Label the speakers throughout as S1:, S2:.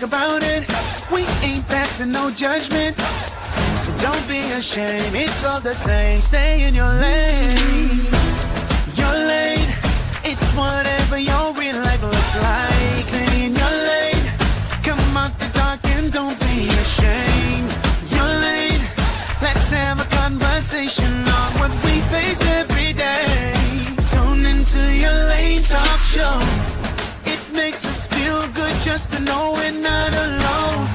S1: About it, we ain't passing no judgment, so don't be ashamed. It's all the same. Stay in your lane. Your lane. It's whatever your real life looks like. Stay in your lane. Come out the dark and don't be ashamed. Your lane. Let's have a conversation on what we face every day. Tune into your lane talk show. It makes us feel good just to know we're not alone.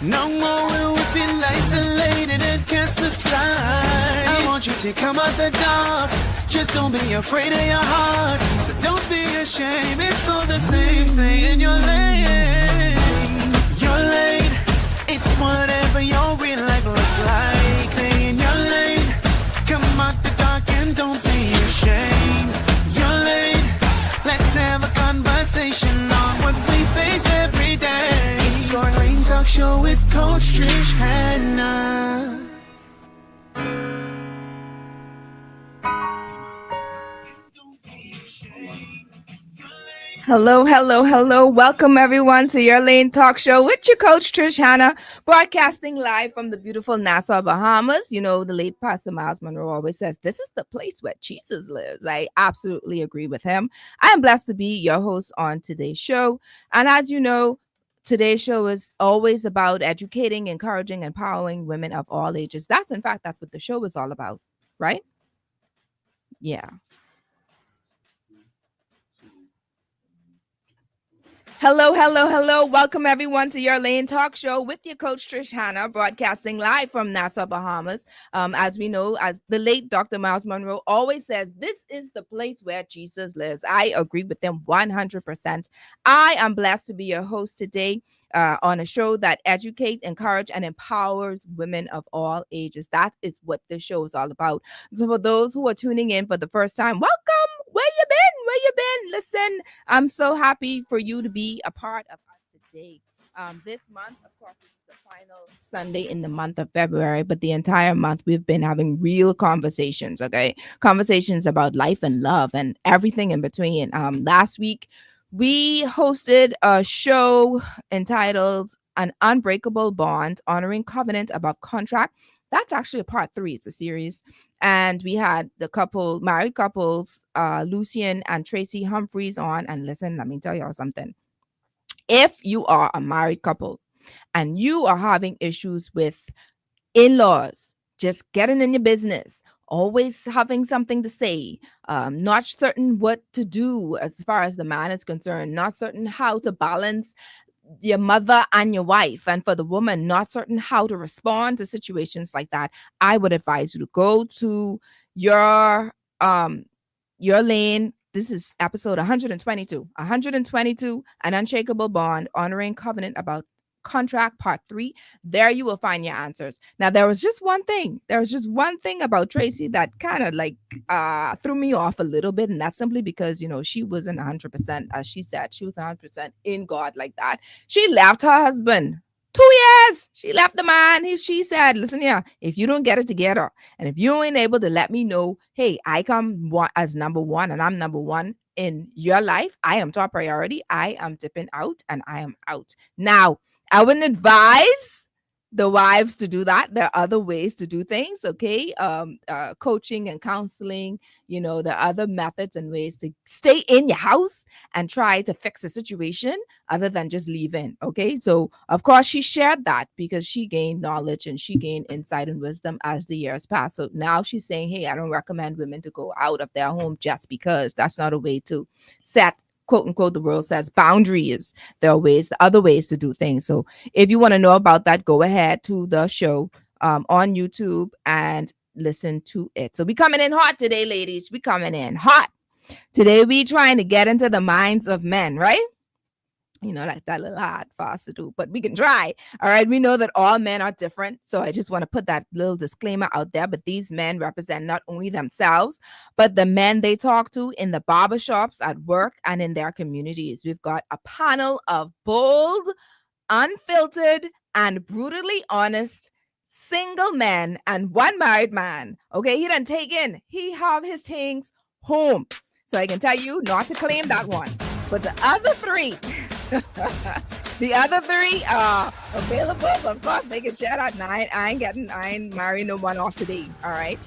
S1: No more will we feel isolated and cast aside. I want you to come out the dark. Just don't be afraid of your heart. So don't be ashamed. It's all the same. Stay in your lane. Your lane. It's whatever your real life looks like. Stay in your lane. Come out the dark and don't be ashamed. Your lane. Let's have a conversation on what we face every day. It's your Lane Talk Show with Coach Trish Hannah.
S2: Hello, hello, hello. Welcome everyone to your Lane Talk Show with your coach Trish Hannah, broadcasting live from the beautiful Nassau, Bahamas. You know, the late Pastor Miles Monroe always says, this is the place where Jesus lives. I absolutely agree with him. I am blessed to be your host on today's show. And as you know, today's show is always about educating, encouraging, empowering women of all ages. That's what the show is all about, right? Yeah. Hello, hello, hello. Welcome everyone to your Lane Talk Show with your coach Trish Hannah, broadcasting live from Nassau, Bahamas. As we know, as the late Dr. Miles Monroe always says, this is the place where Jesus lives. I agree with them 100%. I am blessed to be your host today on a show that educates, encourages, and empowers women of all ages. That is what this show is all about. So for those who are tuning in for the first time, welcome. Where you been? Listen, I'm so happy for you to be a part of us today. This month, of course, is the final Sunday in the month of February, but the entire month we've been having real conversations, okay? Conversations about life and love and everything in between. Last week, we hosted a show entitled An Unbreakable Bond, Honoring Covenant About Contract. That's actually a part 3. It's a series. And we had the married couples, Lucian and Tracy Humphreys on. And listen, let me tell y'all something. If you are a married couple and you are having issues with in-laws, just getting in your business, always having something to say, not certain what to do as far as the man is concerned, not certain how to balance your mother and your wife, and for the woman not certain how to respond to situations like that, I would advise you to go to your lane. This is episode 122, An Unshakable Bond, Honoring Covenant About Contract, part 3. There you will find your answers. Now, there was just one thing about Tracy that kind of like threw me off a little bit, and that's simply because, you know, she wasn't 100%, as she said, she was 100% in God like that. She left her husband 2 years. She left the man. She said, listen here, if you don't get it together, and if you ain't able to let me know, hey, I come as number one and I'm number one in your life, I am top priority, I am dipping out and I am out. Now, I wouldn't advise the wives to do that. There are other ways to do things, okay? Coaching and counseling, you know, there are other methods and ways to stay in your house and try to fix the situation other than just leaving, okay? So, of course, she shared that because she gained knowledge and she gained insight and wisdom as the years passed. So now she's saying, hey, I don't recommend women to go out of their home just because. That's not a way to set, quote unquote, the world says boundaries. There are other ways to do things. So if you want to know about that, go ahead to the show on YouTube and listen to it. So we coming in hot today, ladies. We coming in hot. Today we trying to get into the minds of men, right? You know, like that little hard for us to do, but we can try. All right. We know that all men are different. So I just want to put that little disclaimer out there. But these men represent not only themselves, but the men they talk to in the barbershops, at work, and in their communities. We've got a panel of bold, unfiltered, and brutally honest single men and one married man. Okay. He have his things home. So I can tell you not to claim that one. But the other 3, The other three are available. Of course, they can share that. I ain't marrying no one off today. All right.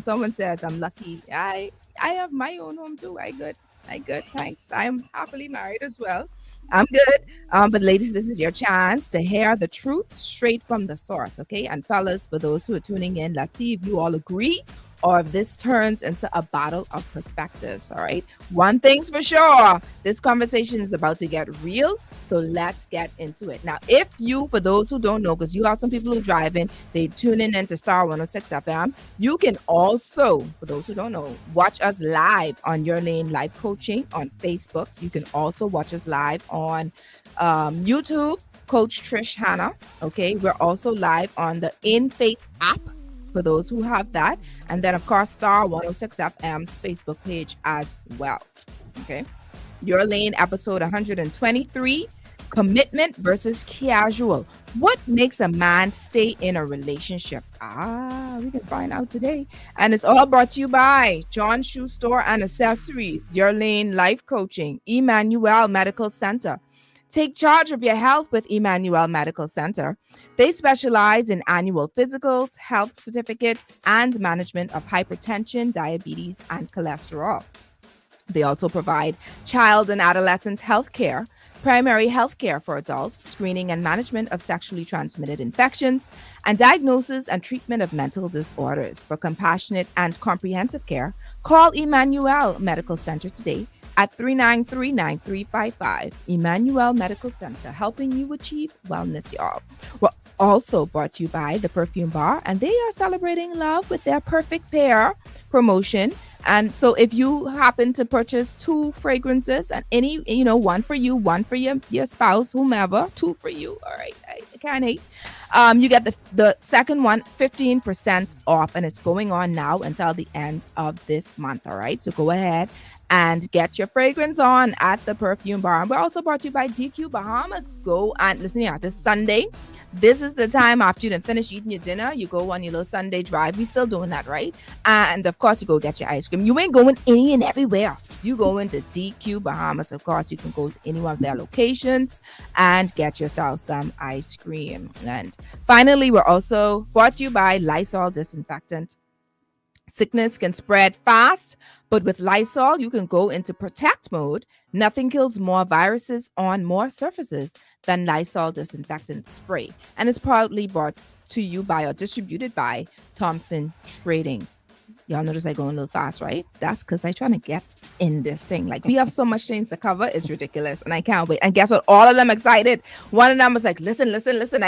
S2: Someone says I'm lucky. I have my own home too. I good. I good. Thanks. I am happily married as well. I'm good. But ladies, this is your chance to hear the truth straight from the source. Okay. And fellas, for those who are tuning in, let's see if you all agree or if this turns into a battle of perspectives. All right. One thing's for sure, this conversation is about to get real. So let's get into it. Now, if you, for those who don't know, because you have some people who drive in, they tune in into Star 106 FM. You can also, for those who don't know, watch us live on Your Lane Life Coaching on Facebook. You can also watch us live on YouTube, Coach Trish Hannah. Okay. We're also live on the In Faith app, for those who have that. And then, of course, Star 106 FM's Facebook page as well. Okay. Your Lane episode 123, commitment versus casual. What makes a man stay in a relationship? We can find out today. And it's all brought to you by John Shoe Store and Accessories, Your Lane Life Coaching, Emmanuel Medical Center. Take charge of your health with Emmanuel Medical Center. They specialize in annual physicals, health certificates, and management of hypertension, diabetes, and cholesterol. They also provide child and adolescent health care, primary health care for adults, screening and management of sexually transmitted infections, and diagnosis and treatment of mental disorders. For compassionate and comprehensive care, call Emmanuel Medical Center today at 393-9355. Emmanuel Medical Center, helping you achieve wellness, y'all. We're also brought to you by the Perfume Bar, and they are celebrating love with their Perfect Pair promotion. And so if you happen to purchase 2 fragrances, and any, one for you, one for your spouse, whomever, 2 for you, all right, I can't hate. You get the second one 15% off, and it's going on now until the end of this month, all right? So go ahead and get your fragrance on at the Perfume Bar. And we're also brought to you by DQ Bahamas. Go and listen here, this Sunday. This is the time after you done finish eating your dinner, you go on your little Sunday drive. We still doing that, right? And of course, you go get your ice cream. You ain't going any and everywhere. You go into DQ Bahamas. Of course, you can go to any one of their locations and get yourself some ice cream. And finally, we're also brought to you by Lysol Disinfectant. Sickness can spread fast, but with Lysol, you can go into protect mode. Nothing kills more viruses on more surfaces than Lysol Disinfectant Spray. And it's proudly brought to you by or distributed by Thompson Trading. Y'all notice I go a little fast, right? That's because I'm trying to get in this thing. Like, we have so much things to cover. It's ridiculous. And I can't wait. And guess what? All of them excited. One of them was like, listen. I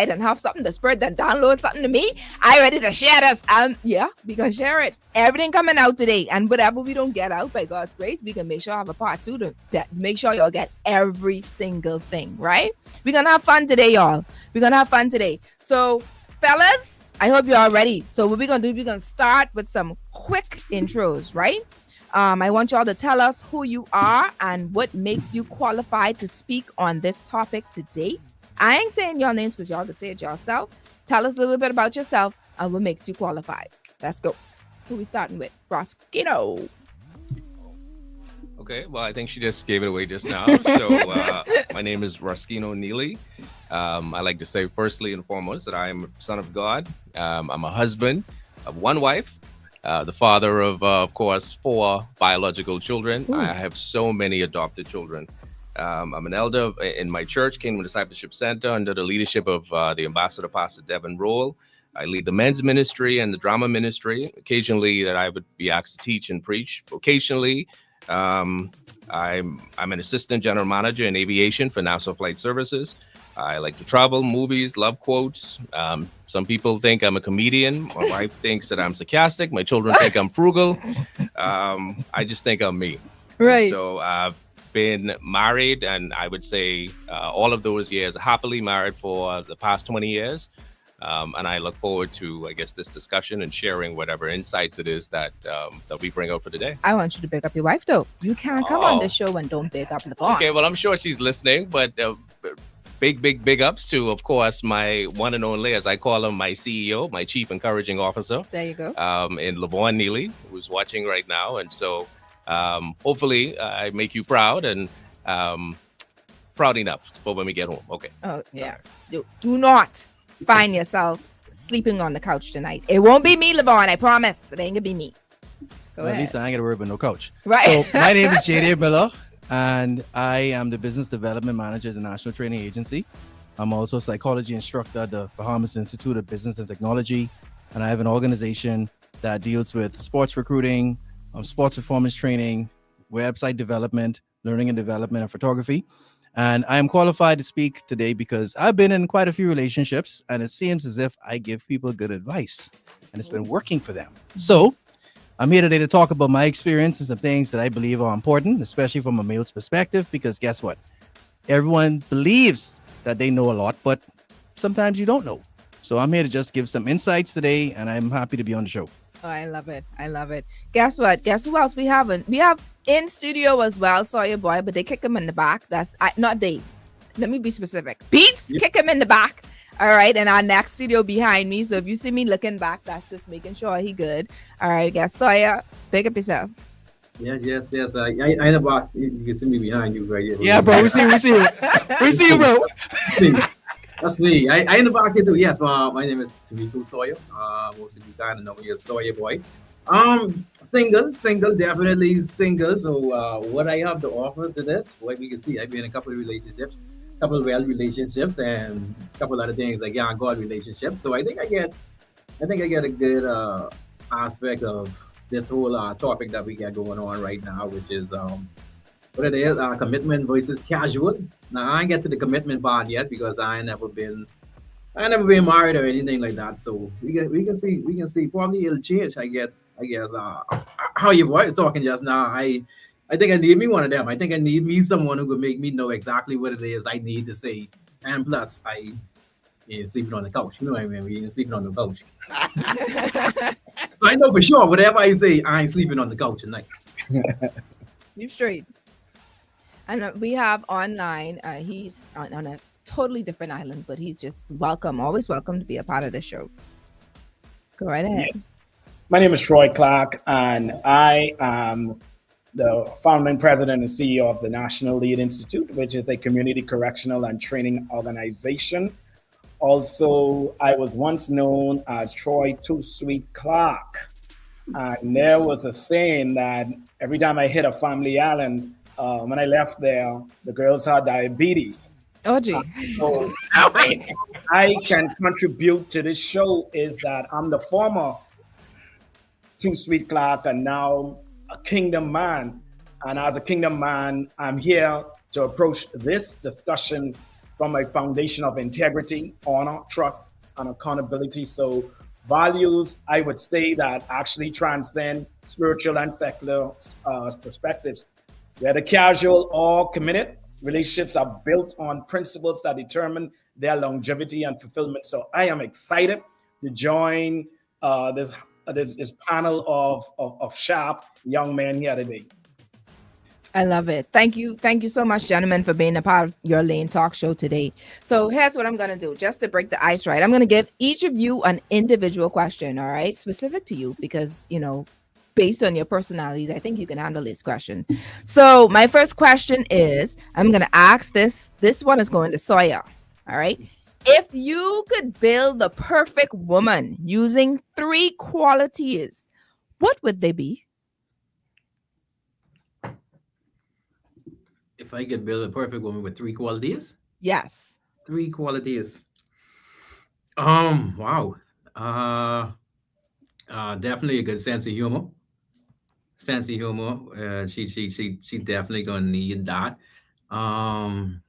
S2: didn't have something to spread, then download something to me. I ready to share this. Yeah, we can share it. Everything coming out today. And whatever we don't get out, by God's grace, we can make sure I have a part 2 to that. Make sure y'all get every single thing, right? We're going to have fun today, y'all. We're going to have fun today. So, fellas, I hope you're all ready. So what we're going to do, we're going to start with some quick intros, right? I want y'all to tell us who you are and what makes you qualified to speak on this topic today. I ain't saying your names because y'all can say it yourself. Tell us a little bit about yourself and what makes you qualified. Let's go. Who we starting with? Roskino.
S3: Okay, well, I think she just gave it away just now. So my name is Roskino Neely. I like to say firstly and foremost that I am a son of God. I'm a husband of one wife, the father of course, 4 biological children.
S2: Ooh.
S3: I have so many adopted children. I'm an elder in my church, Kingdom Discipleship Center, under the leadership of the ambassador, Pastor Devin Roll. I lead the men's ministry and the drama ministry. Occasionally that I would be asked to teach and preach. Occasionally, I'm an assistant general manager in aviation for National Flight Services. I like to travel, movies, love quotes. Some people think I'm a comedian. My wife thinks that I'm sarcastic. My children think I'm frugal. I just think I'm me.
S2: Right.
S3: And so I've been married, and I would say all of those years, happily married for the past 20 years. And I look forward to, I guess, this discussion and sharing whatever insights it is that we bring out for today.
S2: I want you to big up your wife, though. You can't come on the show and don't big up the phone.
S3: Okay, well, I'm sure she's listening, but big ups to, of course, my one and only, as I call him, my CEO, my Chief Encouraging Officer.
S2: There you go.
S3: In LaVaughn Neely, who's watching right now. And so hopefully I make you proud. And proud enough for when we get home. Okay.
S2: Oh yeah. Do not find yourself sleeping on the couch tonight. It won't be me, LeVon. I promise. It ain't gonna be me. Go
S4: At
S2: ahead.
S4: least I ain't got to worry about no coach.
S2: Right.
S4: So my name is JD Miller, and I am the Business Development Manager at the National Training Agency. I'm also a psychology instructor at the Bahamas Institute of Business and Technology, and I have an organization that deals with sports recruiting, sports performance training, website development, learning and development, and photography. And I am qualified to speak today because I've been in quite a few relationships, and it seems as if I give people good advice, and it's been working for them. So I'm here today to talk about my experience and some things that I believe are important, especially from a male's perspective, because guess what? Everyone believes that they know a lot, but sometimes you don't know. So I'm here to just give some insights today, and I'm happy to be on the show.
S2: Oh, I love it. I love it. Guess what? Guess who else we have? We have in studio as well, Sawyer Boy, but they kick him in the back. That's not Dave. Let me be specific. Beats, kick him in the back. All right. And our next studio behind me. So if you see me looking back, that's just making sure he good. All right, guys. Sawyer, pick up yourself.
S5: Yes. I in the back. You can see me behind you right here.
S4: Yeah, bro. We see you. We see you, bro.
S5: That's me. I in the back here too. Yes. My name is Tamiko Sawyer. Most of you kind of know me as Sawyer Boy. Single, definitely single. So what I have to offer to this, what we can see, I've been in a couple of relationships, couple of well relationships, and a couple other things like young God relationships. So I think I get a good aspect of this whole topic that we got going on right now, which is what it is, commitment versus casual. Now I ain't get to the commitment part yet because I ain't never been married or anything like that. So we can see probably it'll change. I guess how your voice talking just now. I think I need me one of them. I think I need me someone who could make me know exactly what it is I need to say. And plus, I ain't sleeping on the couch. You know what I mean? We ain't sleeping on the couch. So I know for sure, whatever I say, I ain't sleeping on the couch tonight.
S2: You straight. And we have online, he's on a totally different island, but he's just welcome, always welcome to be a part of the show. Go right ahead.
S6: Yes. My name is Troy Clark, and I am the founder and president and CEO of the National Lead Institute, which is a community correctional and training organization. Also, I was once known as Troy Too Sweet Clark. And there was a saying that every time I hit a family island, when I left there, the girls had diabetes.
S2: Oh, gee.
S6: So I can contribute to this show is that I'm the former Too Sweet Clark and now a kingdom man. And as a kingdom man, I'm here to approach this discussion from a foundation of integrity, honor, trust, and accountability. So values, I would say, that actually transcend spiritual and secular perspectives. Whether casual or committed, relationships are built on principles that determine their longevity and fulfillment. So I am excited to join this panel of sharp young men here today.
S2: I love it. Thank you. Thank you so much, gentlemen, for being a part of Your Lane Talk Show today. So here's what I'm going to do, just to break the ice, right? I'm going to give each of you an individual question, all right? Specific to you, because, you know, based on your personalities, I think you can handle this question. So my first question is, I'm going to ask this. This one is going to Sawyer, all right? If you could build the perfect woman using 3 qualities, what would they be?
S5: If I could build a perfect woman with 3 qualities?
S2: Yes.
S5: 3 qualities. Wow. Definitely a good sense of humor. She definitely gonna need that. I'm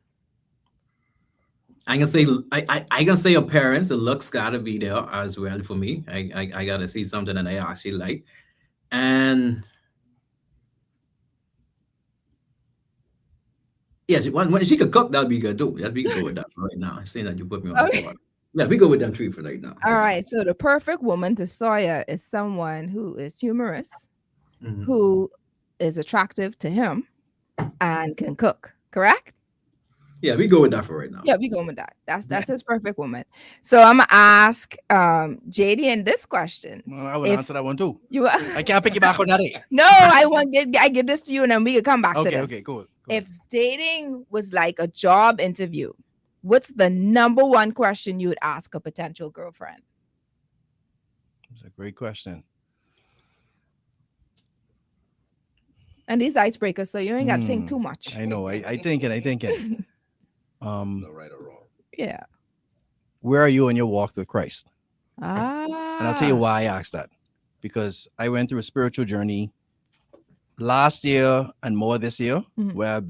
S5: gonna say I gonna say appearance. The looks gotta be there as well for me. I gotta see something that I actually like. And yeah, when she could cook, that'd be good too. We can go with that right now. Saying that you put me on the spot. Yeah, we go with them 3 for right now.
S2: All right. So the perfect woman to Sawyer is someone who is humorous, who is attractive to him, and can cook. Correct?
S5: Yeah, we go with that for right now.
S2: Yeah, we going with that. That's his perfect woman. So I'm gonna ask JD in this question.
S4: Well, I would answer that one too.
S2: You
S4: I can't pick you back on that.
S2: No, I give this to you, and then we can come back to this.
S4: Okay, cool.
S2: if dating was like a job interview, what's the number one question you would ask a potential girlfriend?
S4: It's a great question.
S2: And these icebreakers, so you ain't got to think too much.
S4: I know. I thinking.
S3: No right or wrong.
S2: Yeah.
S4: Where are you in your walk with Christ?
S2: Ah.
S4: And I'll tell you why I asked that. Because I went through a spiritual journey last year and more this year, where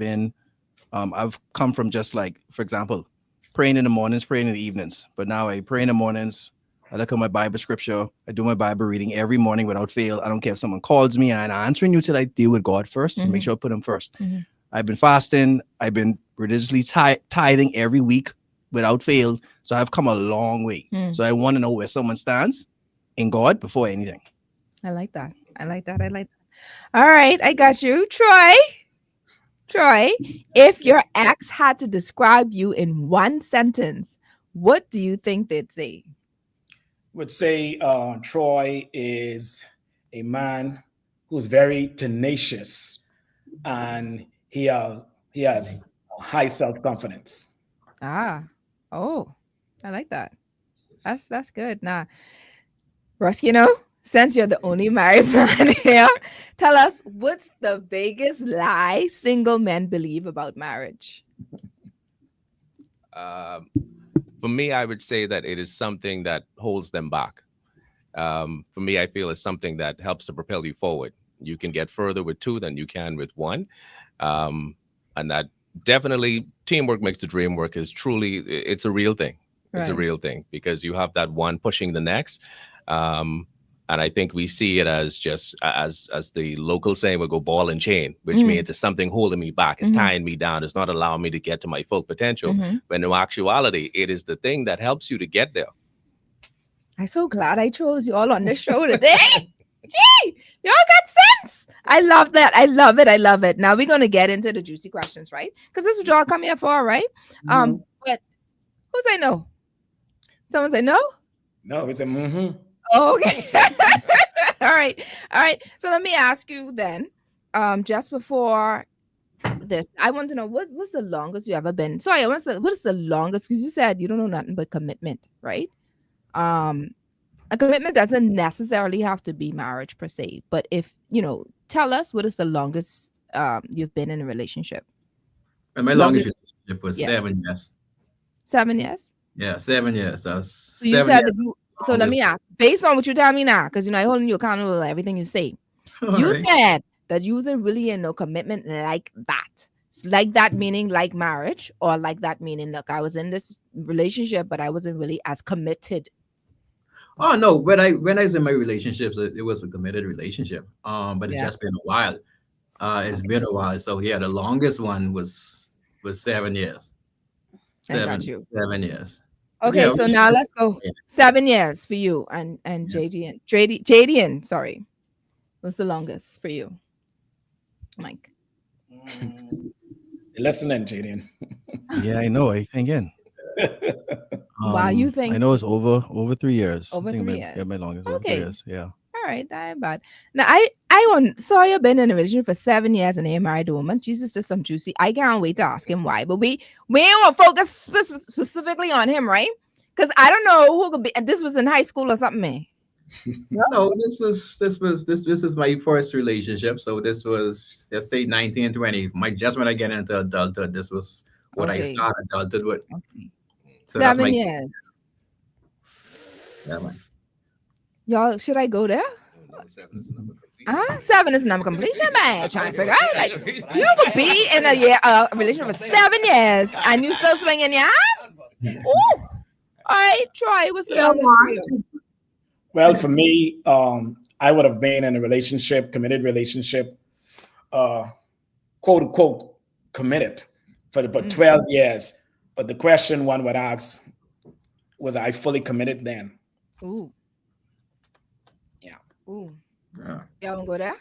S4: I've come from just like, for example, praying in the mornings, praying in the evenings. But now I pray in the mornings. I look at my Bible scripture. I do my Bible reading every morning without fail. I don't care if someone calls me, and I'm answering you till I deal with God first. Make sure I put him first. I've been fasting. I've been religiously tithing every week without fail. So I've come a long way. So I want to know where someone stands in God before anything.
S2: I like that. I like that. All right. I got you. Troy, if your ex had to describe you in one sentence, what do you think they'd say?
S6: Would say Troy is a man who's very tenacious, and he has high self-confidence.
S2: I like that. That's good. Now, Russ, since you're the only married man here, tell us, what's the biggest lie single men believe about marriage?
S3: For me, I would say that it is something that holds them back. For me, I feel it's something that helps to propel you forward. You can get further with two than you can with one. And that definitely, teamwork makes the dream work is truly, it's a real thing. It's a real thing because you have that one pushing the next. And I think we see it as just as the local saying would go, ball and chain, which means it's something holding me back. It's tying me down. It's not allowing me to get to my full potential. When in actuality, it is the thing that helps you to get there.
S2: I'm so glad I chose you all on this show today. Gee, y'all got sense. I love that. I love it. Now we're going to get into the juicy questions, right? Because this is what y'all come here for, right? But who say no? Someone say no?
S6: No, it's a
S2: Okay. All right. So let me ask you then, just before this, I want to know what's the longest you ever been? Sorry, what is the longest? Because you said you don't know nothing but commitment, right? A commitment doesn't necessarily have to be marriage per se, but if tell us what is the longest you've been in a relationship.
S5: And my longest relationship was 7 years.
S2: 7 years?
S5: Yeah, 7 years. That was
S2: So you said that so let me ask, based on what you tell me now, because I'm holding you accountable for everything you say. You said that you wasn't really in no commitment like that. Like that meaning like marriage, or like that meaning, look, I was in this relationship, but I wasn't really as committed.
S5: Oh no, when I was in my relationships, it was a committed relationship. But it's just been a while. It's been a while. So yeah, the longest one was 7 years.
S2: I got you.
S5: 7 years.
S2: Okay,
S5: Yeah,
S2: so now let's go. 7 years for you and Jadian, sorry. What's the longest for you, Mike?
S6: Listening, Jadian.
S4: Yeah, I know. I thinking.
S2: Wow, you think?
S4: I know it's over 3 years.
S2: Over 3 years.
S4: Yeah, my longest.
S2: Okay.
S4: Over 3 years. Yeah.
S2: All right, that ain't bad. Now saw you been in a relationship for 7 years and you married a woman. Jesus, is some juicy. I can't wait to ask him why, but we ain't want to focus specifically on him, right? Because I don't know who could be. This was in high school or something, man.
S5: No, this is my first relationship. So this was, let's say, 19, 20. Just when I get into adulthood, this was what I started adulthood with.
S2: Okay.
S5: So
S2: 7 years.
S5: Yeah, man.
S2: Y'all, should I go there? 7 is number completion, man. Trying to figure out, like, you could be in a relationship for 7 years and you still swinging your hand? Ooh. All right, Troy, what's the longest for you?
S6: Well, for me, I would have been in a relationship, committed relationship, quote unquote, committed for 12 years. But the question one would ask, was I fully committed then?
S2: Ooh.
S6: Yeah.
S2: Ooh.
S5: Yeah.
S2: Y'all want to go there?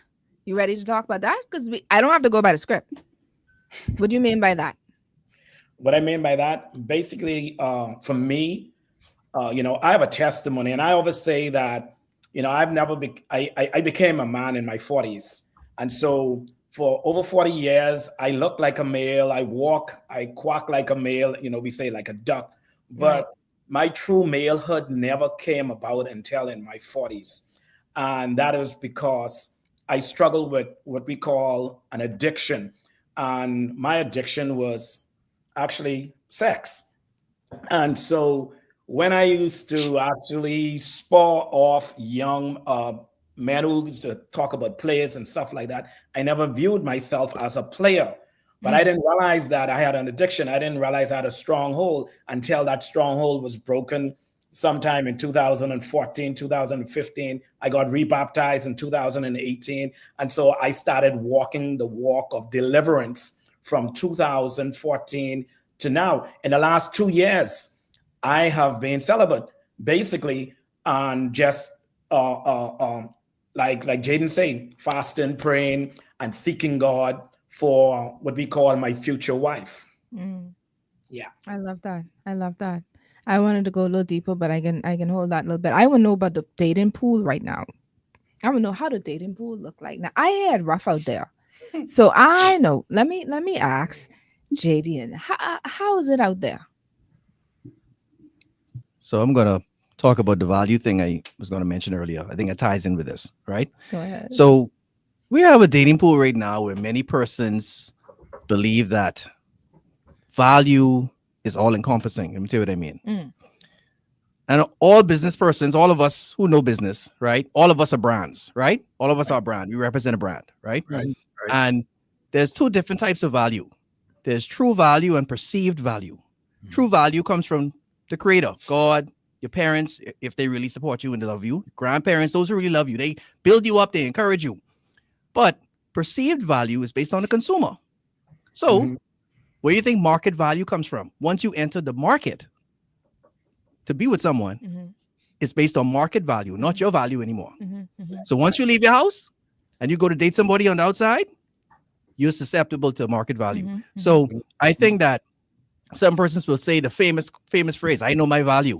S2: You ready to talk about that? Because I don't have to go by the script. What do you mean by that?
S6: What I mean by that, basically, for me, I have a testimony, and I always say that, I've never I became a man in my 40s, and so for over 40 years, I look like a male. I walk, I quack like a male. We say like a duck. But my true malehood never came about until in my 40s. And that is because I struggled with what we call an addiction. And my addiction was actually sex. And so when I used to actually spar off young men who used to talk about players and stuff like that, I never viewed myself as a player. But I didn't realize that I had an addiction. I didn't realize I had a stronghold until that stronghold was broken sometime in 2014, 2015. I got rebaptized in 2018. And so I started walking the walk of deliverance from 2014 to now. In the last 2 years, I have been celibate, basically, and just like Jaden said, fasting, praying, and seeking God for what we call my future wife. Yeah.
S2: I love that. I love that. I wanted to go a little deeper, but I can hold that a little bit. I want to know about the dating pool right now. I want to know how the dating pool look like. Now, I had rough out there. So I know. Let me ask Jaden, how is it out there?
S4: So I'm gonna talk about the value thing I was gonna mention earlier. I think it ties in with this, right?
S2: Go ahead.
S4: So we have a dating pool right now where many persons believe that value is all encompassing. Let me tell you what I mean. And all business persons, all of us who know business, right? All of us are brands, right? All of us are a brand. We represent a brand, right?
S5: Right.
S4: And there's two different types of value. There's true value and perceived value. True value comes from the creator, God, your parents, if they really support you and they love you, grandparents, those who really love you, they build you up, they encourage you. But perceived value is based on the consumer. So where do you think market value comes from? Once you enter the market to be with someone, it's based on market value, not your value anymore. So once you leave your house and you go to date somebody on the outside, you're susceptible to market value. So I think that some persons will say the famous phrase, I know my value.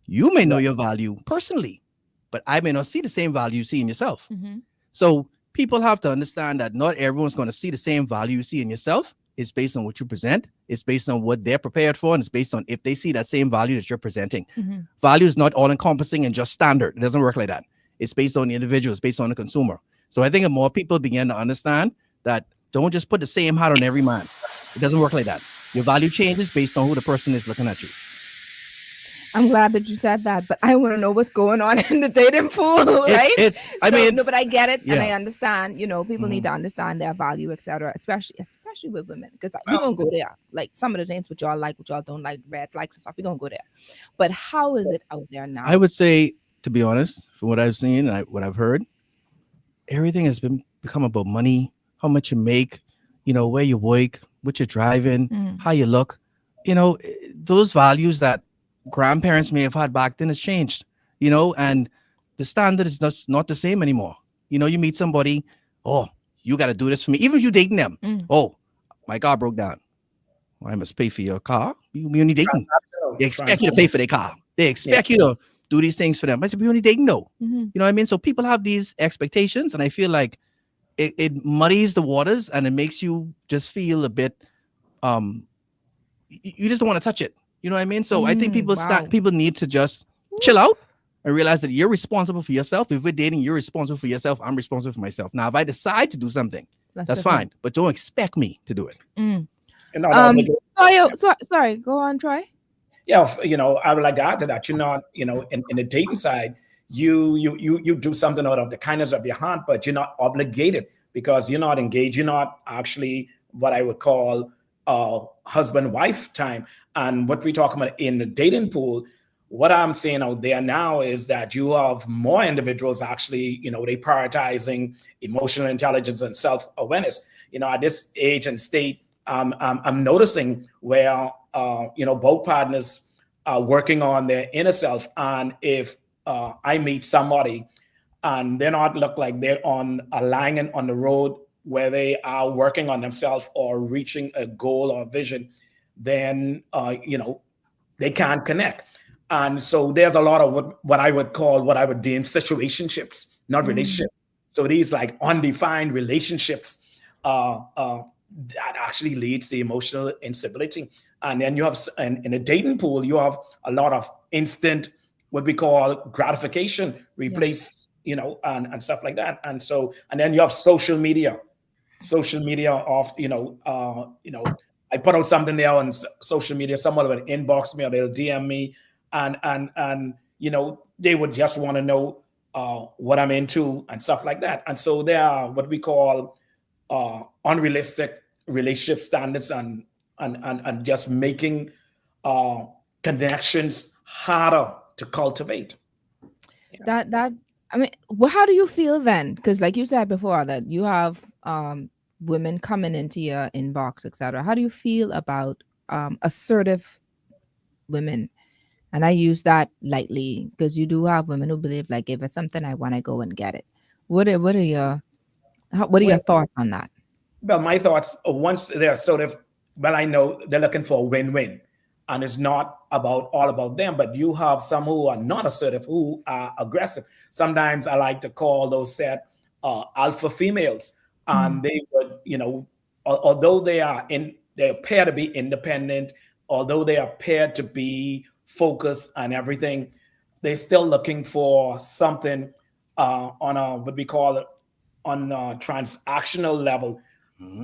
S4: You may know your value personally, but I may not see the same value you see in yourself. So people have to understand that not everyone's going to see the same value you see in yourself. It's based on what you present. It's based on what they're prepared for. And it's based on if they see that same value that you're presenting. Value is not all encompassing and just standard. It doesn't work like that. It's based on the individual. It's based on the consumer. So I think if more people begin to understand that, don't just put the same hat on every man. It doesn't work like that. Your value changes based on who the person is looking at you.
S2: I'm glad that you said that, but I want to know what's going on in the dating pool, right? No, but I get it, and I understand. People need to understand their value, etc. Especially with women, because we're gonna go there. Like some of the things which y'all like, which y'all don't like, red flags and stuff. We're gonna go there. But how is it out there now?
S4: I would say, to be honest, from what I've seen and what I've heard, everything has become about money, how much you make, where you work, what you're driving, how you look. Those values that grandparents may have had back then has changed, and the standard is just not the same anymore. You meet somebody, oh, you got to do this for me. Even if you're dating them, oh, my car broke down. Well, I must pay for your car. We only dating. They expect you to pay for their car. They expect you to do these things for them. I said, we only dating though. You know what I mean? So people have these expectations, and I feel like it muddies the waters, and it makes you just feel a bit, you just don't want to touch it. You know what I mean? So I think people need to just chill out and realize that you're responsible for yourself. If we're dating, you're responsible for yourself. I'm responsible for myself. Now, if I decide to do something, that's fine. But don't expect me to do it.
S2: Sorry, go on, Troy.
S6: Yeah, I would like to add to that. You're not, in the dating side, you do something out of the kindness of your heart, but you're not obligated because you're not engaged. You're not actually what I would call husband-wife time. And what we talk about in the dating pool, what I'm seeing out there now is that you have more individuals actually, they prioritizing emotional intelligence and self-awareness. At this age and state, I'm noticing where, both partners are working on their inner self. And if I meet somebody and they're not look like they're on a line on the road where they are working on themselves or reaching a goal or vision, then, they can't connect. And so there's a lot of what I would deem situationships, not relationships. So these like undefined relationships that actually leads to emotional instability. And then you have, in a dating pool, you have a lot of instant, what we call gratification, replace, and stuff like that. And so, and then you have social media of, I put out something there on social media, someone will inbox me or they'll DM me, and they would just want to know what I'm into and stuff like that. And so there are what we call unrealistic relationship standards and just making connections harder to cultivate.
S2: That I mean, how do you feel then? Because like you said before, that you have women coming into your inbox, etc. How do you feel about assertive women? And I use that lightly because you do have women who believe like, if it's something I want, I go and get it. What are your thoughts on that?
S6: Well, my thoughts, once they're sort of, well, I know they're looking for a win-win, and it's not all about them, but you have some who are not assertive, who are aggressive. Sometimes I like to call those set alpha females, and they would, although they appear to be independent, although they appear to be focused on everything, they're still looking for something on a, what we call it, on a transactional level.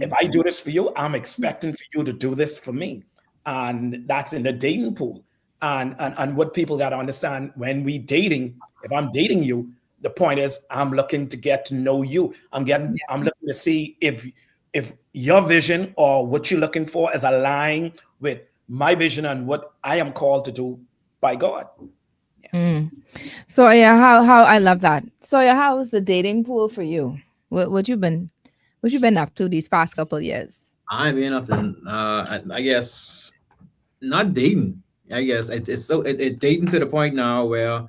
S6: If I do this for you, I'm expecting for you to do this for me. And that's in the dating pool. And what people got to understand, when we dating, if I'm dating you, the point is I'm looking to get to know you. I'm looking to see if your vision or what you're looking for is aligned with my vision and what I am called to do by God.
S2: So yeah, how I love that. So yeah, how was the dating pool for you? What you been up to these past couple years?
S5: I've been up to, I guess, not dating. I guess it's dating to the point now where,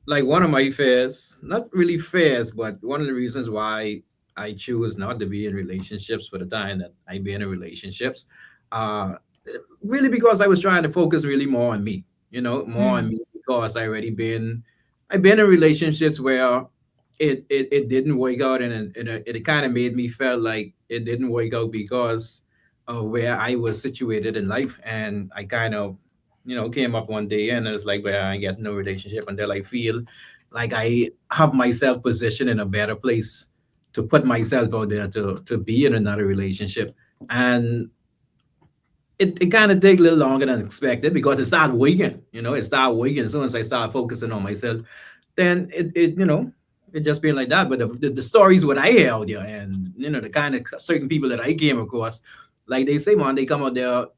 S5: like, one of my fears, not really fears, but one of the reasons why I choose not to be in relationships for the time that I be in relationships, really because I was trying to focus really more on me, more on me, because I've been in relationships where it didn't work out, and it kind of made me feel like it didn't work out because of where I was situated in life. And I kind of, came up one day and it's like, well, I get no relationship until I feel like I have myself positioned in a better place to put myself out there to be in another relationship. And it kind of take a little longer than expected because it started working, it started working. As soon as I started focusing on myself, then it just been like that. But the stories what I hear out there, and the kind of certain people that I came across, like they say, man, they come out there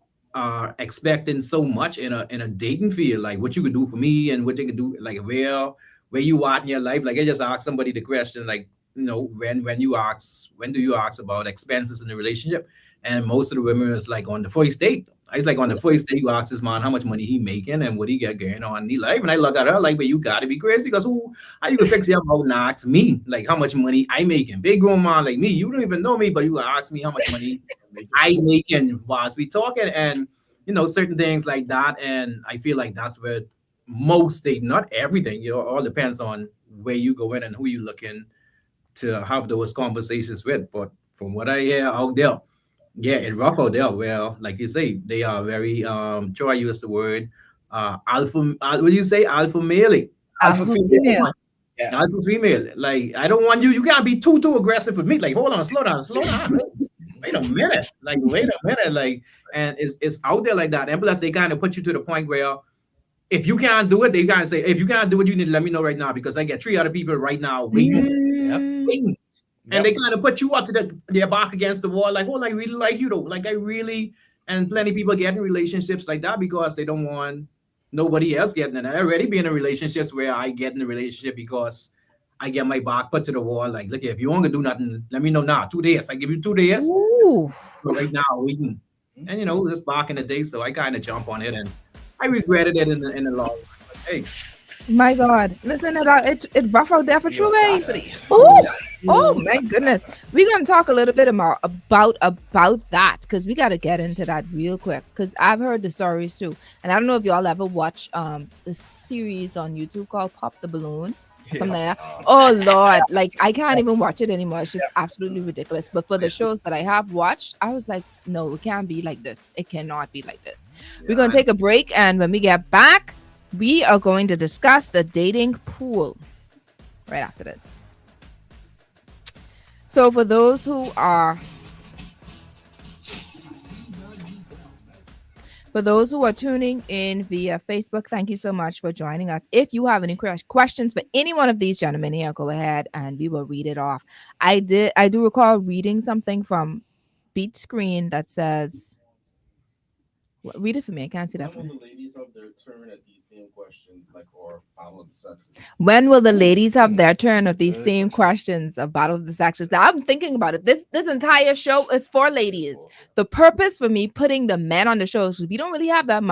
S5: expecting so much in a dating field, like what you could do for me and what you could do, like where you are in your life. Like I just asked somebody the question, like, when do you ask about expenses in the relationship? And most of the women is like on the first date. I was like, on the first date, you ask this man how much money he making and what he got going on in his life. And I look at her like, but you gotta be crazy, because how you can fix your mouth and ask me like how much money I making? Big grown man like me, you don't even know me, but you ask me how much money I making whilst we talking, and certain things like that. And I feel like that's where most date, not everything, all depends on where you go in and who you looking to have those conversations with. But from what I hear out there, yeah, it rough out there. Well, like you say, they are very Troy used the word alpha. What do you say? Alpha male.
S6: Alpha female.
S5: Yeah. Alpha female. Like, I don't want you. You can't be too aggressive with me. Like, hold on, slow down. Wait a minute. Like, and it's out there like that. And plus, they kind of put you to the point where if you can't do it, they kind of say, if you can't do it, you need to let me know right now, because I get 3 other people right now waiting. And they kind of put you up to their back against the wall, like, oh, I really like you though. Like, I really, and plenty of people get in relationships like that because they don't want nobody else getting in. I already been in relationships where I get in a relationship because I get my back put to the wall. Like, look, if you want to do nothing, let me know now. 2 days. I give you 2 days.
S2: Ooh.
S5: Right now, waiting. And just back in the day, so I kind of jump on it, and I regretted it in the long run. But hey.
S2: My God, listen to that. It rough out there for True. Oh my goodness. We're gonna talk a little bit about that, because we gotta get into that real quick, because I've heard the stories too. And I don't know if y'all ever watch the series on YouTube called Pop the Balloon. something like that. Oh Lord, like I can't even watch it anymore. It's just absolutely ridiculous. But for the shows that I have watched, I was like, no, it can't be like this. It cannot be like this. We're gonna take a break, and when we get back, we are going to discuss the dating pool right after this. So for those who are tuning in via Facebook, thank you so much for joining us. If you have any questions for any one of these gentlemen here, go ahead and we will read it off. I do recall reading something from Beat Screen that says, read it for me. I can't see that.
S7: When will the ladies have their turn at these same questions, like, or Battle of the Sexes?
S2: When will the ladies have their turn of these same questions of Battle of the Sexes? Now, I'm thinking about it. This entire show is for ladies. The purpose for me putting the men on the show is we don't really have that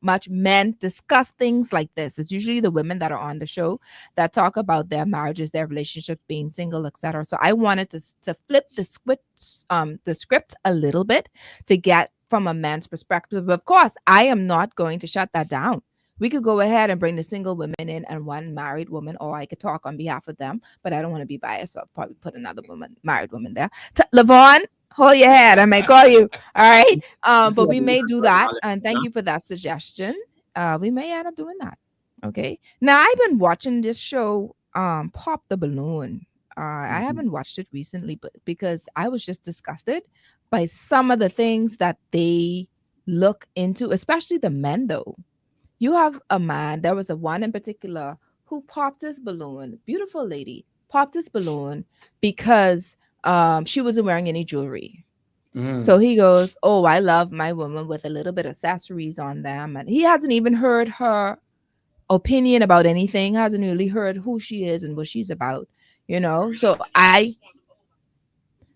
S2: much men discuss things like this. It's usually the women that are on the show that talk about their marriages, their relationships, being single, etc. So I wanted to flip the script a little bit to get from a man's perspective. Of course, I am not going to shut that down. We could go ahead and bring the single women in and one married woman, or I could talk on behalf of them, but I don't want to be biased, so I'll probably put another married woman there. Lavon, hold your head. I might call you. All right. But we may do that. And thank you for that suggestion. We may end up doing that. Okay. Now, I've been watching this show, Pop the Balloon. I haven't watched it recently, but because I was just disgusted by some of the things that they look into, especially the men, though. You have a man, there was a one in particular who popped his balloon, beautiful lady, popped his balloon because she wasn't wearing any jewelry. So he goes, oh, I love my woman with a little bit of accessories on them. And he hasn't even heard her opinion about anything, hasn't really heard who she is and what she's about, you know?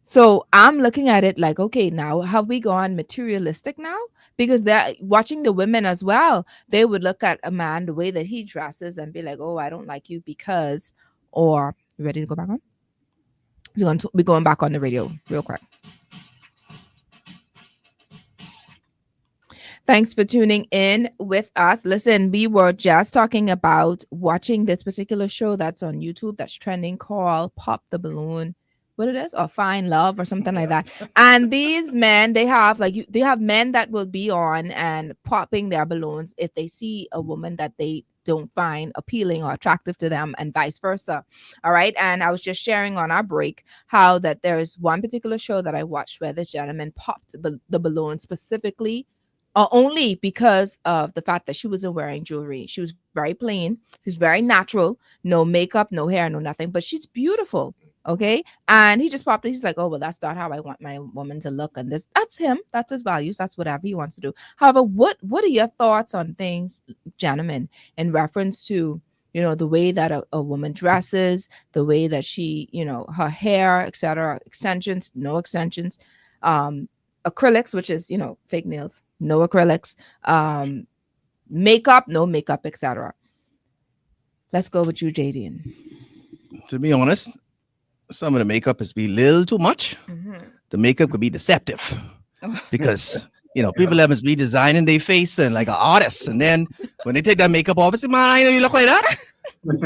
S2: So I'm looking at it like, okay, now have we gone materialistic now? Because they're watching the women as well. They would look at a man, the way that he dresses, and be like, oh, I don't like you because, or you ready to go back on? We're going back on the radio real quick. Thanks for tuning in with us. Listen, we were just talking about watching this particular show that's on YouTube that's trending called Pop the Balloon. What it is, or Find Love or something like that. And these men, they have men that will be on and popping their balloons if they see a woman that they don't find appealing or attractive to them, and vice versa. All right. And I was just sharing on our break how that there's one particular show that I watched where this gentleman popped the balloon specifically only because of the fact that she wasn't wearing jewelry. She was very plain. She's very natural, no makeup, no hair, no nothing, but she's beautiful. Okay. And he just popped it. He's like, oh, well, that's not how I want my woman to look. And that's him. That's his values. That's whatever he wants to do. However, what are your thoughts on things, gentlemen, in reference to, you know, the way that a woman dresses, the way that she, you know, her hair, etc., extensions, no extensions, acrylics, which is, you know, fake nails, no acrylics, makeup, no makeup, etc. Let's go with you, Jadian.
S4: To be honest, some of the makeup is be a little too much. The makeup could be deceptive because, you know, people have be designing their face and like an artist. And then when they take that makeup off, it's, man, I know you look like that.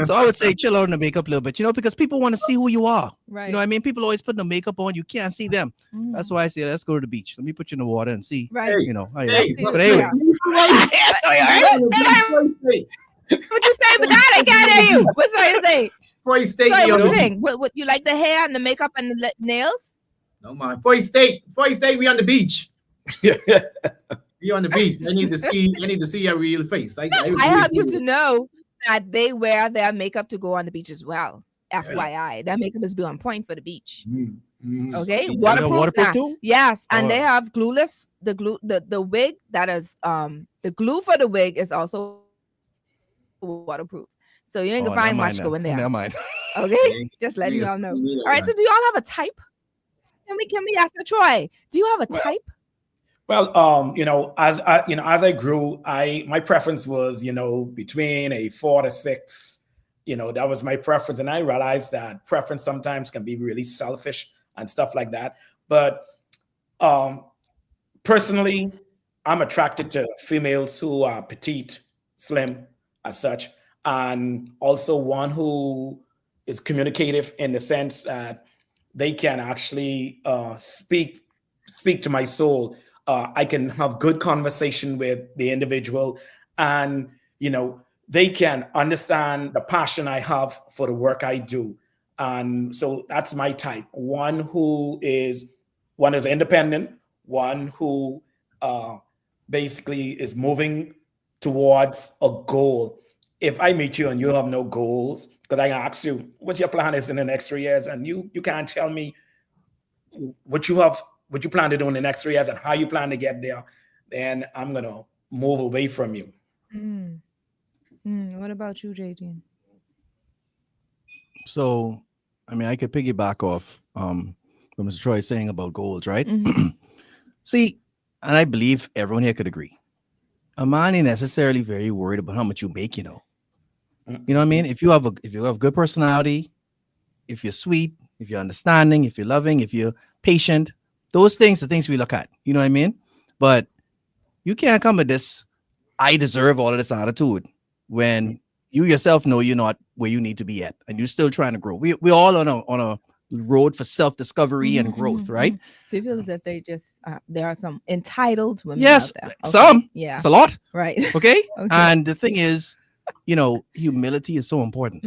S4: So I would say chill out on the makeup a little bit, you know, because people want to see who you are.
S2: Right.
S4: You know what I mean? People always put the makeup on. You can't see them. That's why I say, let's go to the beach. Let me put you in the water and see.
S2: Right.
S4: You know. But
S2: anyway. What you say with that? I can't hear you. What's what you say?
S5: Boy State.
S2: Sorry, what you think? What you like the hair and the makeup and the nails?
S5: No man. Boy State, we on the beach. We on the beach. I need to see your real face. I
S2: have you to know that they wear their makeup to go on the beach as well. FYI, that makeup is be on point for the beach. Okay, waterproof too? Yes, and they have glueless. The wig that is the glue for the wig is also waterproof, so you ain't gonna find much going there.
S4: Never mind.
S2: Okay, just letting y'all know. All right, so do y'all have a type? Can we ask Troy? Do you have a type?
S6: Well, you know, as I grew, my preference was, you know, between a 4 to 6. You know, that was my preference, and I realized that preference sometimes can be really selfish and stuff like that. But personally, I'm attracted to females who are petite, slim, as such. and also one who is communicative in the sense that they can actually speak to my soul. I can have good conversation with the individual, and they can understand the passion I have for the work I do. And so that's my type. One who is independent, one who basically is moving towards a goal. If I meet you and you have no goals, because I ask you what your plan is in the next 3 years, and you can't tell me what you plan to do in the next 3 years and how you plan to get there, then I'm gonna move away from you.
S2: What about you, JD?
S4: So, I mean, I could piggyback off what Mr. Troy is saying about goals, right? See, and I believe everyone here could agree. A man ain't necessarily very worried about how much you make, You know what I mean? If you have good personality, if you're sweet, if you're understanding, if you're loving, if you're patient, those things are things we look at. You know what I mean? But you can't come with this, I deserve all of this attitude when you yourself know you're not where you need to be at, and you're still trying to grow. We're all on a road for self-discovery and growth, right?
S2: So you feel as if they just there are some entitled women
S4: Yes,
S2: out there. Okay.
S4: some.
S2: Yeah,
S4: It's a lot.
S2: right.
S4: Okay?
S2: Okay.
S4: And the thing is, humility is so important.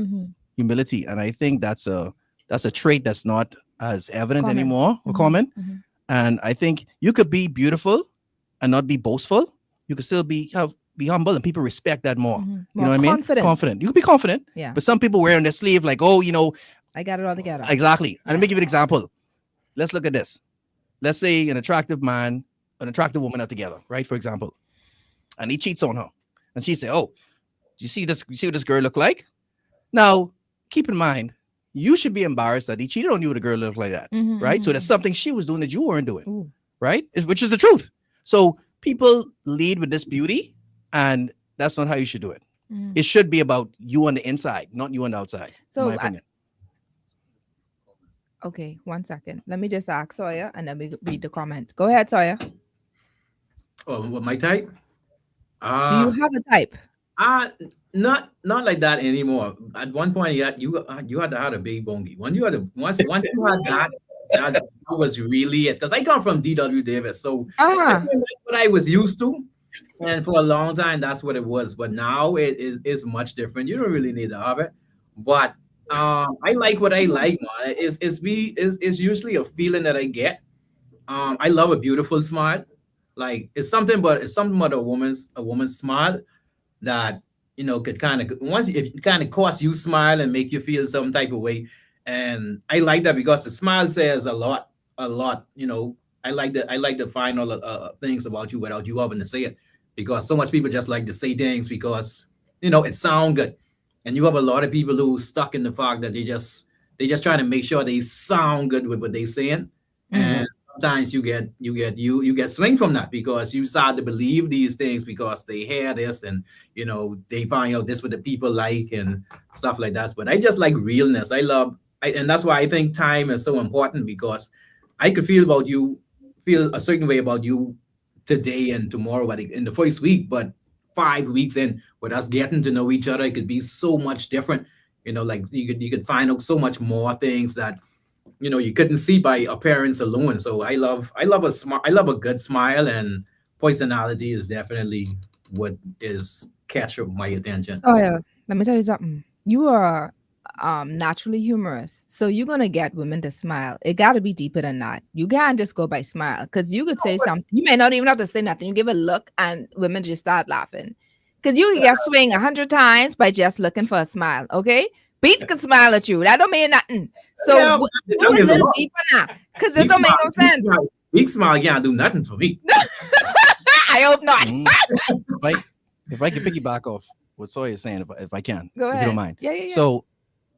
S4: Humility, and I think that's a trait that's not as evident
S2: Common.
S4: anymore or common. And I think you could be beautiful and not be boastful. You could still be humble, and people respect that more. You know what I mean? Confident. You could be confident.
S2: Yeah.
S4: But some people wear on their sleeve like, oh,
S2: I got it all together.
S4: exactly. And let me give you an example. Let's look at this. Let's say an attractive man, an attractive woman are together, right? For example, and he cheats on her, and she say, "Oh, you see this? You see what this girl look like?" Now, keep in mind, you should be embarrassed that he cheated on you with a girl that look like that, right? So there's something she was doing that you weren't doing,
S2: Ooh.
S4: right? Which is the truth. So people lead with this beauty, and that's not how you should do it. It should be about you on the inside, not you on the outside.
S2: So
S4: in my opinion.
S2: Okay, 1 second. Let me just ask Sawyer, and then we read the comment. Go ahead, Sawyer.
S5: Oh, what my type?
S2: Do you have a type?
S5: Not like that anymore. At one point, you had to have a big bongi. Once you had that was really it. Because I come from D.W. Davis, so that's what I was used to, and for a long time that's what it was. But now it is much different. You don't really need to have it, but I like what I like, man. It's usually a feeling that I get. I love a beautiful smile. Like it's something about a woman's smile that could kind of once it kind of cause you smile and make you feel some type of way. And I like that because the smile says a lot. I like to find all the things about you without you having to say it, because so much people just like to say things because it sounds good. And you have a lot of people who stuck in the fact that they just trying to make sure they sound good with what they saying. And sometimes you get swing from that because you start to believe these things because they hear this and they find out this what the people like and stuff like that. But I just like realness. And that's why I think time is so important, because I could feel a certain way about you today and tomorrow, but in the first week, but 5 weeks in with us getting to know each other, it could be so much different. Like you could find out so much more things that you couldn't see by appearance alone. So I love a good smile, and personality is definitely what is catch my attention.
S2: Oh yeah, let me tell you something. You are naturally humorous, so you're gonna get women to smile. It got to be deeper than that. You can't just go by smile, because you could say something. You may not even have to say nothing. You give a look, and women just start laughing. Because you can get swing 100 times by just looking for a smile. Okay, Beats can smile at you. That don't mean nothing. So
S5: Yeah,
S2: go a little deeper now, because it don't make no sense.
S5: Big smile can't do nothing for me.
S2: I hope not.
S4: If I can piggyback off what Sawyer is saying, if I can,
S2: Go
S4: if
S2: ahead.
S4: you don't mind.
S2: Yeah.
S4: So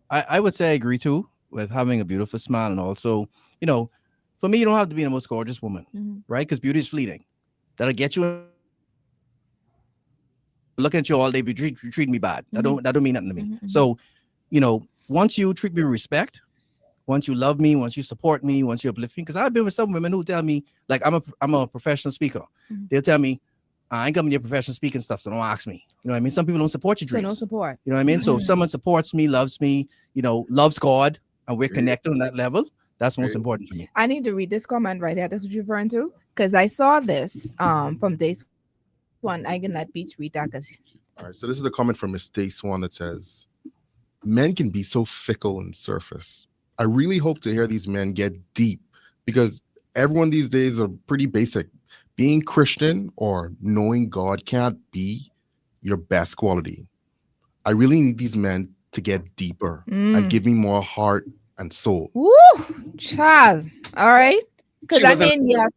S4: I would say I agree too with having a beautiful smile, and also, for me, you don't have to be the most gorgeous woman, right? Because beauty is fleeting. That'll get you looking at you all day, but you treat me bad. That don't mean nothing to me. So, once you treat me with respect, once you love me, once you support me, once you uplift me, because I've been with some women who tell me, like, I'm a professional speaker. They'll tell me, I ain't coming to your professional speaking stuff, so don't ask me. You know what I mean? Some people don't support your
S2: So no
S4: dreams.
S2: support.
S4: You know what I mean? So if
S2: Mhm.
S4: someone supports me, loves me, you know, loves God, and we're connected on that level, that's most important for me.
S2: I need to read this comment right here. That's what you're referring to, because I saw this from Days One. I can let Beats read that because
S8: All right, so this is a comment from Miss Day Swan that says, "Men can be so fickle and surface. I really hope to hear these men get deep because everyone these days are pretty basic. Being Christian or knowing God can't be your best quality. I really need these men to get deeper and give me more heart and soul."
S2: woo, child. All right, because
S6: She
S2: I
S6: wasn't-
S2: mean, yes.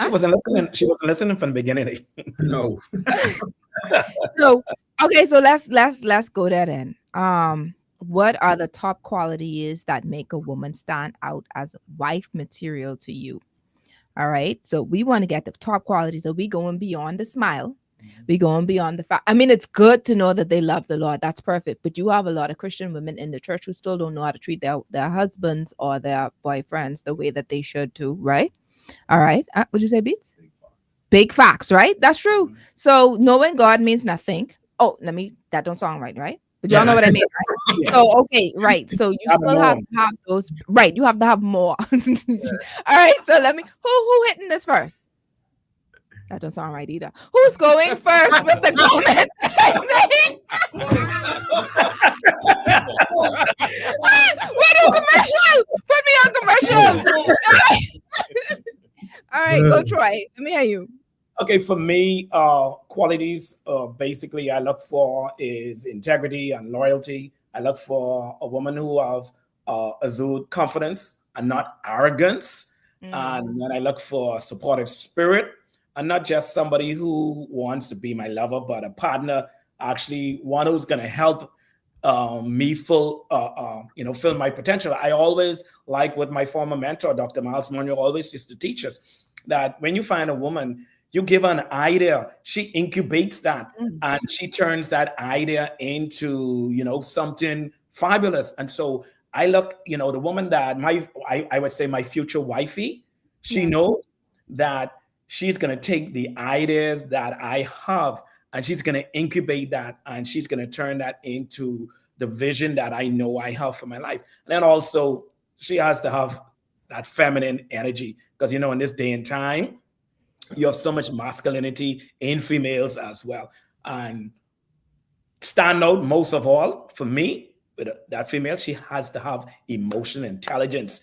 S6: She wasn't listening. She wasn't listening from the beginning.
S5: No.
S2: So okay, so let's go there then. What are the top qualities that make a woman stand out as wife material to you? All right, so we want to get the top qualities. So we going beyond the smile. We going beyond the fact. I mean, it's good to know that they love the Lord. That's perfect. But you have a lot of Christian women in the church who still don't know how to treat their husbands or their boyfriends the way that they should too, right? All right. Would you say, Beats? Big facts, right? That's true. So knowing God means nothing. Oh, that don't sound right? But y'all know what I mean, right?
S6: Yeah.
S2: So okay, right. So you
S6: Have
S2: still have
S6: more.
S2: to have those, right? You have to have more. All right. So let me. Who hitting this first? That don't sound right either. Who's going first with the comment? We're doing commercial. Put me on commercial. All right, go Troy. Let me hear you.
S6: Okay, for me, qualities basically I look for is integrity and loyalty. I look for a woman who have exude confidence and not arrogance. And then I look for a supportive spirit and not just somebody who wants to be my lover, but a partner, actually one who's going to help me fill my potential. I always, like with my former mentor, Dr. Miles Monroe, always used to teach us that when you find a woman, you give her an idea, she incubates that, and she turns that idea into, something fabulous. And so I look, the woman that I would say my future wifey, she knows that she's going to take the ideas that I have and she's going to incubate that and she's going to turn that into the vision that I know I have for my life. And then also she has to have that feminine energy because, in this day and time, you have so much masculinity in females as well. And stand out most of all for me, with that female, she has to have emotional intelligence.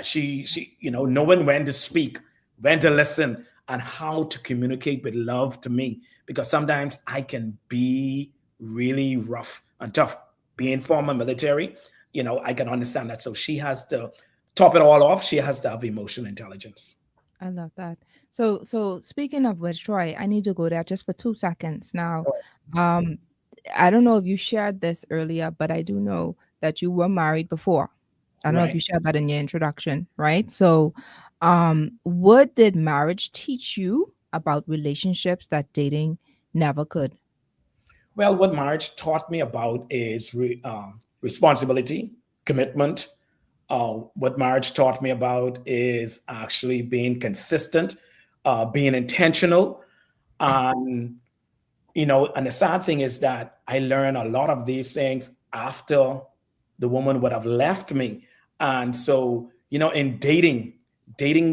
S6: She knowing when to speak, when to listen, and how to communicate with love to me. Because sometimes I can be really rough and tough. Being former military, I can understand that. So she has to top it all off. She has to have emotional intelligence.
S2: I love that. So speaking of which, Troy, I need to go there just for 2 seconds now. I don't know if you shared this earlier, but I do know that you were married before. I don't know if you shared that in your introduction, right? So, what did marriage teach you about relationships that dating never could?
S6: Well, what marriage taught me about is responsibility, commitment. What marriage taught me about is actually being consistent, being intentional. And the sad thing is that I learned a lot of these things after the woman would have left me. And so, in dating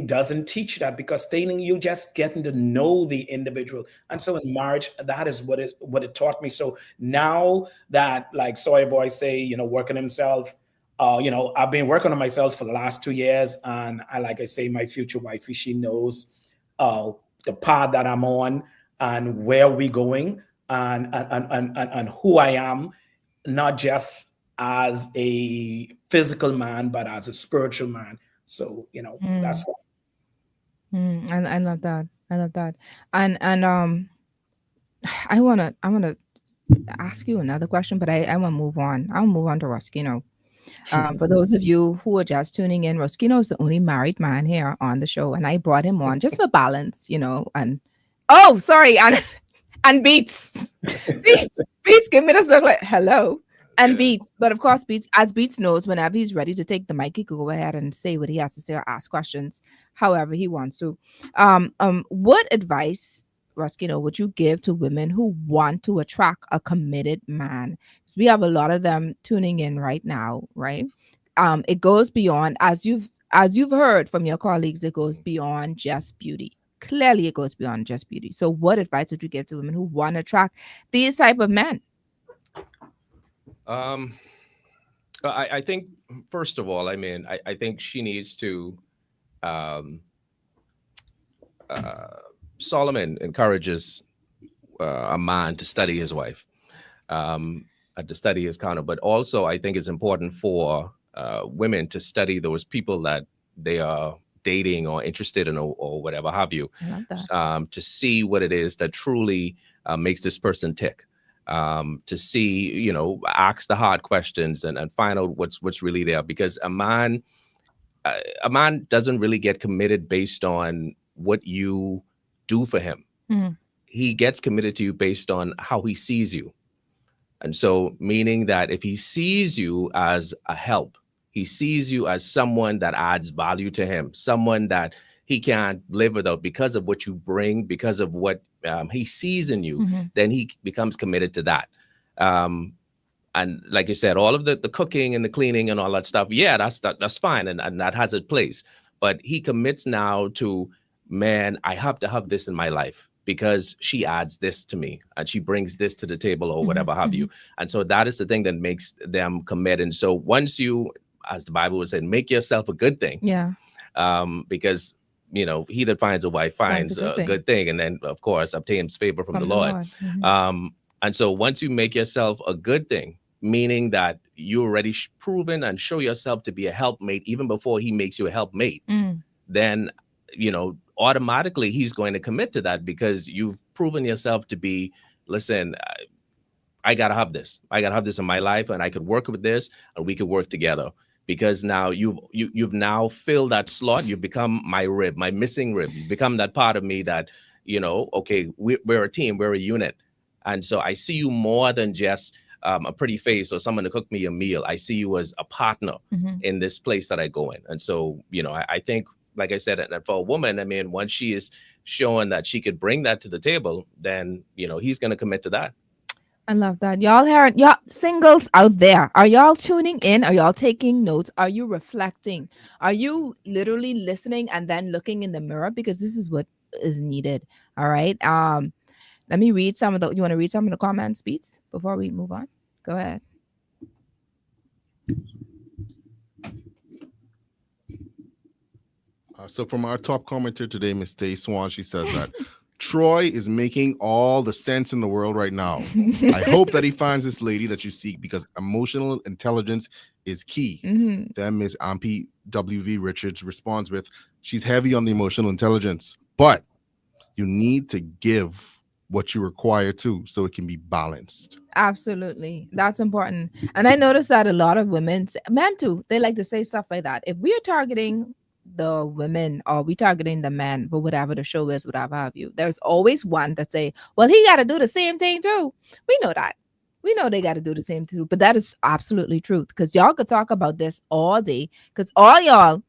S6: doesn't teach that, because dating, you just getting to know the individual. And so in marriage, that is what it taught me. So now that, like Sawyer Boy say, working himself, I've been working on myself for the last 2 years. And like I say, my future wife, she knows the path that I'm on and where we're going and who I am, not just as a physical man, but as a spiritual man. So, that's what.
S2: I love that. I love that. And I wanna ask you another question, but I want to move on. I'll move on to Roskino. For those of you who are just tuning in, Roskino is the only married man here on the show, and I brought him on just for balance, and oh, sorry, and Beats. Beats, give me this look like hello. And Beats, but of course, Beats knows whenever he's ready to take the mic, he could go ahead and say what he has to say or ask questions however he wants to. What advice Ruskino, would you give to women who want to attract a committed man? 'Cause we have a lot of them tuning in right now, right? It goes beyond, as you've heard from your colleagues, it goes beyond just beauty. Clearly, it goes beyond just beauty. So, what advice would you give to women who want to attract these type of men?
S3: I think first of all, I mean, I think she needs to. Um, Solomon encourages a man to study his wife, to study his counter, but also I think it's important for women to study those people that they are dating or interested in, or whatever have you,
S2: I love that.
S3: to see what it is that truly makes this person tick. To see, ask the hard questions and find out what's really there, because a man doesn't really get committed based on what you do for him.
S2: Mhm.
S3: He gets committed to you based on how he sees you. And so, meaning that if he sees you as a help, he sees you as someone that adds value to him, someone that he can't live without because of what you bring, because of what he sees in you,
S2: Mhm.
S3: then he becomes committed to that. And like you said, all of the cooking and the cleaning and all that stuff, yeah, that's fine, and that has its place. But he commits now to, man, I have to have this in my life because she adds this to me and she brings this to the table or whatever have you. And so that is the thing that makes them commit. And so once you, as the Bible would say, make yourself a good thing,
S2: Yeah.
S3: because he that finds a wife finds a good thing, and then of course obtains favor from the Lord.
S2: Mhm.
S3: And so once you make yourself a good thing, meaning that you already proven and show yourself to be a helpmate even before he makes you a helpmate,
S2: Mm.
S3: then automatically he's going to commit to that, because you've proven yourself to be, listen, I gotta have this. I gotta have this in my life, and I could work with this, and we could work together. Because now you've now filled that slot. You've become my rib, my missing rib. You become that part of me that, okay, we're a team, we're a unit. And so I see you more than just a pretty face or someone to cook me a meal. I see you as a partner
S2: Mhm.
S3: in this place that I go in. And so, I think, like I said, that for a woman, I mean, once she is showing that she could bring that to the table, then, he's going to commit to that.
S2: I love that. Y'all singles out there, are y'all tuning in? Are y'all taking notes? Are you reflecting? Are you literally listening and then looking in the mirror? Because this is what is needed. All right. Let me read some of the, you want to read some of the comments, Beats, before we move on? Go ahead.
S8: So from our top commenter today, Miss Day Swan, she says that Troy is making all the sense in the world right now. I hope that he finds this lady that you seek, because emotional intelligence is key.
S2: Mhm.
S8: Then Miss Ampy WV Richards responds with, she's heavy on the emotional intelligence, but you need to give what you require too, so it can be balanced.
S2: Absolutely. That's important. And I noticed that a lot of women, men too, they like to say stuff like that. If we are targeting the women or we targeting the men for whatever the show is, whatever have you, there's always one that say, well, he got to do the same thing too. We know that. We know they got to do the same thing, but that is absolutely truth, because y'all could talk about this all day, because all y'all,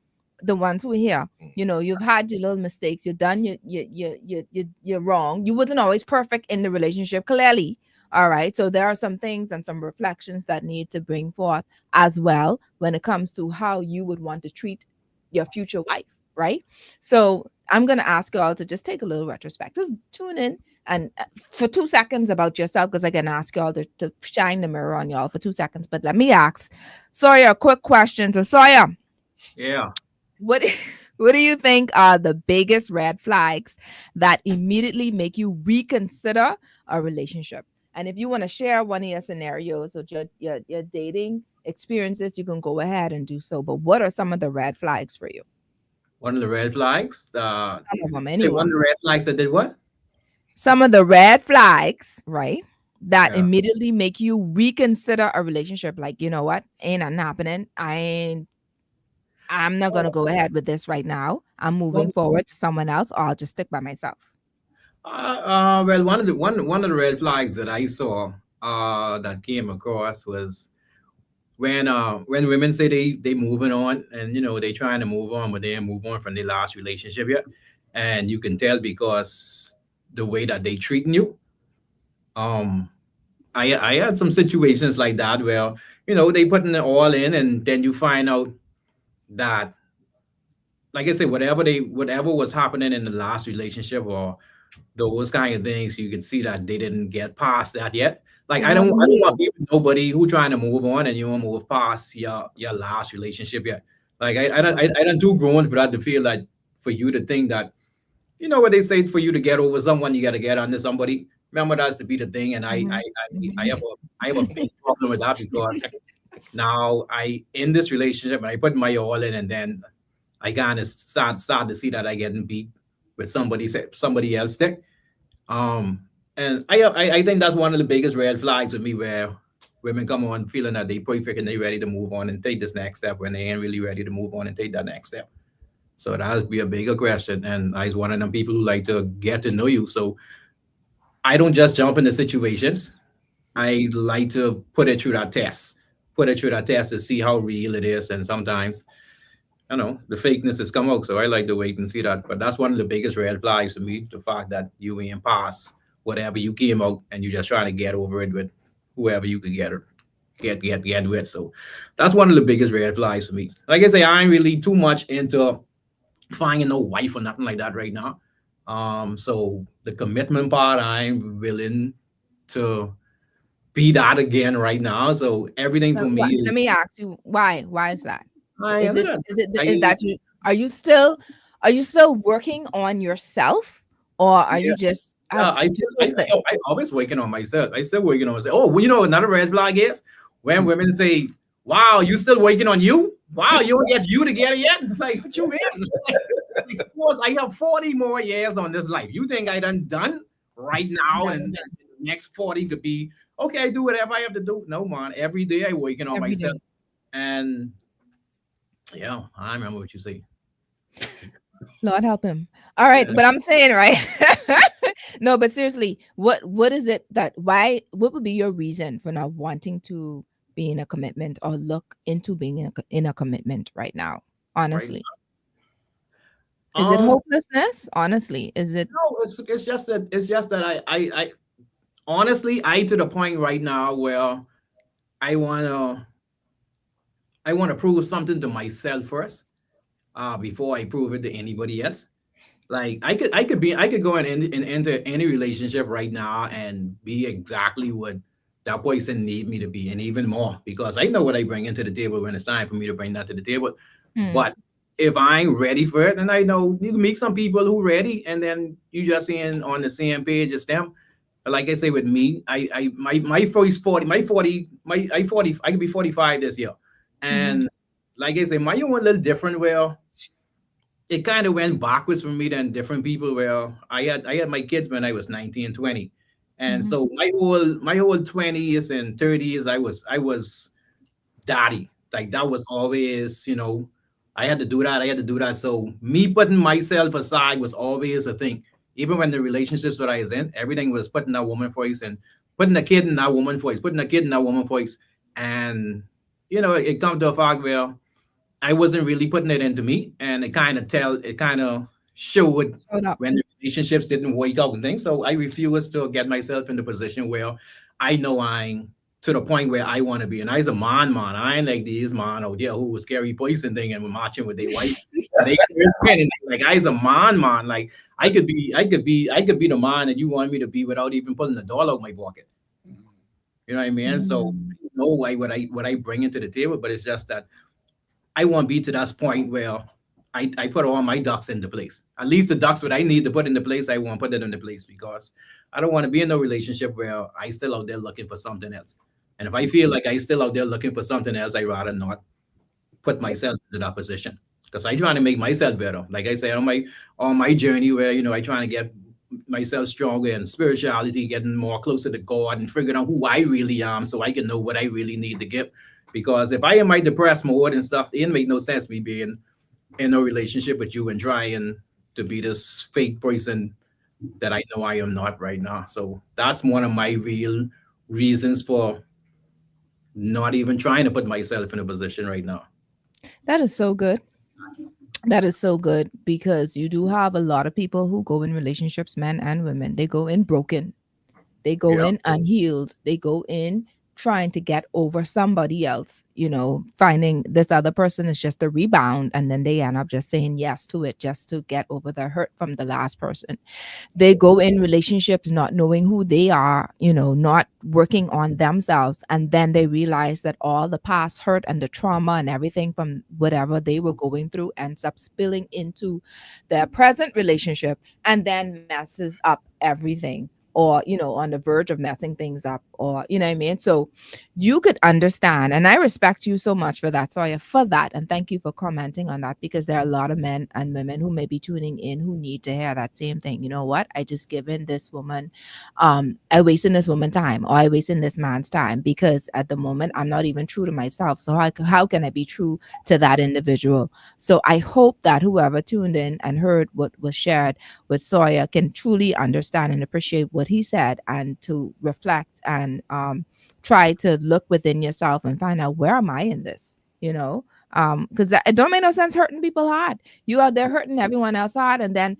S2: the ones who are here, you've had your little mistakes, you've done you're wrong. You wasn't always perfect in the relationship, clearly. All right. So there are some things and some reflections that need to bring forth as well when it comes to how you would want to treat your future wife, right? So I'm going to ask you all to just take a little retrospect. Just tune in and for 2 seconds about yourself, because I can ask you all to shine the mirror on y'all for 2 seconds. But let me ask Sawyer a quick question. So Sawyer,
S5: Yeah.
S2: what do you think are the biggest red flags that immediately make you reconsider a relationship? And if you want to share one of your scenarios or your dating experiences, you can go ahead and do so. But what are some of the red flags for you?
S5: One of the red flags.
S2: Some of them,
S5: Say one
S2: anyone.
S5: of the red flags that did what?
S2: Some of the red flags, right? That
S5: Yeah.
S2: immediately make you reconsider a relationship. Like, you know what? Ain't nothing happening. I'm not gonna go ahead with this right now. I'm moving forward to someone else, or I'll just stick by myself.
S5: Well, one of the red flags that I saw that came across was when women say they moving on, and they trying to move on, but they ain't move on from their last relationship yet, and you can tell because the way that they treating you. I had some situations like that where, you know, they putting it all in, and then you find out that, like I said, whatever was happening in the last relationship or those kind of things, you can see that they didn't get past that yet. Like I don't want people, nobody who trying to move on and you want to move past your last relationship yet. Like I don't too grown for that to feel like, for you to think that, you know what they say, for you to get over someone, you got to get under somebody. Remember, that's to be the thing, and I have a big problem with that, because now I in this relationship and I put my all in, and then I kind of sad to see that I getting beat with somebody else stick. And I think that's one of the biggest red flags with me, where women come on feeling that they perfect and they ready to move on and take this next step when they ain't really ready to move on and take that next step. So that has to be a big aggression. And I was one of them people who like to get to know you. So I don't just jump into situations. I like to put it through that test to see how real it is. And sometimes, you know, the fakeness has come out. So I like to wait and see that. But that's one of the biggest red flags for me, the fact that you ain't pass whatever you came out and you're just trying to get over it with whoever you could get with. So that's one of the biggest red flags for me. Like I say, I ain't really too much into finding no wife or nothing like that right now. So the commitment part, I'm willing to be that again right now. So everything for me is,
S2: let me ask you, why is that? Are you still working on yourself, or are you just
S5: I always working on myself. I still working on myself. Oh, well, you know, another red flag is when women say, wow, you still working on you? Wow, you don't get you together yet? Like, what you mean? Of course, I have 40 more years on this life. You think I done right now, and the next 40 could be, okay, I do whatever I have to do. No, man. Every day I working on myself. And yeah, I remember what you say.
S2: Lord help him. All right, but I'm saying, right? No, but seriously, what is it that what would be your reason for not wanting to be in a commitment or look into being in a commitment right now? Honestly. Is it hopelessness? Honestly, is it?
S5: No, it's just that I honestly, I to the point right now where I wanna prove something to myself first, before I prove it to anybody else. Like I could go into any relationship right now and be exactly what that person need me to be, and even more, because I know what I bring into the table when it's time for me to bring that to the table. But if I ain't ready for it, then I know you can meet some people who ready, and then you just ain't on the same page as them. But like I say, with me, my first 40, I could be 45 this year, and like I say, my own a little different. Where it kind of went backwards for me than different people. Where I had my kids when I was 19 and 20, and so my whole 20s and 30s, I was daddy. Like that was always, you know, I had to do that. So me putting myself aside was always a thing. Even when the relationships that I was in, everything was putting that woman voice and putting a kid in that woman voice, and you know, it come to a fact where I wasn't really putting it into me, and it kind of showed when the relationships didn't work out and things. So I refused to get myself in the position where I know I'm to the point where I want to be. And I was a man. I ain't like these man out there who was scary poison thing and were marching with their wife. Like I was a man. Like I could be the man that you want me to be without even pulling the dollar out of my pocket. You know what I mean? So I know what I bring into the table, but it's just that I want to be to that point where I put all my ducks into place. At least the ducks that I need to put into place, I want to put it into place, because I don't want to be in a relationship where I still out there looking for something else. And if I feel like I still out there looking for something else, I'd rather not put myself into that position, because I trying to make myself better. Like I said, on my journey where, you know, I trying to get myself stronger in spirituality, getting more closer to God and figuring out who I really am so I can know what I really need to give. Because if I am my depressed mode and stuff, it make no sense me being in a relationship with you and trying to be this fake person that I know I am not right now. So that's one of my real reasons for not even trying to put myself in a position right now.
S2: That is so good. That is so good because you do have a lot of people who go in relationships, men and women. They go in broken. They go
S3: Yeah.
S2: in unhealed. They go in trying to get over somebody else, finding this other person is just a rebound. And then they end up just saying yes to it just to get over the hurt from the last person. They go in relationships not knowing who they are, not working on themselves. And then they realize that all the past hurt and the trauma and everything from whatever they were going through ends up spilling into their present relationship and then messes up everything, or on the verge of messing things up, or you know what I mean. So you could understand, and I respect you so much for that, Toya, for that, and thank you for commenting on that, because there are a lot of men and women who may be tuning in who need to hear that same thing. You know what, I just given this woman, I wasting this woman time, or I wasting this man's time, because at the moment I'm not even true to myself. So how can I be true to that individual? So I hope that whoever tuned in and heard what was shared with Sawyer can truly understand and appreciate what he said, and to reflect and try to look within yourself and find out, where am I in this? Because it don't make no sense hurting people hard. You out there hurting everyone else hard, and then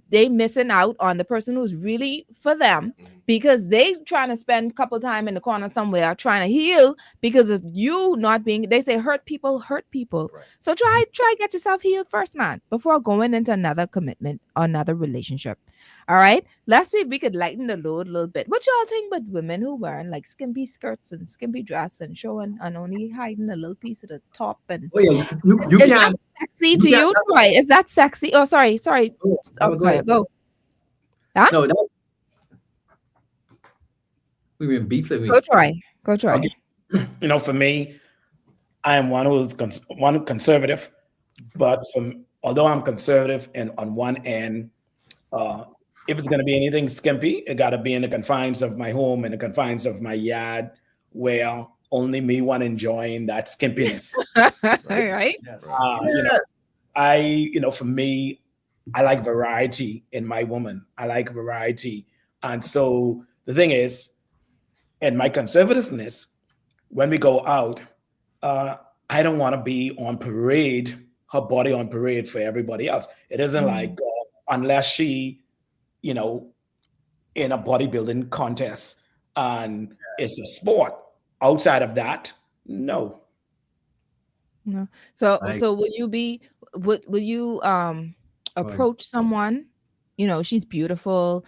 S2: they missing out on the person who's really for them, because they trying to spend a couple time in the corner somewhere trying to heal because of you not being. They say hurt people.
S3: Right.
S2: So try get yourself healed first, man, before going into another commitment or another relationship. All right, let's see if we could lighten the load a little bit. What y'all think about women who wearing like skimpy skirts and skimpy dress and showing and only hiding a little piece of the top? And
S5: Oh yeah, you
S2: is
S5: can't.
S2: that sexy to you, Troy? Is that sexy? Oh, sorry. Oh, sorry. Go. Huh?
S5: No, that's we mean beats it.
S2: Go, Troy.
S6: Okay. For me, I am one who's one conservative, but although I'm conservative, and on one end, if it's going to be anything skimpy, it got to be in the confines of my home, in the confines of my yard, where only me one enjoying that skimpiness.
S2: Right.
S6: For me, I like variety in my woman. I like variety. And so the thing is, in my conservativeness, when we go out, I don't want to be on parade, her body on parade for everybody else. It isn't like, unless she, in a bodybuilding contest and it's a sport. Outside of that, no.
S2: So will you approach someone, she's beautiful.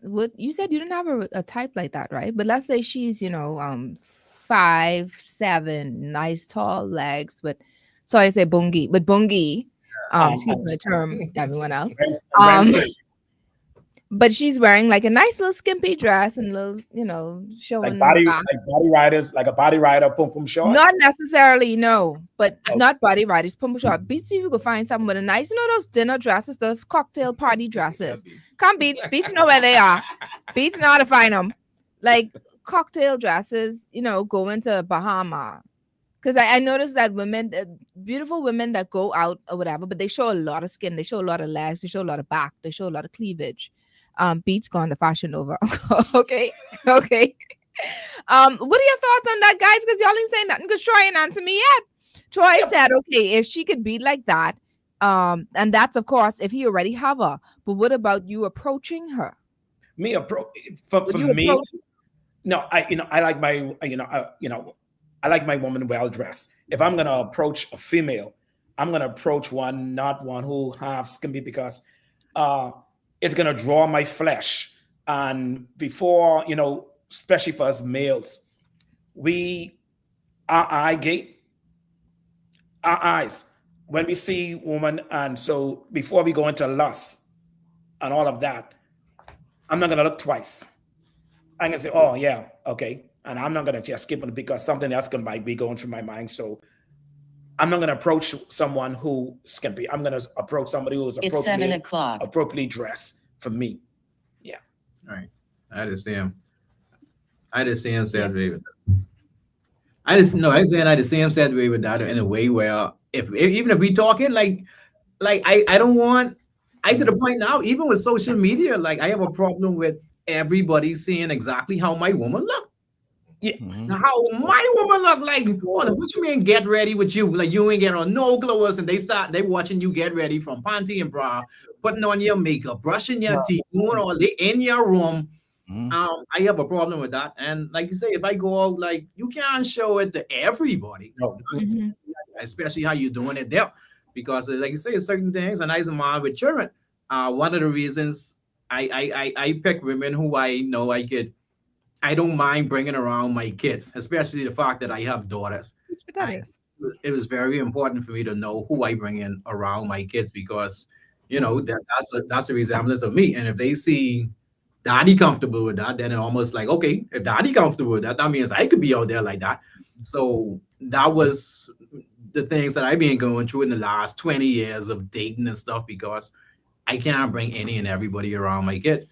S2: What you said, you didn't have a type like that, right? But let's say she's 5'7", nice tall legs, but so I say bungi, but bungi, excuse my term, everyone else. But she's wearing like a nice little skimpy dress and little, showing
S6: like body riders, like a body rider, pum pum shorts.
S2: Not necessarily, no, but not body riders, pum pum shorts. Beats, you could find someone with a nice, those dinner dresses, those cocktail party dresses. Come Beats know where they are. Beats know how to find them, like cocktail dresses. Going to Bahama. Because I noticed that women, beautiful women that go out or whatever, but they show a lot of skin, they show a lot of legs, they show a lot of back, they show a lot of cleavage. Beats gone to Fashion Nova. Okay. What are your thoughts on that, guys? Because y'all ain't saying nothing, because Troy ain't answered me yet. Troy said, okay, if she could be like that, and that's of course if he already have her. But what about you approaching her?
S6: Me for me? No, I like my I like my woman well dressed. If I'm gonna approach a female, I'm gonna approach one, not one who half skimpy, because it's gonna draw my flesh. And before, especially for us males, our eyes, when we see woman, and so before we go into lust and all of that, I'm not gonna look twice. I'm gonna say, oh yeah, okay. And I'm not gonna just skip it because something else might be going through my mind. So I'm not gonna approach someone who skimpy. I'm gonna approach somebody who is appropriately dressed for me. Yeah.
S5: All right. I just say sad way with that. I just the same sad way with that in a way where even if we talking like I don't want to the point now, even with social media, like I have a problem with everybody seeing exactly how my woman look. Yeah.
S4: Mhm.
S5: How my woman look like? Oh, what you mean get ready with you? Like you ain't get on no clothes, and they watching you get ready from panty and bra, putting on your makeup, brushing your teeth, doing all they in your room.
S4: Mhm.
S5: I have a problem with that. And like you say, if I go out, like you can't show it to everybody,
S6: No.
S2: Mhm.
S5: especially how you doing it there, because like you say, certain things. And as a mom with children, one of the reasons I pick women who I know I don't mind bringing around my kids, especially the fact that I have daughters.
S2: That
S5: I,
S2: is.
S5: it was very important for me to know who I bring in around my kids because that's a resemblance of me. And if they see daddy comfortable with that, then it almost like, okay, if daddy comfortable with that, that means I could be out there like that. So that was the things that I've been going through in the last 20 years of dating and stuff because I can't bring any and everybody around my kids.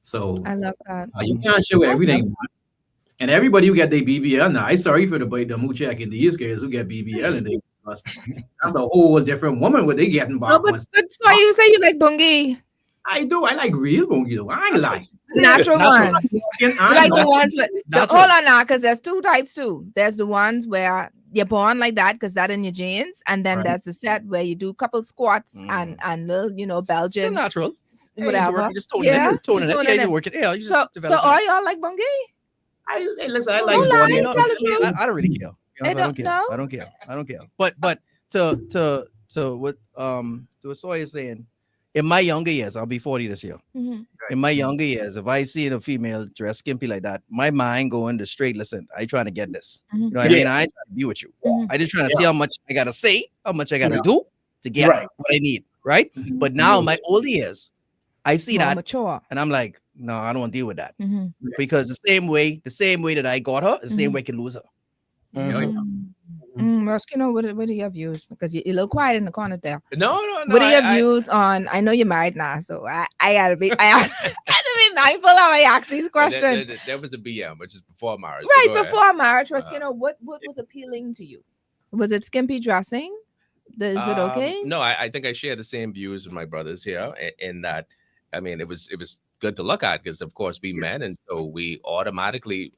S5: So
S2: I love that.
S5: you can't show everything. And everybody who get their BBL now, I sorry for the boy the who check in these guys who get BBL and they that's a whole different woman what they getting
S2: No,
S5: back.
S2: but so you say you like bungie,
S5: I do. I like real bungie though. I ain't like
S2: natural
S4: Natural.
S2: one.
S5: I
S2: You like the
S5: like-
S2: ones with
S4: Natural.
S2: hold on now, because there's two types too. There's the ones where you're born like that because that in your genes, and then
S5: Right.
S2: there's the set where you do couple squats and little,
S4: Still
S2: Belgian
S4: natural. Yeah,
S2: whatever.
S4: You just tone
S2: Yeah,
S4: it. Tone
S2: you
S4: it.
S2: tone
S4: Yeah,
S2: it
S4: you
S2: in.
S4: work it. Yeah, you just
S2: So
S4: develop it.
S2: all y'all like bungie?
S5: hey, listen, I
S2: Don't
S5: like
S2: lie,
S5: body.
S4: You know,
S2: tell the truth.
S4: I don't really care.
S2: They
S4: I don't
S2: don't
S4: care.
S2: know?
S4: I don't care. I don't care. But to what Sawyer is saying, in my younger years, I'll be 40 this year.
S2: Mhm.
S4: In my younger years, if I see a female dressed skimpy like that, my mind going to straight. Listen, I trying to get this.
S2: Mhm.
S4: You know what I mean? I ain't trying to be with you.
S2: Mhm.
S4: I just trying to see how much I gotta say, how much I gotta
S6: Yeah.
S4: do to get
S6: Right.
S4: what I need. Right.
S5: Mhm.
S4: But now, in my older years, I see
S2: More
S4: that
S2: mature.
S4: and I'm like, no, I don't want to deal with that
S2: Mhm.
S4: because the same way that I got her, the same
S2: Mhm.
S4: way I can lose her.
S6: Mhm.
S2: Roskino, what are your views? Because you're a little quiet in the corner there.
S3: No.
S2: What are your
S3: I-
S2: views on? I know you're married now, so I gotta be I gotta be mindful how I ask these questions.
S3: There was a BM, which is before marriage. so
S2: Right
S3: go ahead.
S2: before marriage,
S3: Uh,
S2: Roskino, what was appealing to you? Was it skimpy dressing? Is it okay?
S3: No, I think I share the same views with my brothers here in that, I mean, it was good to look at because, of course, we men, and so we automatically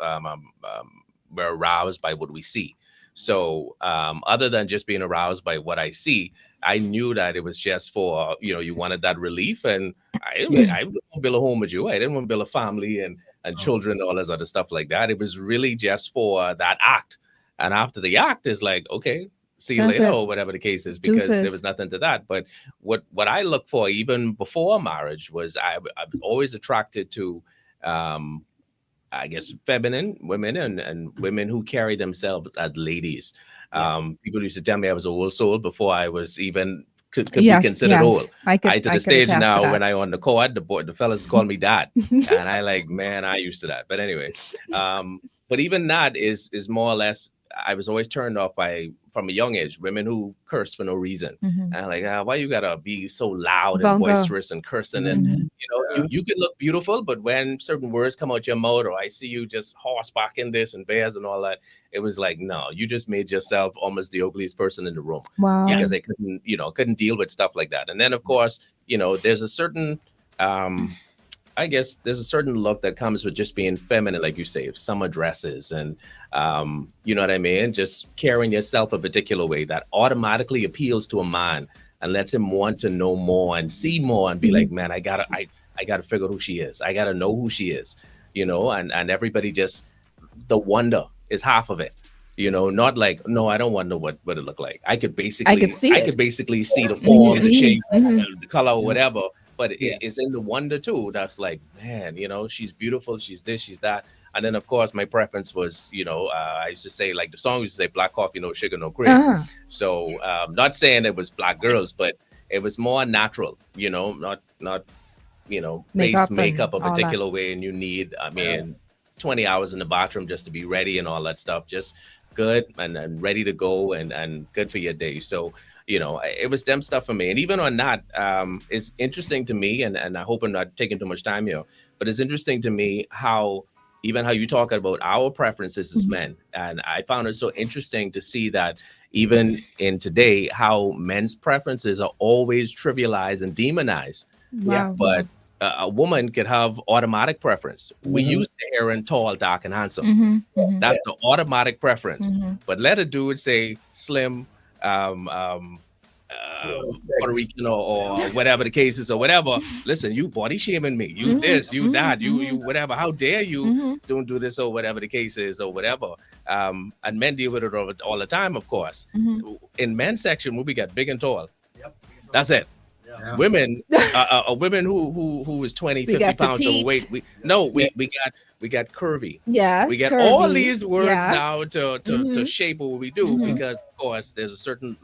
S3: we're aroused by what we see. So other than just being aroused by what I see, I knew that it was just for, you wanted that relief. And I didn't want to build a home with you. I didn't want to build a family and children, all this other stuff like that. It was really just for that act. And after the act is like, okay, see you
S2: That's
S3: later
S2: it.
S3: or whatever the case is, because there
S2: Deuces.
S3: was nothing to that. But what I look for even before marriage was I'm always attracted to I guess feminine women and women who carry themselves as ladies. People used to tell me I was an old soul before I was even could be considered old.
S2: I could,
S3: I to
S2: I
S3: the
S2: could
S3: stage
S2: attest to
S3: now
S2: that.
S3: when I on the court, the fellas call me dad, and I like, man, I used to that. But anyway, but even that is more or less. I was always turned off by from a young age women who curse for no reason.
S2: Mhm.
S3: And I'm like, why you gotta be so loud and
S2: Vulgar.
S3: boisterous and cursing? And
S2: Mhm.
S3: you can look beautiful, but when certain words come out your mouth, or I see you just horsebacking this and bears and all that, it was like, no, you just made yourself almost the ugliest person in the room
S2: Wow.
S3: because they couldn't deal with stuff like that. And then of course, there's a certain I guess there's a certain look that comes with just being feminine, like you say, summer dresses and you know what I mean? Just carrying yourself a particular way that automatically appeals to a man and lets him want to know more and see more and be like, man, I gotta figure out who she is. I gotta know who she is, and everybody just the wonder is half of it. Not like, no, I don't want to know what it look like. I could basically
S2: see it.
S3: see the form, the shape,
S2: mhm.
S3: the color, or whatever. But it's in the wonder too. That's like, man, she's beautiful. She's this, she's that. And then of course my preference was, I used to say, like the song used to say, black coffee, no sugar, no cream.
S2: Uh-huh.
S3: So not saying it was black girls, but it was more natural, not
S2: Makeup
S3: makeup a
S2: and all
S3: particular way. And you need, 20 hours in the bathroom just to be ready and all that stuff. Just good and ready to go and good for your day. So, it was them stuff for me. And even on that, it's interesting to me, and I hope I'm not taking too much time here, but it's interesting to me how you talk about our preferences as men. And I found it so interesting to see that even in today, how men's preferences are always trivialized and demonized.
S2: Wow.
S3: But a woman could have automatic preference. We
S6: Mhm.
S3: used to Aaron tall, dark, and handsome. That's the automatic preference. But let a dude say slim, Puerto Rican or whatever the case is or whatever. Listen, you body shaming me. You this, you that, you whatever. How dare you don't do this or whatever the case is or whatever. And men deal with it all the time, of course. In men's section, we got big and tall. That's it.
S5: Yeah.
S3: Women, women who is 20,
S2: We
S3: 50
S2: got
S3: pounds
S2: petite.
S3: overweight. We got curvy.
S2: Yes.
S3: We get
S2: curvy.
S3: all these words
S2: Yes.
S3: now to shape what we do because of course there's a certain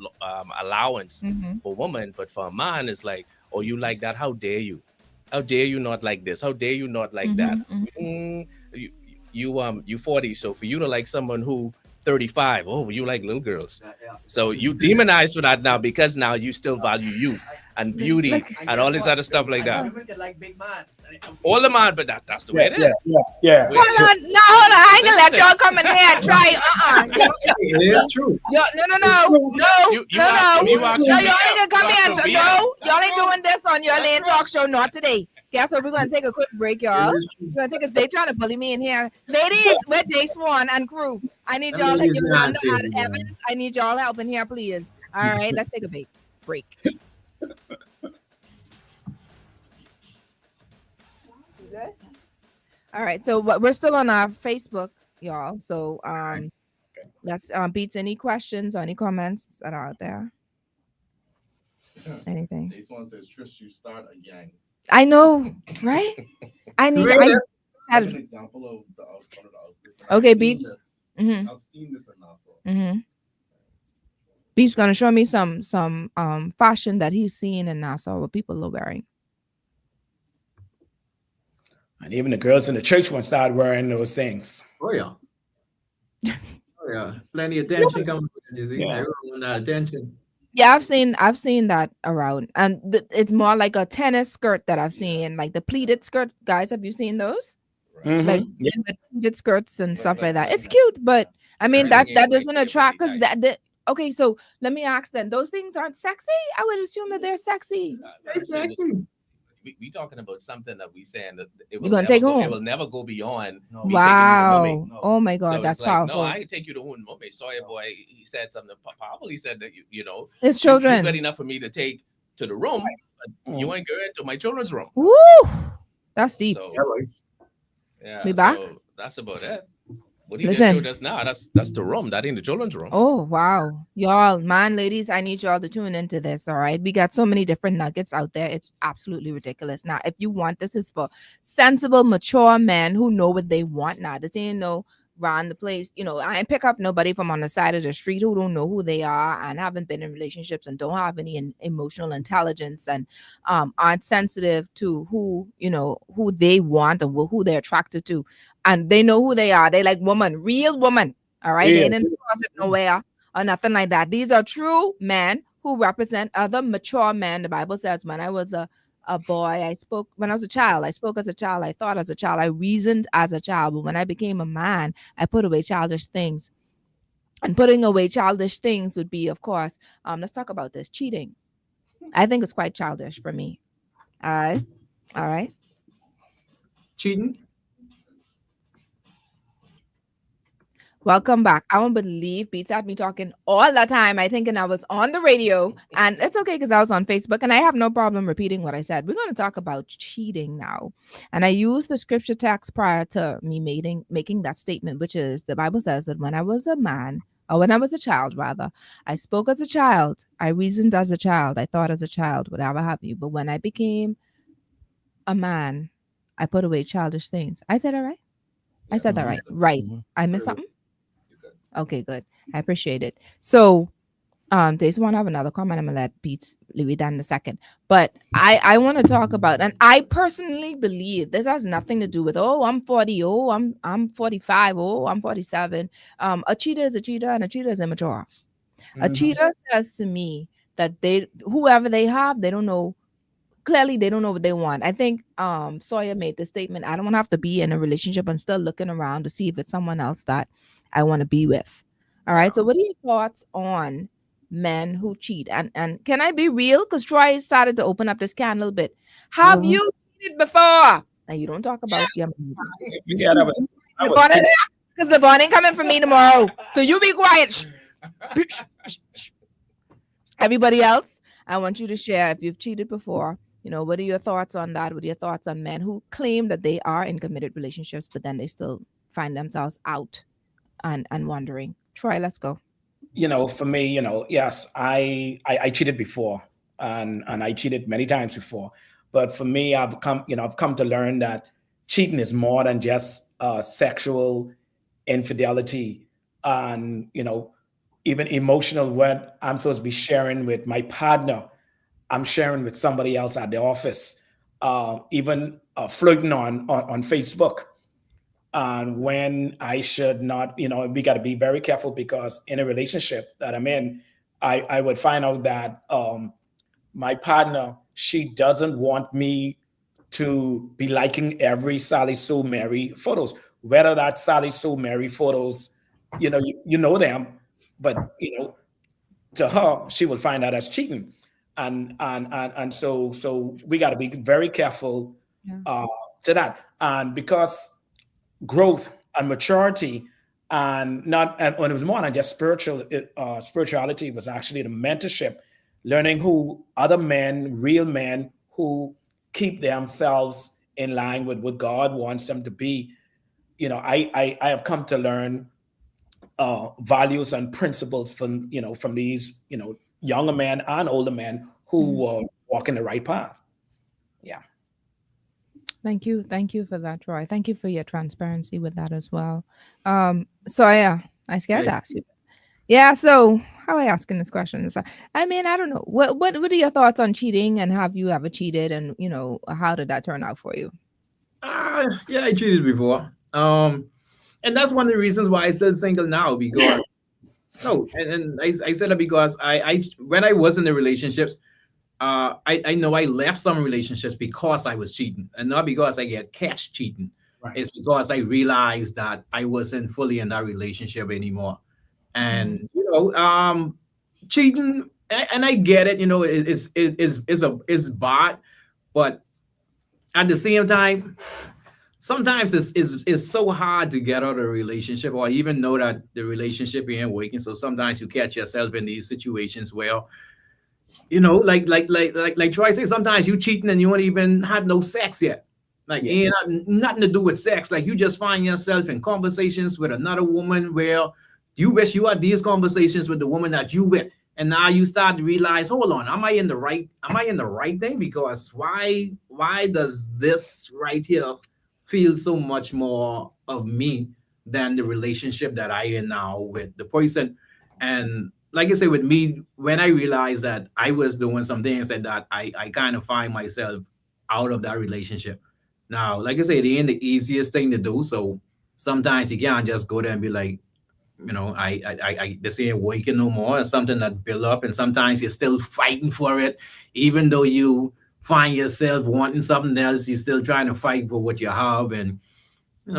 S3: allowance for women, but for a man it's like, oh, you like that? How dare you? How dare you not like this? How dare you not like that? You 40, so for you to like someone who 35, oh, you like little girls. So you demonize for that now because now you still value youth and beauty and all this other stuff like that.
S4: Women can like big man.
S3: All the man, but that's the way it is.
S6: Yeah.
S2: Hold on, I ain't gonna let y'all come in here and try.
S5: It is true.
S2: No.
S3: You watch-
S2: No, y'all ain't gonna come
S3: you
S2: here.
S3: watch
S2: No, y'all ain't doing this on your Lane Talk Show. Not today. Guess what? We're gonna take a quick break, y'all.
S5: It is true.
S2: We're gonna take a. They trying to bully me in here, ladies. We're Day Swan and crew. I need y'all.
S5: Ladies
S2: Yolanda
S5: and
S2: and
S5: gentlemen.
S2: Evans. I need y'all help in here, please. All right, let's take a break. All right, so we're still on our Facebook, y'all. So let's Beats, any questions or any comments that are out there? Anything?
S7: This one says, Trish, you start a gang.
S2: I know, right? I need.
S5: Really?
S2: I
S7: That's an example of one of the outfits.
S2: Okay,
S7: I've seen
S2: Beats.
S7: this.
S2: Mhm.
S7: I've seen this in Nassau.
S2: Mm-hmm. Beats gonna show me some fashion that he's seen in Nassau what people are wearing.
S6: And even the girls in the church one started wearing those things.
S5: Oh yeah. Oh yeah. Plenty of attention coming from you see.
S6: Yeah.
S5: Everyone attention.
S2: Yeah, I've seen that around, and it's more like a tennis skirt that I've seen, like the pleated skirt. Guys, have you seen those?
S6: Mhm.
S2: Like
S6: Yeah.
S2: with pleated skirts and stuff like that. It's cute, but I mean that
S3: Everything ain't
S2: doesn't
S3: like
S2: attract
S3: everybody
S2: because that. Okay, so let me ask then. Those things aren't sexy. I would assume that they're sexy.
S5: It's sexy.
S3: We talking about something that we saying that it
S2: You're
S3: will
S2: gonna
S3: never
S2: take
S3: go,
S2: home.
S3: it will never go beyond me taking you to
S2: Wow.
S3: mommy.
S2: Oh my God,
S3: So
S2: that's
S3: it's like,
S2: powerful.
S3: no, I can take you to Oon Mommy. Sorry, boy. He said something powerful. He said that you know
S2: It's
S3: you good
S2: children.
S3: enough for me to take to the room, but you ain't going to my children's room.
S2: Woo! That's deep.
S3: So
S5: Yeah, right.
S3: yeah,
S2: We back?
S3: so that's about it. What he
S2: Listen.
S3: just showed us now, that's the room. That ain't the children's room.
S2: Oh wow, y'all, man, ladies, I need y'all to tune into this. All right, we got so many different nuggets out there. It's absolutely ridiculous. Now, if you want, this is for sensible, mature men who know what they want. Now, this ain't no run the place. You know, I ain't pick up nobody from on the side of the street who don't know who they are and haven't been in relationships and don't have any emotional intelligence and aren't sensitive to who who they want and who they're attracted to, and they know who they are. They like woman, real woman. All right, they
S6: Yeah.
S2: ain't in the closet nowhere or nothing like that. These are true men who represent other mature men. The Bible says, when I was a boy, I spoke. When I was a child, I spoke as a child. I thought as a child. I reasoned as a child. But when I became a man, I put away childish things. And putting away childish things would be, of course, let's talk about this, cheating. I think it's quite childish for me. All right.
S5: Cheating.
S2: Welcome back. I won't believe Beats had me talking all the time. I think, and I was on the radio, and it's okay because I was on Facebook, and I have no problem repeating what I said. We're going to talk about cheating now, and I used the scripture text prior to me making that statement, which is the Bible says that when I was a man, or when I was a child, rather, I spoke as a child, I reasoned as a child, I thought as a child, whatever have you. But when I became a man, I put away childish things. I said all right. I said that right. Right. I missed something. Okay, good. I appreciate it. So, they just want to have another comment. I'm gonna let Beats leave that in a second. But I want to talk about, and I personally believe this has nothing to do with I'm 40, I'm 45, I'm 47. A cheater is a cheater, and a cheater is immature. A cheater says to me that whoever they have, they don't know. Clearly, they don't know what they want. I think Sawyer made the statement, I don't want to have to be in a relationship and still looking around to see if it's someone else that I want to be with. All right. So what are your thoughts on men who cheat? And can I be real? Because Troy started to open up this can a little bit. Have you cheated before. Now you don't talk about your
S6: Yeah, that was
S2: because LeBron ain't coming for me tomorrow. So you be quiet. Everybody else, I want you to share if you've cheated before. You know, what are your thoughts on that? What are your thoughts on men who claim that they are in committed relationships, but then they still find themselves out and wondering? Troy, let's go.
S6: For me, yes, I cheated before, and I cheated many times before. But for me, I've come to learn that cheating is more than just sexual infidelity, and even emotional. When I'm supposed to be sharing with my partner, I'm sharing with somebody else at the office, even flirting on Facebook. And when I should not, we got to be very careful, because in a relationship that I'm in, I would find out that my partner, she doesn't want me to be liking every Sally Sue Mary photos, whether that Sally Sue Mary photos, you know them, but to her, she will find that as cheating. And so we got to be very careful to that. And because growth and maturity, and when it was more than just spirituality, was actually the mentorship, learning who other men, real men who keep themselves in line with what God wants them to be. I have come to learn values and principles from these younger men and older men who walk in the right path. Yeah.
S2: Thank you for that, Troy. Thank you for your transparency with that as well. So yeah, I scared to ask you. Yeah, so how are I asking this question? So, I mean, I don't know. What are your thoughts on cheating, and have you ever cheated, and how did that turn out for you?
S5: Yeah, I cheated before. And that's one of the reasons why I still single now, because and I said that because I when I was in the relationships, I know I left some relationships because I was cheating, and not because I get catch cheating.
S6: Right.
S5: It's because I realized that I wasn't fully in that relationship anymore. And cheating, and I get it, is bad, but at the same time, sometimes it's so hard to get out of a relationship, or even know that the relationship ain't working. So sometimes you catch yourself in these situations where, like Troy said, sometimes you cheating and you don't even had no sex yet. Like, ain't nothing to do with sex. Like, you just find yourself in conversations with another woman where you wish you had these conversations with the woman that you with. And now you start to realize, hold on, am I in the right thing? Because why does this right here feel so much more of me than the relationship that I am now with the person? And like I said, with me, when I realized that I was doing some things that I kind of find myself out of that relationship. Now, like I said, it ain't the easiest thing to do. So sometimes you can't just go there and be like, this ain't working no more. It's something that build up, and sometimes you're still fighting for it, even though you find yourself wanting something else. You're still trying to fight for what you have, and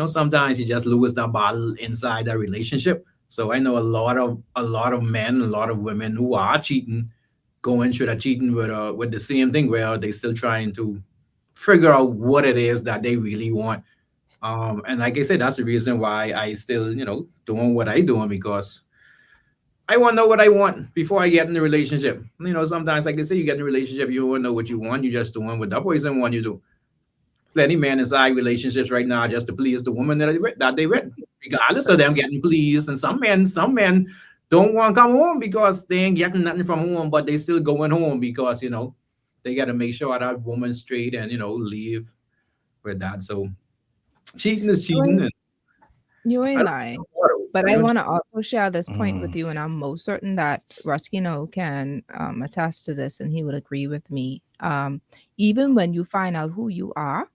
S5: sometimes you just lose that battle inside that relationship. So I know a lot of men, a lot of women who are cheating, going through that cheating with the same thing, where they still trying to figure out what it is that they really want. And like I said, that's the reason why I still, doing what I doing, because I want to know what I want before I get in the relationship. Sometimes, like I say, you get in a relationship, you don't know what you want. You just doing what that person want you to do. Plenty men inside relationships right now just to please the woman that they with, regardless of them getting pleased. And some men don't want to come home because they ain't getting nothing from home, but they still going home because they got to make sure that woman's straight and leave with that. So cheating is cheating.
S2: You ain't lying. But I want to also share this point with you, and I'm most certain that Ruskino can attest to this, and he would agree with me. Even when you find out who you are,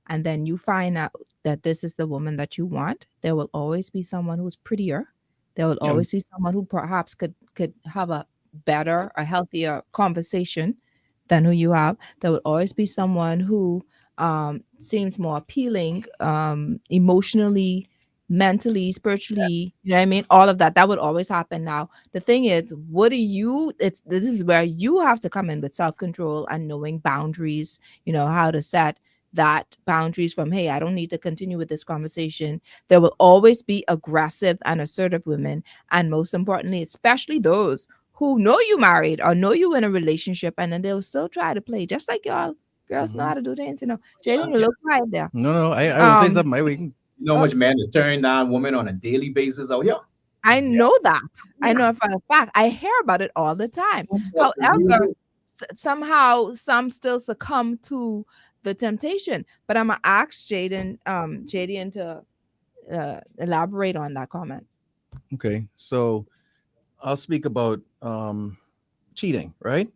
S2: and then you find out that this is the woman that you want, there will always be someone who's prettier. There will always be someone who perhaps could have a better, a healthier conversation than who you have. There will always be someone who seems more appealing, emotionally, mentally, spiritually, you know what I mean? All of that would always happen. Now, the thing is, this is where you have to come in with self-control and knowing boundaries, how to set that boundaries from, hey, I don't need to continue with this conversation. There will always be aggressive and assertive women. And most importantly, especially those who know you married or know you in a relationship, and then they'll still try to play, just like y'all girls know how to do things, Jaden, you look quiet there.
S4: No, I will say
S2: Um,
S4: something. My way.
S5: You know how much man is turning down women on a daily basis out here?
S2: I know that. I know for a fact. I hear about it all the time.
S5: But the
S2: However,
S5: reason-
S2: somehow some still succumb to the temptation. But I'm gonna ask Jaden to elaborate on that comment.
S4: Okay, so I'll speak about cheating. Right,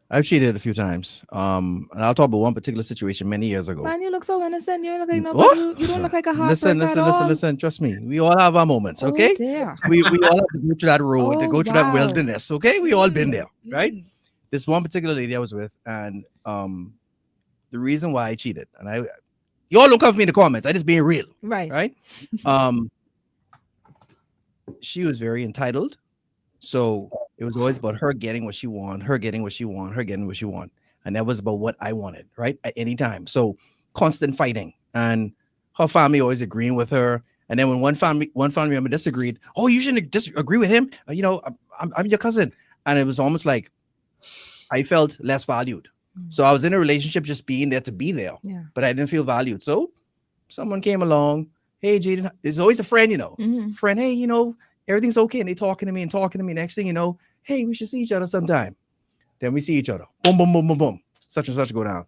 S4: I've cheated a few times. And I'll talk about one particular situation many years ago.
S2: Man, you look so innocent. You look like
S4: What?
S2: nobody. You don't look like a hot
S4: Listen.
S2: at all.
S4: Listen. Trust me, we all have our moments.
S2: Oh,
S4: Okay,
S2: dear.
S4: we all have to go through that road, to
S2: Oh,
S4: go through that
S2: wow.
S4: wilderness. Okay, we all been there, right?
S2: Mm.
S4: This one particular lady I was with, and the reason why I cheated, and you all don't come for me in the comments. I just being real,
S2: Right.
S4: right? She was very entitled, so it was always about her getting what she want, her getting what she want, her getting what she want, and that was about what I wanted, right? At any time, so constant fighting, and her family always agreeing with her. And then when one family member disagreed, oh, you shouldn't disagree with him. I'm your cousin, and it was almost like I felt less valued. So I was in a relationship just being there to be there,
S2: Yeah.
S4: but I didn't feel valued. So someone came along. Hey, Jaden, there's always a friend,
S2: Mhm.
S4: friend. Hey, everything's okay. And they talking to me. Next thing you know, hey, we should see each other sometime. Then we see each other. Boom, boom, boom, boom, boom. Such and such go down.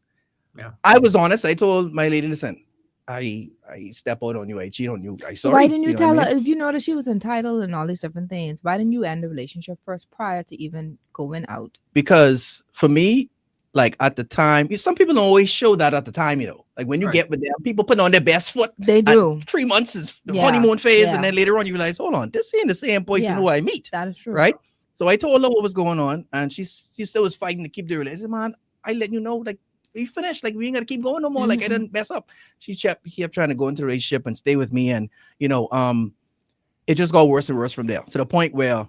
S5: Yeah.
S4: I was honest. I told my lady, listen, I step out on you. I cheat on you. I sorry.
S2: Why didn't you
S4: know
S2: tell
S4: what I
S2: her
S4: mean?
S2: if you know that she was entitled and all these different things? Why didn't you end the relationship first prior to even going out?
S4: Because for me, like at the time, some people don't always show that at the time, like when you
S5: Right.
S4: get with them, people put on their best foot.
S2: They
S4: at
S2: do.
S4: 3 months is the
S2: Yeah,
S4: honeymoon phase,
S2: yeah.
S4: and then later on you realize, hold on, this ain't the same person
S2: Yeah.
S4: who I meet,
S2: That is true.
S4: right? So I told her what was going on, and she still was fighting to keep the relationship. Man, I let you know, like we finished, like we ain't gotta keep going no more. Like I
S2: Mhm.
S4: didn't mess up. She kept trying to go into the relationship and stay with me, and it just got worse and worse from there to the point where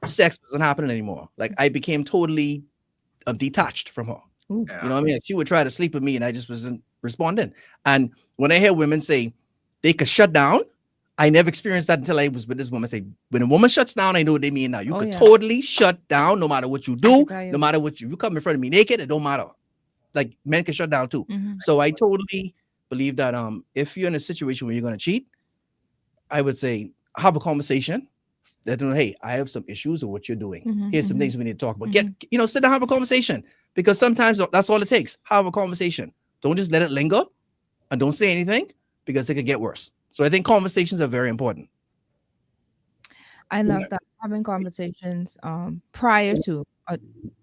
S4: sex wasn't happening anymore. Like I became totally detached from her.
S2: Ooh.
S4: You know what I mean? Like, she would try to sleep with me, and I just wasn't responding. And when I hear women say they could shut down, I never experienced that until I was with this woman. Say, when a woman shuts down, I know what they mean now. You
S2: Oh,
S4: could
S2: yeah.
S4: totally shut down no matter what you
S2: I
S4: do,
S2: can tell you.
S4: no matter what you come in front of me naked, it don't matter. Like men can shut down too.
S2: Mhm.
S4: So I totally believe that if you're in a situation where you're gonna cheat, I would say have a conversation. Let them know, hey, I have some issues with what you're doing.
S2: Mhm,
S4: Here's some
S2: mhm.
S4: things we need to talk about. Sit down, have a conversation. Because sometimes that's all it takes. Have a conversation. Don't just let it linger, and don't say anything, because it could get worse. So I think conversations are very important.
S2: I love that, having conversations prior to.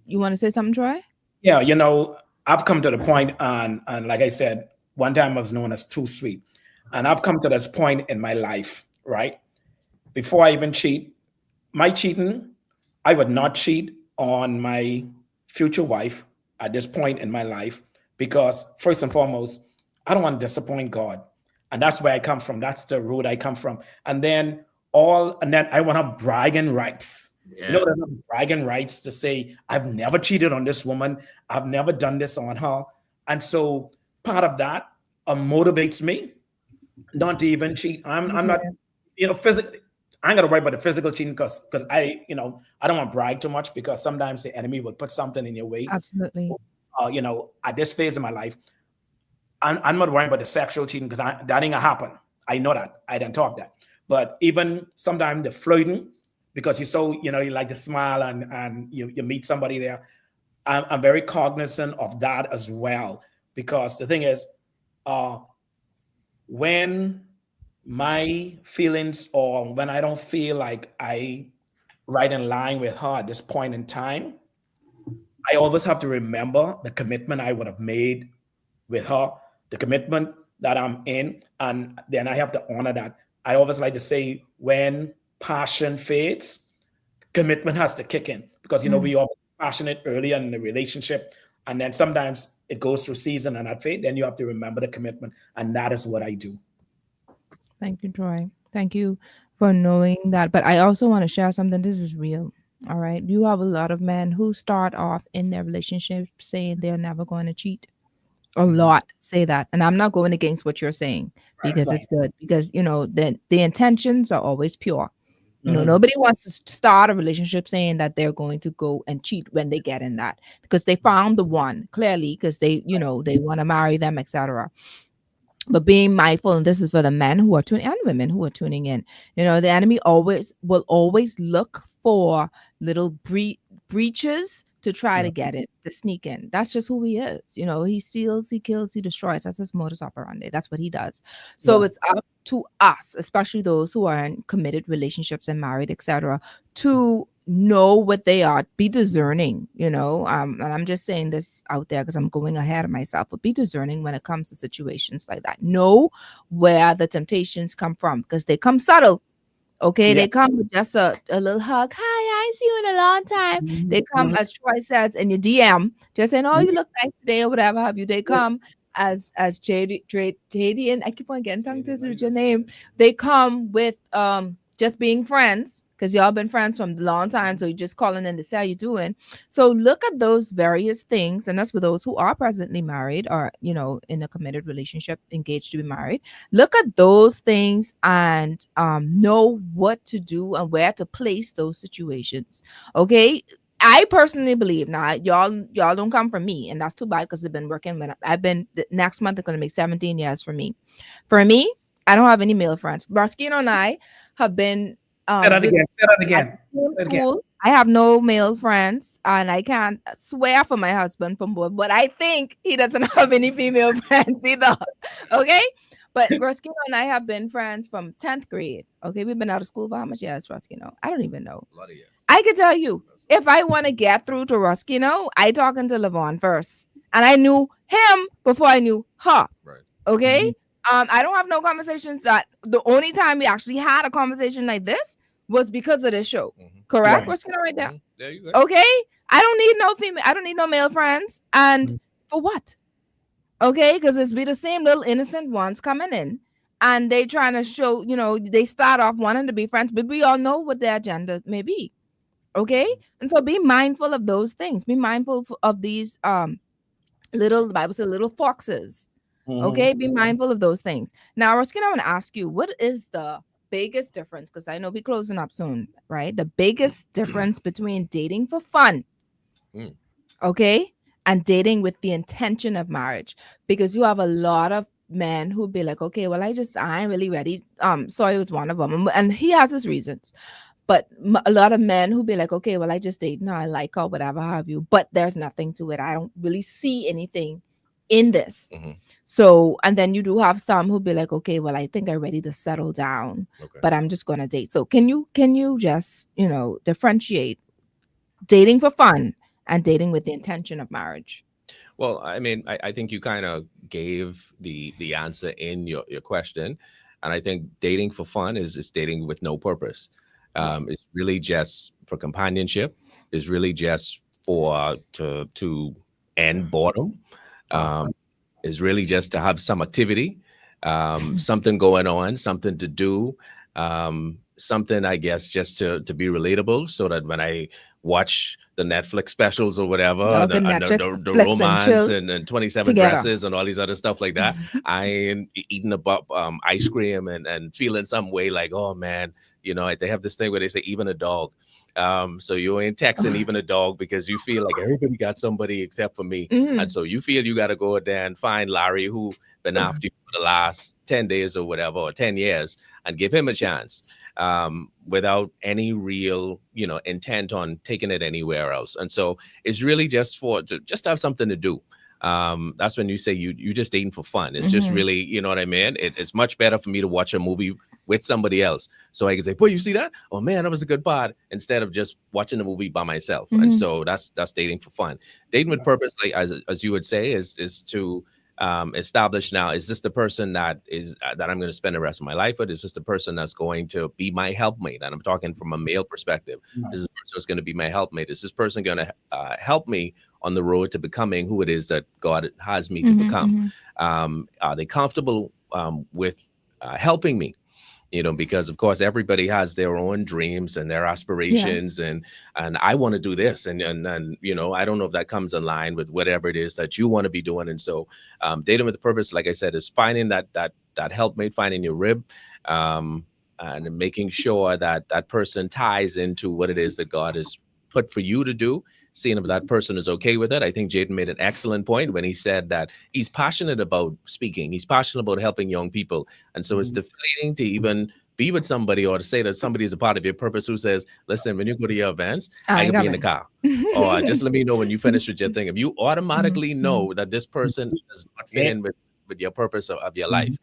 S2: You want to say something, Troy?
S6: Yeah, I've come to the point, and like I said, one time I was known as too sweet, and I've come to this point in my life, right? Before I even cheat, my cheating, I would not cheat on my future wife at this point in my life, because first and foremost, I don't want to disappoint God, and that's where I come from. That's the road I come from, and then I want to have bragging rights. You know, there's bragging rights to say, I've never cheated on this woman. I've never done this on her. And so part of that motivates me not to even cheat. I'm not, physically, I ain't got to worry about the physical cheating because I don't want to brag too much, because sometimes the enemy will put something in your way.
S2: Absolutely.
S6: At this phase of my life, I'm not worrying about the sexual cheating, because that ain't gonna happen. I know that. I didn't talk that. But even sometimes the flirting, because you like to smile and you meet somebody there. I'm very cognizant of that as well, because the thing is, when my feelings, or when I don't feel like I right in line with her at this point in time, I always have to remember the commitment I would have made with her, the commitment that I'm in, and then I have to honor that. I always like to say, when passion fades, commitment has to kick in, because we are passionate earlier in the relationship, and then sometimes it goes through season and that fade. Then you have to remember the commitment, and that is what I do.
S2: Thank you, Troy. Thank you for knowing that. But I also want to share something. This is real. All right. You have a lot of men who start off in their relationship saying they're never going to cheat. A lot say that. And I'm not going against what you're saying because
S6: Right.
S2: it's good. Because, you know, the intentions are always pure. You know,
S6: Mhm.
S2: nobody wants to start a relationship saying that they're going to go and cheat when they get in that because they found the one clearly because they, you know, they want to marry them, etc. But being mindful, and this is for the men who are tuning and women who are tuning in, you know, the enemy will always look for little breaches to try to get in, to sneak in. That's just who he is. You know, he steals, he kills, he destroys. That's his modus operandi. That's what he does. So
S6: Yeah.
S2: it's up to us, especially those who are in committed relationships and married, etc., to know what they are, be discerning, you know. And I'm just saying this out there because I'm going ahead of myself, but be discerning when it comes to situations like that. Know where the temptations come from because they come subtle. Okay,
S6: Yeah.
S2: they come with just a little hug. Hi, I ain't seen you in a long time. They come,
S6: Mhm.
S2: as Troy says, in your DM, just saying, "Oh,
S6: Mhm.
S2: you look nice today," or whatever have you. They come as JD, and I keep on getting tongue twisted with your name. They come with just being friends because y'all been friends from a long time, so you're just calling in to say how you doing. So look at those various things, and that's for those who are presently married or, you know, in a committed relationship, engaged to be married. Look at those things and know what to do and where to place those situations. Okay, I personally believe now, y'all don't come from me, and that's too bad because I've been working with. I've been next month. It's gonna make 17 years for me. For me, I don't have any male friends. Barskino and I have been
S6: Say that
S2: we've
S6: again. Say that
S2: at
S6: again.
S2: the same
S6: Say it again.
S2: school. I have no male friends, and I can't swear for my husband from both, but I think he doesn't have any female friends either. Okay. But Roskino and I have been friends from 10th grade. Okay. We've been out of school for how much years, Roskino? I don't even know.
S3: A lot of years.
S2: I could tell you, if I want to get through to Roskino, I talking to Levon first. And I knew him before I knew her.
S3: Right.
S2: Okay. I don't have no conversations that the only time we actually had a conversation like this was because of this show.
S3: Mhm.
S2: Correct?
S6: Right.
S2: Roskino right there.
S3: Mhm. There you go.
S2: Okay. I don't need no female, I don't need no male friends. And for what? Okay, because it's be the same little innocent ones coming in and they trying to show, you know, they start off wanting to be friends, but we all know what their agenda may be. Okay. And so be mindful of those things. Be mindful of these little, the Bible says, little foxes. Okay. Be mindful of those things. Now, Ruskin, I want to ask you, what is the biggest difference? Because I know we're closing up soon, right? The biggest difference between dating for fun,
S3: Mm.
S2: okay, and dating with the intention of marriage. Because you have a lot of men who be like, okay, well, I ain't really ready. Soy was one of them, and he has his reasons. But a lot of men who be like, okay, well, I just date now, I like her, whatever have you. But there's nothing to it. I don't really see anything in this.
S3: Mhm.
S2: So, and then you do have some who be like, okay, well, I think I'm ready to settle down,
S3: Okay.
S2: but I'm just gonna date. So can you just, you know, differentiate dating for fun and dating with the intention of marriage?
S3: Well, I mean, I think you kind of gave the answer in your question. And I think dating for fun is dating with no purpose. It's really just for companionship. It's really just for to end boredom. Is really just to have some activity, something going on, something to do, something, I guess, just to be relatable, so that when I watch the Netflix specials or whatever,
S2: Y'all
S3: the,
S2: can
S3: and the,
S2: Netflix
S3: the
S2: and
S3: romance
S2: chill
S3: and 27
S2: together.
S3: dresses and all these other stuff like that, I ain't eating ice cream and feeling some way like, oh man, you know, they have this thing where they say even a dog. So you ain't texting even a dog because you feel like everybody got somebody except for me.
S2: Mhm.
S3: And so you feel you got to go there and find Larry, who been after you for the last 10 days or whatever, or 10 years, and give him a chance, without any real, you know, intent on taking it anywhere else. And so it's really just just to have something to do. That's when you say you just dating for fun. It's just
S2: Mhm.
S3: really, you know what I mean? It's much better for me to watch a movie with somebody else, so I can say, boy, you see that? Oh man, that was a good part, instead of just watching the movie by myself.
S2: Mhm.
S3: And so that's dating for fun. Dating with purpose, like as you would say, is to establish, now, is this the person that I'm going to spend the rest of my life with? Is this the person that's going to be my helpmate? And I'm talking from a male perspective. Is this person that's going to be my helpmate? Is this person going to help me on the road to becoming who it is that God has me to
S2: Mhm,
S3: become?
S2: mhm.
S3: Are they comfortable with helping me? you know, because of course everybody has their own dreams and their aspirations, and I want to do this, and you know, I don't know if that comes in line with whatever it is that you want to be doing. And so dating with a purpose, like I said, is finding that helpmate, finding your rib, and making sure that that person ties into what it is that God has put for you to do, seeing if that person is okay with it. I think Jaden made an excellent point when he said that he's passionate about speaking. He's passionate about helping young people. And so it's deflating to even be with somebody or to say that somebody is a part of your purpose who says, listen, when you go to your events, I can be in the car. Or just let me know when you finish with your thing. If you automatically know that this person does not fit in with your purpose of your life,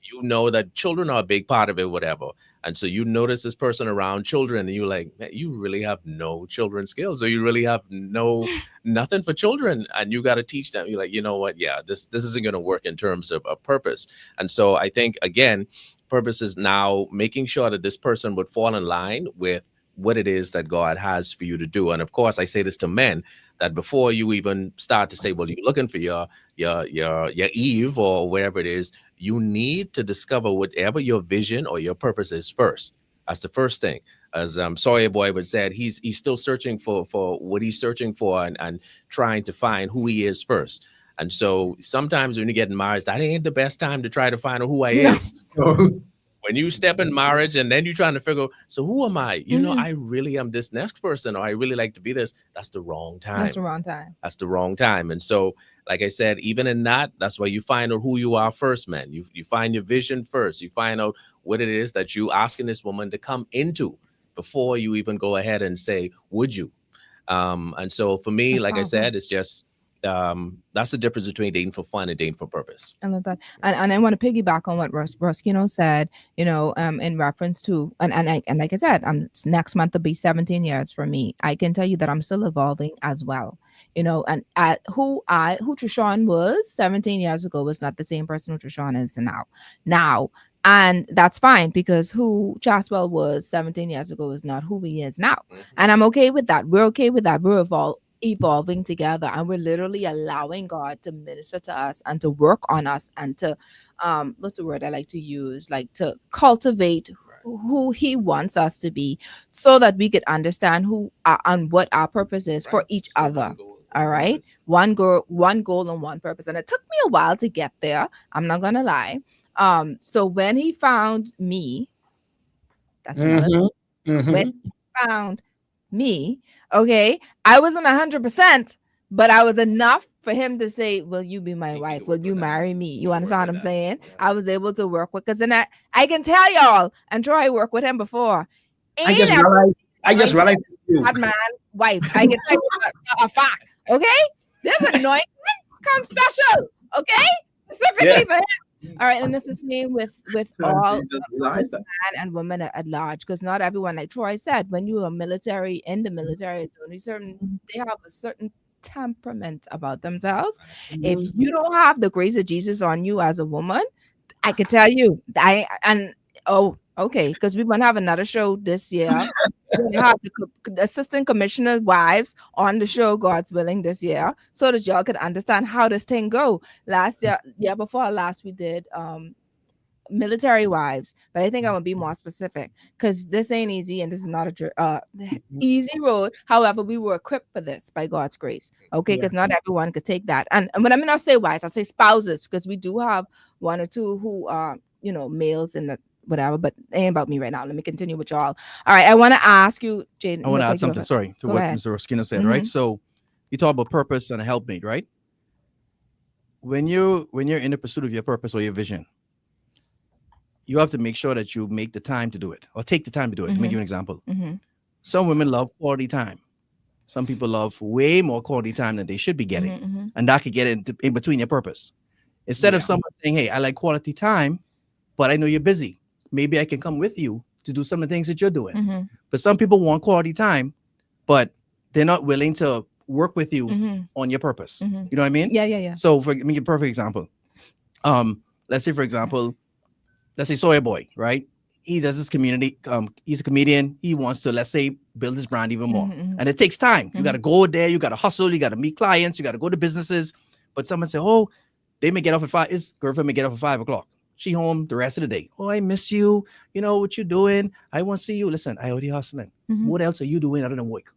S3: you know that children are a big part of it, whatever. And so you notice this person around children and you're like, man, you really have no children skills, or you really have nothing for children. And you got to teach them. You're like, you know what? Yeah, this isn't going to work in terms of a purpose. And so I think, again, purpose is now making sure that this person would fall in line with what it is that God has for you to do. And of course, I say this to men, that before you even start to say, well, you're looking for your Eve or wherever it is, you need to discover whatever your vision or your purpose is first. That's the first thing. As Sawyer Boy would said, he's still searching for what he's searching for and trying to find who he is first. And so sometimes when you get married, that ain't the best time to try to find out who I is. When you step in marriage and then you're trying to figure, so who am I? You know, I really am this next person, or I really like to be this. That's the wrong time.
S2: That's the wrong time.
S3: That's the wrong time. And so, like I said, even in that, that's why you find out who you are first, man. You find your vision first. You find out what it is that you asking this woman to come into before you even go ahead and say, would you? And so for me,
S2: That's
S3: like
S2: powerful.
S3: I said, it's just, that's the difference between dating for fun and dating for purpose.
S2: I love that. And I want to piggyback on what Ruskino said, you know, in reference to, and like I said, next month will be 17 years for me. I can tell you that I'm still evolving as well, you know, and who Trishawn was 17 years ago was not the same person who Trishawn is now. And that's fine, because who Chaswell was 17 years ago is not who he is now. And I'm okay with that. We're okay with that. We're evolving together, and we're literally allowing God to minister to us and to work on us and to what's the word I like to use, like to cultivate who he wants us to be, so that we could understand who and what our purpose is for each other. All right, one goal and one purpose. And it took me a while to get there, I'm not gonna lie. So when he found me, that's another when he found me, okay, I wasn't 100%, but I was enough for him to say, will you be my wife? Will you marry me? You understand what I'm saying? I was able to work with, because then I can tell y'all, and Troy worked with him before.
S6: I just realized this too.
S2: That man, wife. I can tell you a fact. Okay? This anointing comes special. Okay? Specifically for him. All right, and this is the same with all men and women at large, because not everyone, like Troy said, when you are in the military, it's only they have a certain temperament about themselves. If you don't have the grace of Jesus on you as a woman, I could tell you, okay, because we're gonna have another show this year. We're gonna have the assistant commissioner wives on the show, God's willing, this year, so that y'all could understand how this thing go. Last year before last, we did military wives, but I think I'm gonna be more specific, because this ain't easy, and this is not a easy road. However, we were equipped for this by God's grace, okay, because not everyone could take that. And when I mean, I'll say wives, I'll say spouses, because we do have one or two who are, you know, males in the whatever, but it ain't about me right now. Let me continue with y'all. All right, I want to ask you, Jaden.
S4: I want to add something, sorry, to what Mr. Ruskino said, right? So you talk about purpose and a helpmate, right? When you're in the pursuit of your purpose or your vision, you have to make sure that you make the time to do it, or take the time to do it. Let me give you an example. Some women love quality time. Some people love way more quality time than they should be getting. And that could get in between your purpose. Instead of someone saying, hey, I like quality time, but I know you're busy. Maybe I can come with you to do some of the things that you're doing. But some people want quality time, but they're not willing to work with you on your purpose. You know what I mean?
S2: Yeah.
S4: So let me give a perfect example. Let's say, for example, let's say Sawyer Boy, right? He does this community. He's a comedian. He wants to, let's say, build his brand even more. And it takes time. You got to go there. You got to hustle. You got to meet clients. You got to go to businesses. But someone say, oh, they may get off at 5. His girlfriend may get off at 5 o'clock. She home the rest of the day. Oh, I miss you. You know what you doing? I want to see you. Listen, I already hustling.
S2: Mhm.
S4: What else are you doing other than work?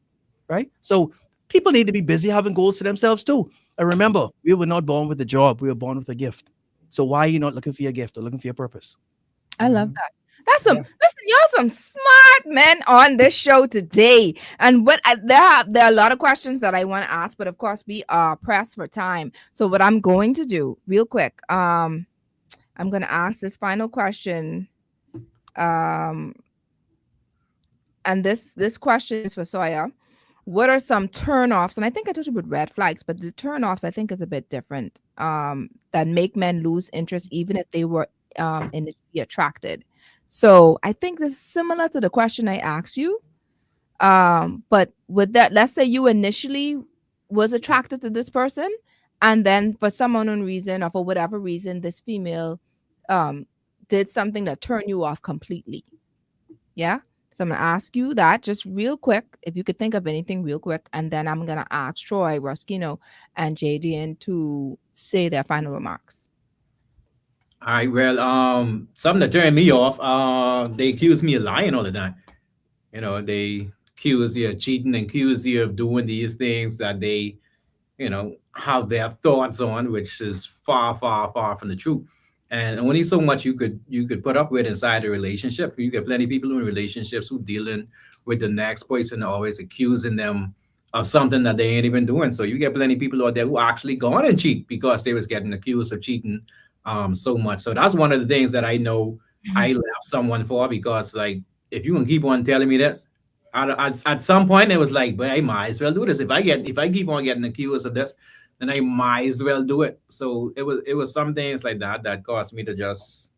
S4: Right? So people need to be busy having goals for themselves too. And remember, we were not born with a job. We were born with a gift. So why are you not looking for your gift or looking for your purpose?
S2: I love
S6: Mhm.
S2: that. That's some
S6: Yeah.
S2: listen, y'all some smart men on this show today. And there are a lot of questions that I want to ask, but of course we are pressed for time. So what I'm going to do real quick, I'm gonna ask this final question. Um and this question is for Soya. What are some turnoffs? And I think I told you about red flags, but the turnoffs I think is a bit different. That make men lose interest even if they were initially attracted. So I think this is similar to the question I asked you. But with that, let's say you initially was attracted to this person, and then for some unknown reason or for whatever reason, this female did something that turned you off completely. Yeah. So I'm gonna ask you that just real quick, if you could think of anything real quick, and then I'm gonna ask Troy, Ruskino, and JDN to say their final remarks.
S5: All right. Well, something that turned me off. They accuse me of lying all the time. They accuse you of cheating and accuse you of doing these things that they, have their thoughts on, which is far, far, far from the truth. And only so much you could put up with inside a relationship. You get plenty of people in relationships who dealing with the next person, always accusing them of something that they ain't even doing. So you get plenty of people out there who actually go on and cheat because they was getting accused of cheating so much. So that's one of the things that I know I left someone for, because like, if you can keep on telling me this, at some point it was like, but I might as well do this. If I keep on getting accused of this, then I might as well do it. So it was some things like that that caused me to just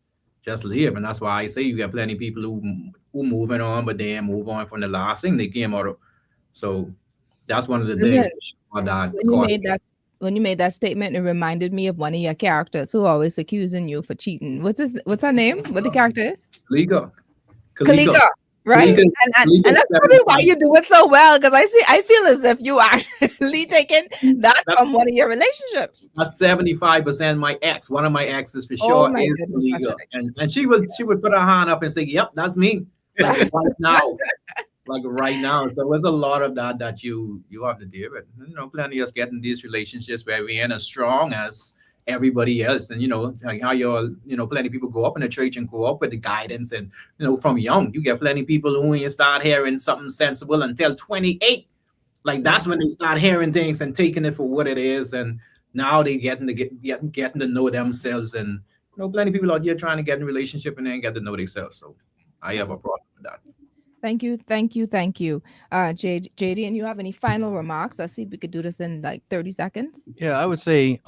S5: leave. And that's why I say you get plenty of people who moving on, but they ain't move on from the last thing they came out of. So that's one of the things that
S2: When you
S5: caused
S2: made that when you made that statement, it reminded me of one of your characters who always accusing you for cheating. What's her name? What the character is?
S5: Kalika.
S2: Kalika, right?
S5: Kalika-
S2: And
S5: Kalika
S2: that's probably why
S5: 75.
S2: you do it so well, because I feel as if you actually taking that
S5: That's-
S2: from one of your relationships.
S5: That's 75% my ex. One of my exes for
S2: Oh
S5: sure
S2: my
S5: is
S2: goodness, that's
S5: Kalika. And she would put her hand up and say, "Yep, that's me." Like right now. Like right now. So there's a lot of that you have to deal with. Plenty of us get in these relationships where we ain't as strong as everybody else. And like how plenty of people go up in the church and grow up with the guidance. And from young, you get plenty of people who ain't start hearing something sensible until 28. Like that's when they start hearing things and taking it for what it is. And now they getting to know themselves. And plenty of people out here trying to get in a relationship and they ain't get to know themselves. So I have a problem with that.
S2: Thank you. JD, and you have any final remarks? Let's see if we could do this in like 30 seconds.
S4: Yeah, I would say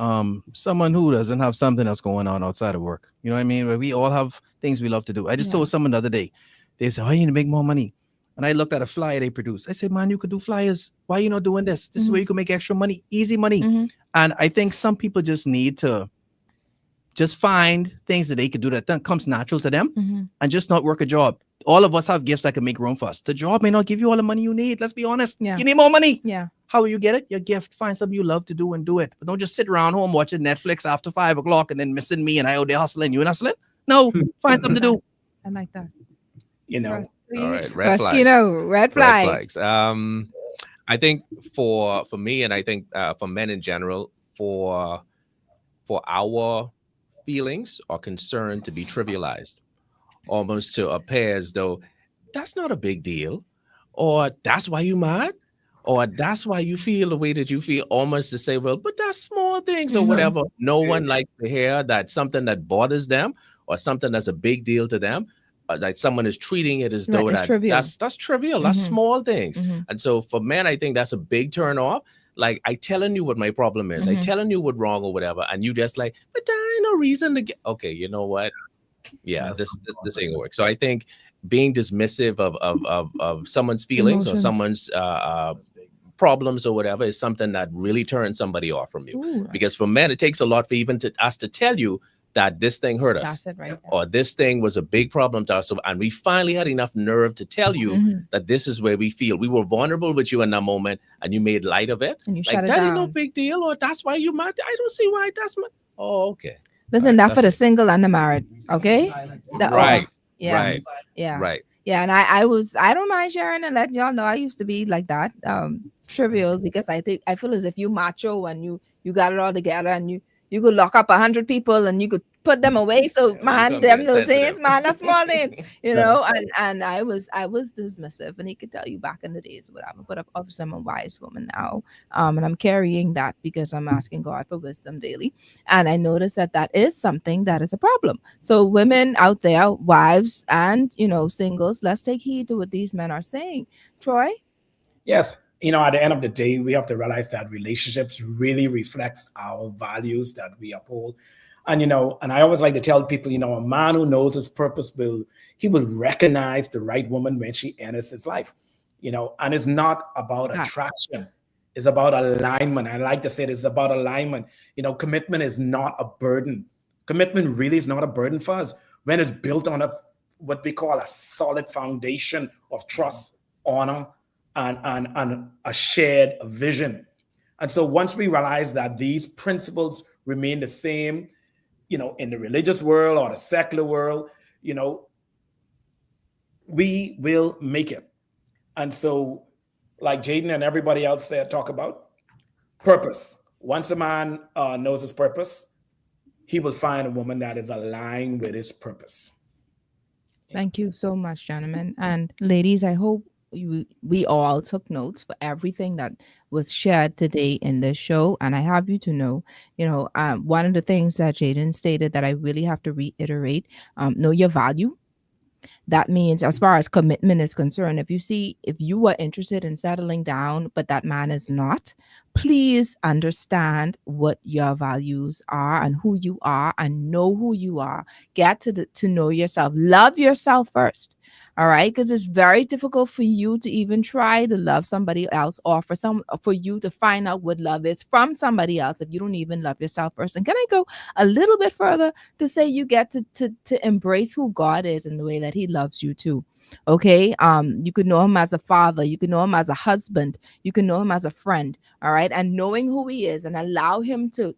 S4: someone who doesn't have something else going on outside of work. You know what I mean? Where we all have things we love to do. I just
S2: Yeah.
S4: told someone the other day, they said, "Oh, you need to make more money." And I looked at a flyer they produced. I said, "Man, you could do flyers. Why are you not doing this? This is where you can make extra money, easy money."
S2: Mhm.
S4: And I think some people just need to just find things that they could do that comes natural to them
S2: Mhm.
S4: and just not work a job. All of us have gifts that can make room for us. The job may not give you all the money you need. Let's be honest.
S2: Yeah.
S4: You need more money.
S2: Yeah.
S4: How will you get it? Your gift. Find something you love to do and do it. But don't just sit around home watching Netflix after 5 o'clock and then missing me and I out there hustling. You ain't hustling? No. Find something to do.
S2: I like that.
S3: All right, red flags.
S2: Ruskino, red
S3: Red
S2: flag.
S3: flags. I think for me, and I think for men in general, for our feelings or concern to be trivialized, almost to appear as though that's not a big deal, or that's why you mad, or that's why you feel the way that you feel, almost to say, well, but that's small things or
S2: Mhm.
S3: whatever. No one likes to hear that something that bothers them or something that's a big deal to them, like someone is treating it as
S2: Right,
S3: though
S2: it's trivial.
S3: that's trivial. That's
S2: Mhm.
S3: small things.
S2: Mhm.
S3: And so for men, I think that's a big turn off. Like I telling you what my problem is, I
S2: Mhm.
S3: telling you what wrong or whatever, and you just like, but there ain't no reason to get. Okay, you know what? Yeah,
S5: That's
S3: this ain't gonna work. So I think being dismissive of someone's feelings or
S2: Emotions.
S3: someone's problems or whatever is something that really turns somebody off from you.
S2: Ooh,
S3: Because for men, it takes a lot for even to us to tell you that this thing hurt us
S2: that's it right there.
S3: or this thing was a big problem to us. And we finally had enough nerve to tell you
S2: Mhm.
S3: that this is where we feel. We were vulnerable with you in that moment and you made light of it.
S2: And you
S3: Like,
S2: shut it
S3: that ain't no
S2: down.
S3: big deal, or that's why you mad. I don't see why that's my. Oh, okay.
S2: Listen,
S3: Right,
S2: that for the single and the married. Okay.
S3: Right.
S2: Yeah.
S3: Right.
S2: Yeah.
S3: Right.
S2: Yeah. And I don't mind sharing and letting y'all know I used to be like that. Trivial because I feel as if you macho and you got it all together and you could lock up 100 people and you could put them away. So
S3: Yeah, we
S2: man,
S3: become
S2: them
S3: getting
S2: little things,
S3: sensitive.
S2: man, that's small things, you
S6: Right.
S2: know. And I was dismissive, and he could tell you back in the days whatever. But obviously I'm a wise woman now, and I'm carrying that because I'm asking God for wisdom daily. And I noticed that that is something that is a problem. So women out there, wives and singles, let's take heed to what these men are saying. Troy.
S6: Yes, at the end of the day, we have to realize that relationships really reflects our values that we uphold. And I always like to tell people, a man who knows his purpose will recognize the right woman when she enters his life. And it's not about
S2: Facts.
S6: attraction. It's about alignment. I like to say it's about alignment. Commitment is not a burden. Commitment really is not a burden for us when it's built on what we call a solid foundation of trust, honor, and a shared vision. And so once we realize that these principles remain the same, in the religious world or the secular world, we will make it. And so, like Jaden and everybody else said, talk about purpose. Once a man knows his purpose, he will find a woman that is aligned with his purpose.
S2: Thank you so much, gentlemen. And ladies, I hope we all took notes for everything that was shared today in this show. And I have you to know, one of the things that Jaden stated that I really have to reiterate, know your value. That means, as far as commitment is concerned, if you are interested in settling down but that man is not, please understand what your values are and who you are, and know who you are. Get to know yourself. Love yourself first. All right, because it's very difficult for you to even try to love somebody else, or for you to find out what love is from somebody else if you don't even love yourself first. And can I go a little bit further to say you get to embrace who God is in the way that He loves you too? Okay. You could know Him as a father, you could know Him as a husband, you can know Him as a friend. All right. And knowing who He is, and allow Him to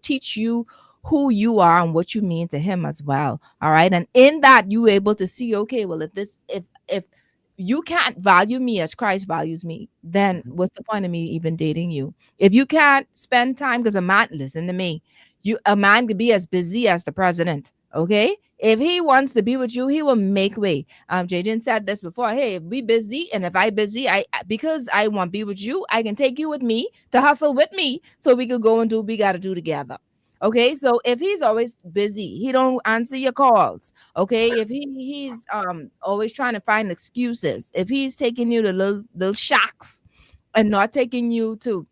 S2: teach you who you are and what you mean to Him as well. All right. And in that, you able to see, okay, well, if you can't value me as Christ values me, then what's the point of me even dating you? If you can't spend time, because a man, listen to me, a man could be as busy as the president. Okay. If he wants to be with you, he will make way. Jaden said this before. Hey, if we busy, and if I busy, because I want to be with you, I can take you with me to hustle with me, so we could go and do what we got to do together. Okay, so if he's always busy, he don't answer your calls. Okay, if he's always trying to find excuses, if he's taking you to little shacks and not taking you to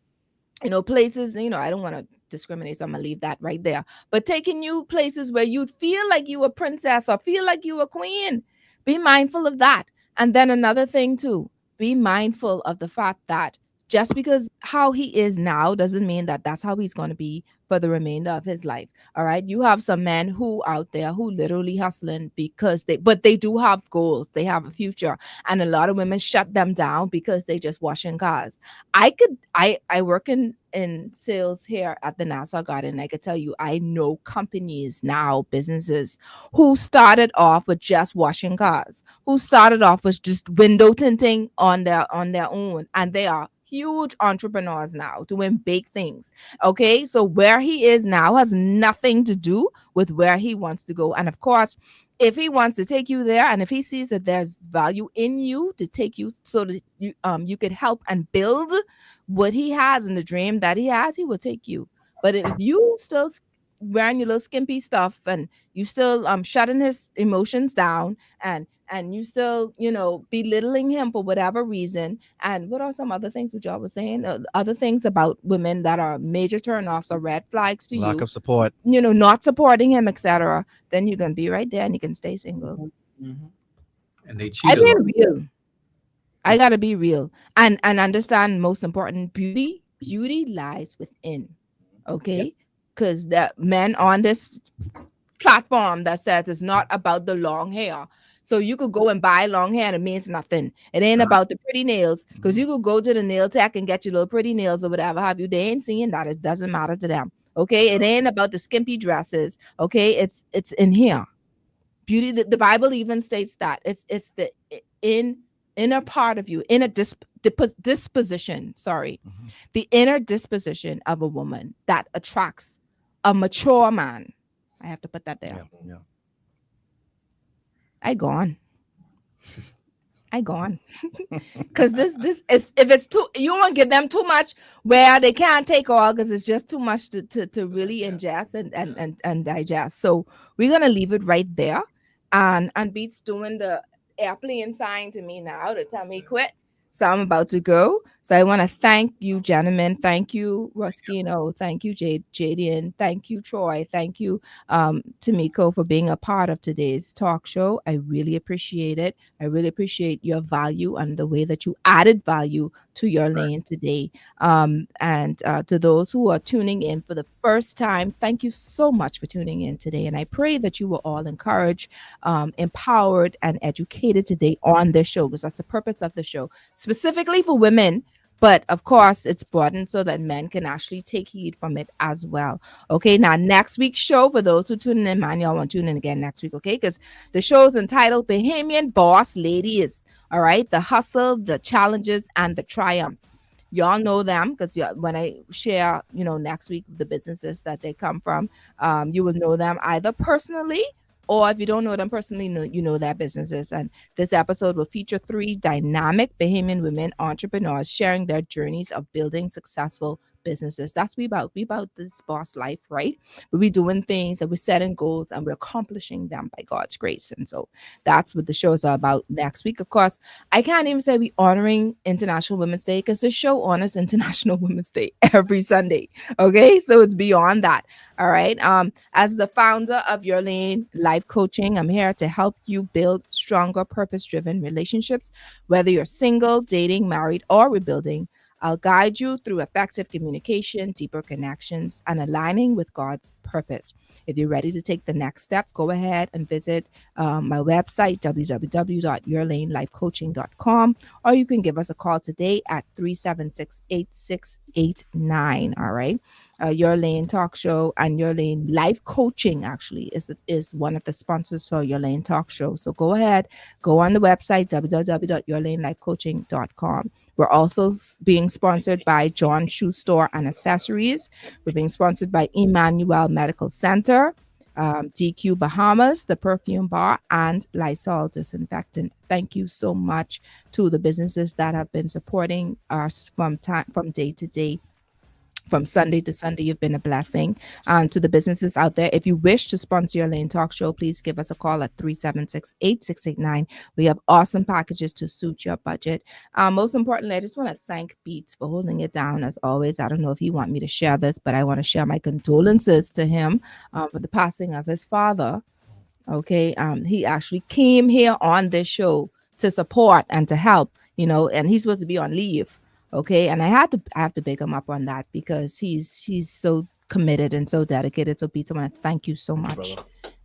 S2: places, I don't want to discriminate, so I'm gonna leave that right there. But taking you places where you'd feel like you a princess or feel like you a queen, be mindful of that. And then another thing too, be mindful of the fact that just because how he is now doesn't mean that that's how he's going to be for the remainder of his life. All right, you have some men who out there who literally hustling because they do have goals, they have a future, and a lot of women shut them down because they just washing cars. I work in sales here at the Nassau Garden. I could tell you, I know companies now, businesses who started off with just washing cars, who started off with just window tinting on their own, and they are huge entrepreneurs now doing big things. Okay, so where he is now has nothing to do with where he wants to go. And of course, if he wants to take you there, and if he sees that there's value in you to take you so that you could help and build what he has and the dream that he has, he will take you. But if you still wearing your little skimpy stuff, and you still shutting his emotions down, and you still belittling him for whatever reason, and what are some other things which y'all was saying, other things about women that are major turnoffs or red flags to
S4: Lack
S2: you,
S4: of support.
S2: not supporting him, etc., then you can be right there and you can stay single.
S5: And they
S2: I
S5: cheat a
S2: being
S5: lot.
S2: real. I gotta be real and understand, most important, beauty lies within. Okay, because the men on this platform that says it's not about the long hair. So you could go and buy long hair and it means nothing. It ain't about the pretty nails, because you could go to the nail tech and get your little pretty nails or whatever have you. They ain't seeing that. It doesn't matter to them. Okay, it ain't about the skimpy dresses. Okay, it's in here. Beauty. The Bible even states that it's the inner part of you, inner disposition. Sorry, the inner disposition of a woman that attracts a mature man. I have to put that there.
S4: Yeah.
S2: I gone. Because this is, if it's too, you won't give them too much where they can't take all, because it's just too much to really ingest and digest. So we're gonna leave it right there. And Beats doing the airplane sign to me now to tell me quit. So I'm about to go. So I want to thank you, gentlemen. Thank you, Ruskino. Thank you, Jadian. Thank you, Troy. Thank you, Tamiko, for being a part of today's talk show. I really appreciate it. I really appreciate your value and the way that you added value to your lane today. And to those who are tuning in for the first time, thank you so much for tuning in today. And I pray that you were all encouraged, empowered, and educated today on this show, because that's the purpose of the show, specifically for women. But of course, it's broadened so that men can actually take heed from it as well. Okay, now next week's show, for those who tune in, man, y'all want to tune in again next week, okay? Because the show is entitled Bahamian Boss Ladies. All right, the hustle, the challenges, and the triumphs. Y'all know them, because when I share, next week, the businesses that they come from, you will know them either personally, or if you don't know them personally, you know their businesses. And this episode will feature 3 dynamic Bahamian women entrepreneurs sharing their journeys of building successful businesses. That's we about this boss life, right? We're doing things and we're setting goals and we're accomplishing them by God's grace. And so that's what the shows are about next week. Of course, I can't even say we honoring International Women's Day, because the show honors International Women's Day every Sunday. Okay, so it's beyond that. All right. As the founder of Your Lane Life Coaching, I'm here to help you build stronger, purpose-driven relationships, whether you're single, dating, married, or rebuilding. I'll guide you through effective communication, deeper connections, and aligning with God's purpose. If you're ready to take the next step, go ahead and visit my website, www.yourlanelifecoaching.com, or you can give us a call today at 376-8689. All right. Your Lane Talk Show and Your Lane Life Coaching actually is one of the sponsors for Your Lane Talk Show. So go ahead, go on the website, www.yourlanelifecoaching.com. We're also being sponsored by John Shoe Store and Accessories. We're being sponsored by Emmanuel Medical Center, DQ Bahamas, the Perfume Bar, and Lysol Disinfectant. Thank you so much to the businesses that have been supporting us from day to day. From Sunday to Sunday, you've been a blessing. To the businesses out there, if you wish to sponsor Your Lane Talk Show, please give us a call at 376-8689. We have awesome packages to suit your budget. Most importantly, I just want to thank Beats for holding it down as always. I don't know if he want me to share this, but I want to share my condolences to him for the passing of his father. Okay, he actually came here on this show to support and to help, and he's supposed to be on leave. Okay, and I have to big him up on that, because he's so committed and so dedicated. So Pete, I want to thank you so much,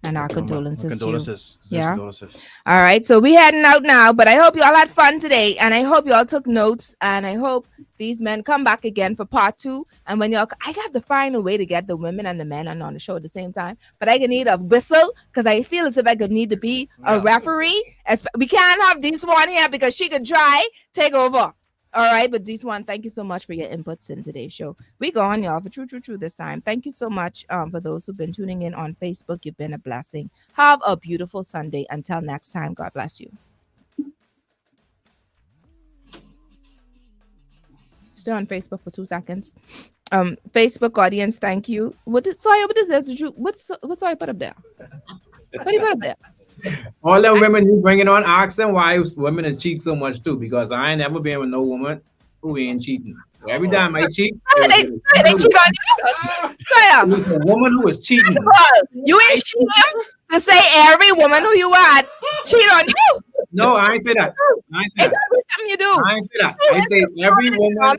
S2: and our condolences to you. Yeah. Condolences. All right, so we heading out now, but I hope you all had fun today, and I hope you all took notes, and I hope these men come back again for part 2. And when I have to find a way to get the women and the men on the show at the same time, but I can need a whistle, because I feel as if I could need to be a referee. We can't have this one here because she could try take over. All right, but this one, thank you so much for your inputs in today's show. We go on, y'all, for true this time. Thank you so much for those who've been tuning in on Facebook. You've been a blessing. Have a beautiful Sunday. Until next time, God bless you. Stay on Facebook for 2 seconds. Facebook audience, thank you. What's I put up there? What do you put up there?
S5: All them women you bringing on, ask them why women is cheat so much too, because I ain't never been with no woman who ain't cheating. So every time I cheat,
S2: they cheat on you.
S5: It's a woman who is cheating.
S2: You ain't cheating to say every woman who you are cheat on you.
S5: No, I ain't say that.
S2: Something you do.
S5: I ain't say that. I say every woman.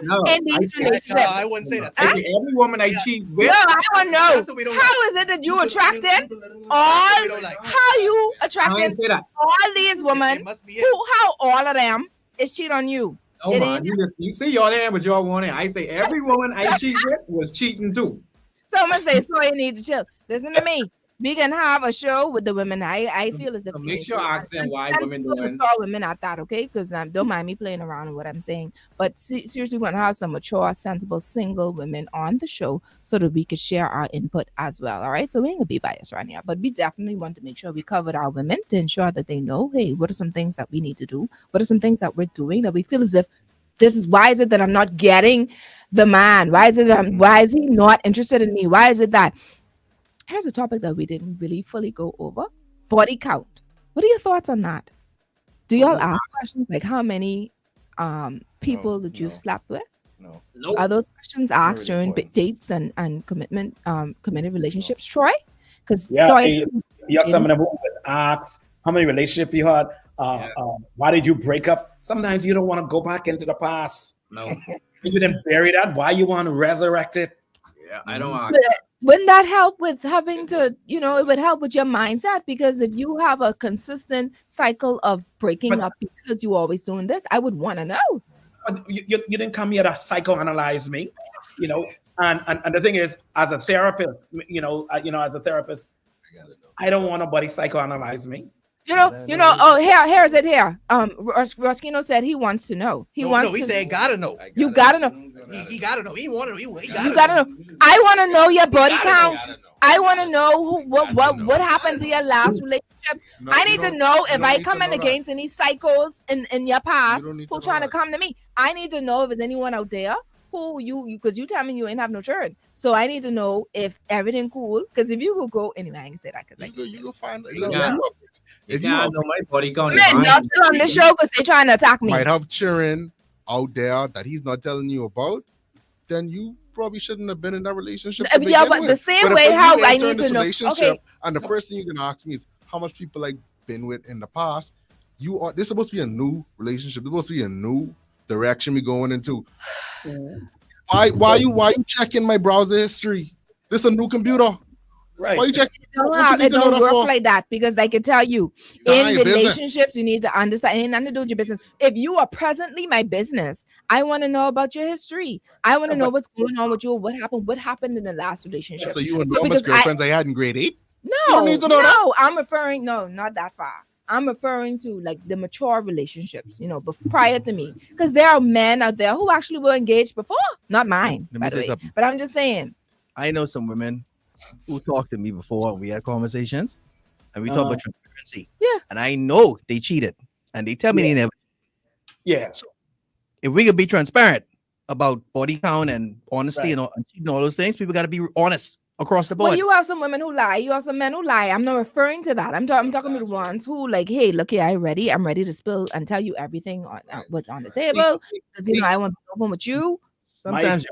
S5: No,
S2: in these relationships.
S9: No, I wouldn't say that.
S5: I say every woman I cheat with.
S2: No, I want to know. How is it that you attracting how you attracting all these women how all of them is cheat on you?
S5: No, man, you see y'all there, but y'all want it. I say every woman I cheat with was cheating too.
S2: Someone say, so you need to chill. Listen to me. We can have a show with the women. I feel as if
S5: So make sure I ask them why women
S2: sensible,
S5: doing.
S2: mature women at that, okay? Because don't mind me playing around with what I'm saying. But seriously, we want to have some mature, sensible, single women on the show so that we could share our input as well. All right. So we ain't gonna be biased right now, but we definitely want to make sure we covered our women to ensure that they know, hey, what are some things that we need to do? What are some things that we're doing that we feel as if this is why is it that I'm not getting the man? Why is it why is he not interested in me? Why is it that? Here's a topic that we didn't really fully go over: body count. What are your thoughts on that? Do y'all ask questions like how many people that you've
S3: no.
S2: slept with?
S3: No.
S6: Nope.
S2: Are those questions asked
S3: really
S2: during
S3: important.
S2: dates and committed relationships, Troy? Because
S6: Yeah, you have some of them who would ask how many relationships you had. Why did you break up? Sometimes you don't want to go back into the past.
S3: No.
S6: You didn't bury that. Why you want to resurrect it?
S5: Yeah, I don't ask.
S2: wouldn't that help with having to, it would help with your mindset? Because if you have a consistent cycle of breaking up because you always doing this, I would want to know.
S6: But you didn't come here to psychoanalyze me, and the thing is, as a therapist, as a therapist, I don't want nobody psychoanalyze me.
S2: Here's it here. Roskino said he wants to know. He said
S4: gotta know.
S2: You gotta know.
S4: He gotta know. He want to know.
S2: You gotta know. I want to know your body count. I want to know what happened to your last relationship. I need to know if I come in against any psychos in your past who trying to come to me. I need to know if there's anyone out there who because you tell me you ain't have no children. So I need to know if everything cool. Because if you could go anyway, I can say that.
S8: You go find.
S5: If you know my body count,
S2: men, y'all still on the show because they trying to attack me.
S8: Might have children out there that he's not telling you about, then you probably shouldn't have been in that relationship.
S2: Yeah, but the same way how I need to know. Okay.
S8: And the first thing you can ask me is how much people I've been with in the past. This is supposed to be a new relationship. This is supposed to be a new direction we're going into. Why you checking my browser history? This is a new computer.
S6: Right.
S8: Why you checking?
S2: It don't work like that, because I can tell you, in relationships,
S8: business.
S2: You need to understand. It ain't nothing to do with your business. If you are presently my business, I want to know about your history. I want to know what's going on with you. What happened in the last relationship?
S8: So you and Norma's girlfriends I had in grade 8?
S2: No, I'm referring, not that far. I'm referring to like the mature relationships, prior to me, because there are men out there who actually were engaged before, not mine, by the way. But I'm just saying.
S4: I know some women who talked to me before. We had conversations, and we talked about transparency.
S2: Yeah,
S4: and I know they cheated, and they tell me they never.
S6: Yeah.
S4: So if we could be transparent about body count and honesty and all those things, people got to be honest across the board.
S2: Well, you have some women who lie. You have some men who lie. I'm not referring to that. I'm talking to the ones who like, hey, look here, I'm ready to spill and tell you everything on what's on the table. Because I want to be open with you.
S4: Sometimes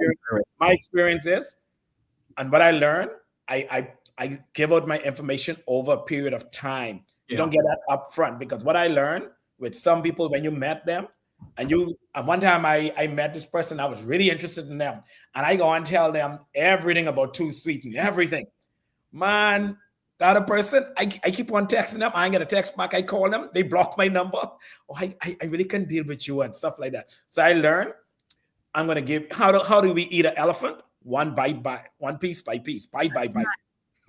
S6: my experience is, and what I learned, I give out my information over a period of time. You don't get that up front, because what I learned with some people, when you met them, and one time I met this person, I was really interested in them, and I go and tell them everything about Too Sweet and everything. Man, the other person, I keep on texting them. I ain't get a text back. I call them, they block my number. Oh, I really can't deal with you and stuff like that. So I learned, I'm gonna give how do we eat an elephant? One piece by piece, bite by bite.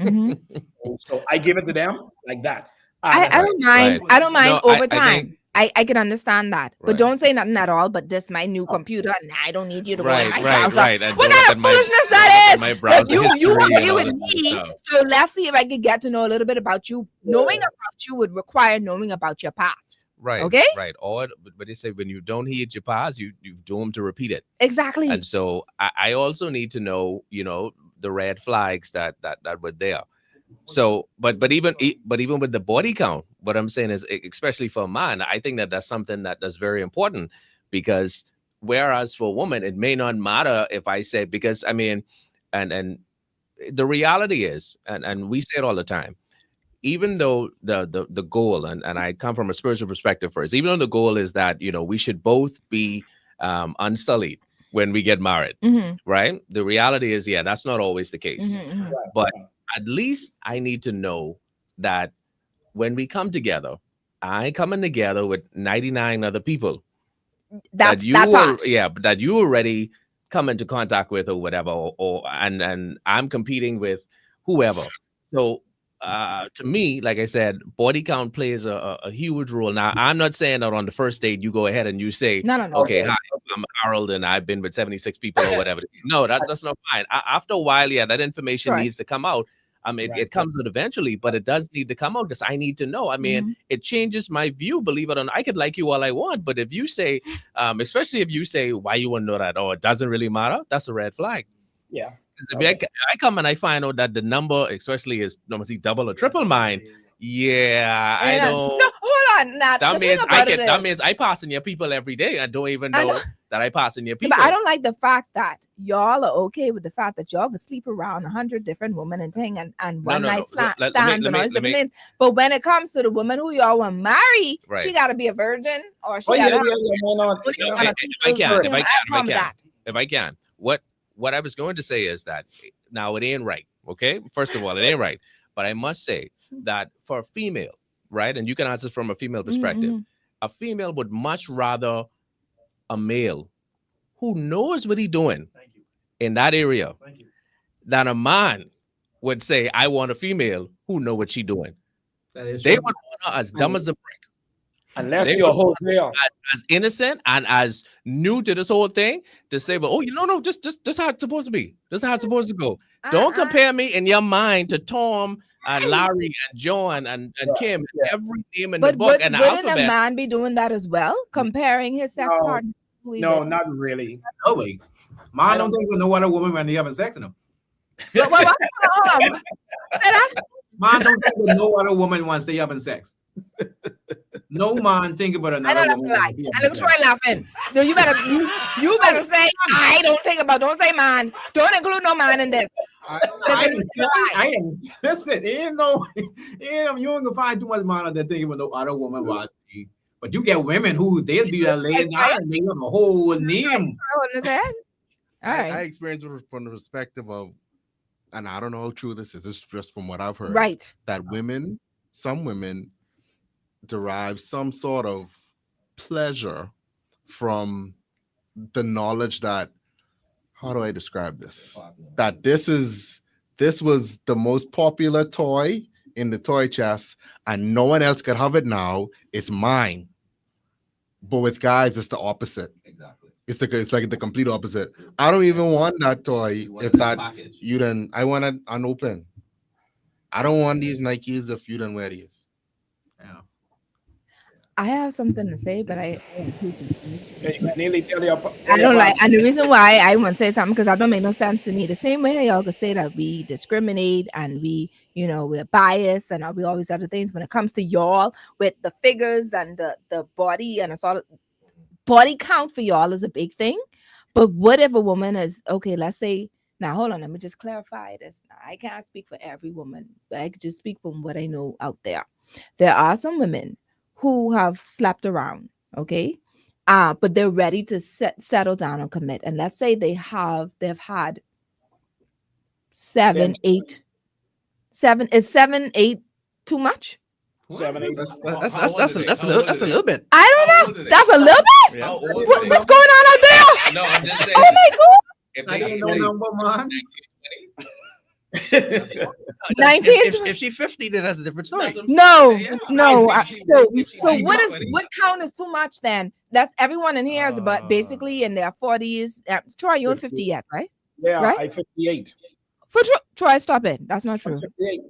S2: Mm-hmm.
S6: So I give it to them like that.
S2: I don't mind.
S3: Right.
S2: I don't mind
S3: No,
S2: over time. I can understand that, but
S3: Right.
S2: don't say nothing at all. But this my new computer, and I don't need you to go in my house.
S3: Right.
S2: What kind of foolishness that is?
S3: My browser
S2: You
S3: history
S2: agree
S3: and
S2: with
S3: all
S2: me,
S3: that stuff.
S2: so let's see if I can get to know a little bit about you. Knowing about you would require knowing about your past.
S3: Right.
S2: Okay.
S3: Right. But they say when you don't heed your past, you doomed to repeat it.
S2: Exactly.
S3: And so I also need to know, the red flags that were there. So, but even with the body count, what I'm saying is, especially for a man, I think that's something that's very important, because whereas for a woman, it may not matter if I say, because I mean, and the reality is, and we say it all the time, even though the goal, and I come from a spiritual perspective first, even though the goal is that, we should both be unsullied when we get married, right? The reality is, that's not always the case. But at least I need to know that when we come together, I ain't coming together with 99 other people.
S2: That's
S3: that you
S2: that part.
S3: but that you already come into contact with or whatever, and I'm competing with whoever. So to me, like I said, body count plays a huge role. Now, I'm not saying that on the first date you go ahead and you say,
S2: No.
S3: okay, hi, I'm Harold and I've been with 76 people or whatever. No, that's not fine. After a while, yeah, that information
S2: Right.
S3: needs to come out. It comes out eventually, but it does need to come out because I need to know. I mean, it changes my view, believe it or not. I could like you all I want, but if you say, especially if you say, why you want to know that? Oh, it doesn't really matter. That's a red flag.
S6: Yeah.
S3: 'Cause if I come and I find out that the number, especially is normally double or triple mine, yeah, I don't.
S2: No, hold on. Now,
S3: That
S2: the
S3: means
S2: thing
S3: I
S2: about it
S3: get. That
S2: is-
S3: means I pass in your people every day. I don't even
S2: I
S3: know
S2: know.
S3: that I pass in your
S2: Yeah,
S3: people.
S2: but I don't like the fact that y'all are okay with the fact that y'all could sleep around 100 different women and thing and one
S3: no.
S2: night
S3: Let me-
S2: stands
S3: let
S2: and
S3: me-
S2: all these
S3: let me-
S2: different things. But when it comes to the woman who y'all want to marry,
S3: Right.
S2: she got to be a virgin or she
S6: Oh,
S2: got
S6: yeah,
S2: to have
S6: why not?
S2: only
S6: You know,
S2: one or
S3: if
S2: two
S3: I can,
S2: children.
S3: if I
S2: I
S3: can,
S2: come with that.
S3: if I can, what I was going to say is that now it ain't right. Okay, first of all, it ain't right. But I must say that for a female, right, and you can answer from a female perspective,
S2: Mhm.
S3: a female would much rather a male who knows what he's doing in that area than a man would say, I want a female who know what she doing.
S5: That is
S3: They
S5: true.
S3: would want her as dumb as a brick,
S6: unless
S3: They
S6: you're
S3: would-
S6: Hosea.
S3: as innocent and as new to this whole thing to say, well, oh, you know, no, just how it's supposed to be. This is how it's supposed to go. Don't compare me in your mind to Tom and Larry and John and Kim, and every name in the
S2: But
S3: book and the
S2: wouldn't a
S3: alphabet.
S2: man be doing that as well? Comparing his sex
S6: No.
S2: partner? who he
S6: No,
S2: with?
S6: not really.
S5: No way. Man don't think with no other woman when they having sex in them.
S2: Hold on. Say that?
S5: Man don't think with no other woman once they having sex. No man think about
S2: I
S5: another
S2: know that's
S5: woman.
S2: a lie.
S5: when they
S2: And
S5: having
S2: look,
S5: sex.
S2: Troy laughing. So you better say, I don't think about, don't say man. Don't include no man in this.
S5: I am listen, you ain't gonna find too much man that thinking with no other woman was. But you get women who they'll be there laying down and they have a whole name.
S2: I understand. All
S8: I
S2: right.
S8: experienced it from the perspective of, and I don't know how true this is. This is just from what I've heard.
S2: Right.
S8: That some women derive some sort of pleasure from the knowledge that, how do I describe this? That this was the most popular toy in the toy chest and no one else could have it now. It's mine. But with guys, it's the opposite.
S3: Exactly.
S8: It's like the complete opposite. I don't even want that toy if that you done. I want it unopened. I don't want these Nikes if you didn't wear these.
S5: Yeah.
S2: I have something to say, but I
S6: Nearly tell you.
S2: I don't like, and the reason why I want to say something because that don't make no sense to me. The same way y'all could say that we discriminate and we, we're biased and we always other things when it comes to y'all with the figures and the body and it's all body count for y'all is a big thing. But what if a woman is okay? Let's say now, hold on, let me just clarify this. Now, I can't speak for every woman, but I could just speak from what I know out there. There are some women who have slept around, okay? But they're ready to settle down and commit. And let's say they've had 7, 8. 7 is 7, 8 too much?
S6: 7, 8.
S4: That's a little bit.
S2: I don't know. That's a little bit.
S3: How old
S2: What's going on out there?
S3: No, I'm just saying.
S2: Oh my god!
S3: If
S5: I
S3: they-
S5: ain't no number, man.
S2: 19.
S4: If she's 50, then that's a different story.
S2: No,
S3: Yeah.
S2: no.
S3: If she-
S2: So
S3: if she-
S2: what count is too much then? That's everyone in here is about basically in their 40s. Troy, you're 50 yet, right?
S6: Yeah,
S2: Right?
S6: I'm 58.
S2: For Troy, stop it. That's not true.
S6: 58.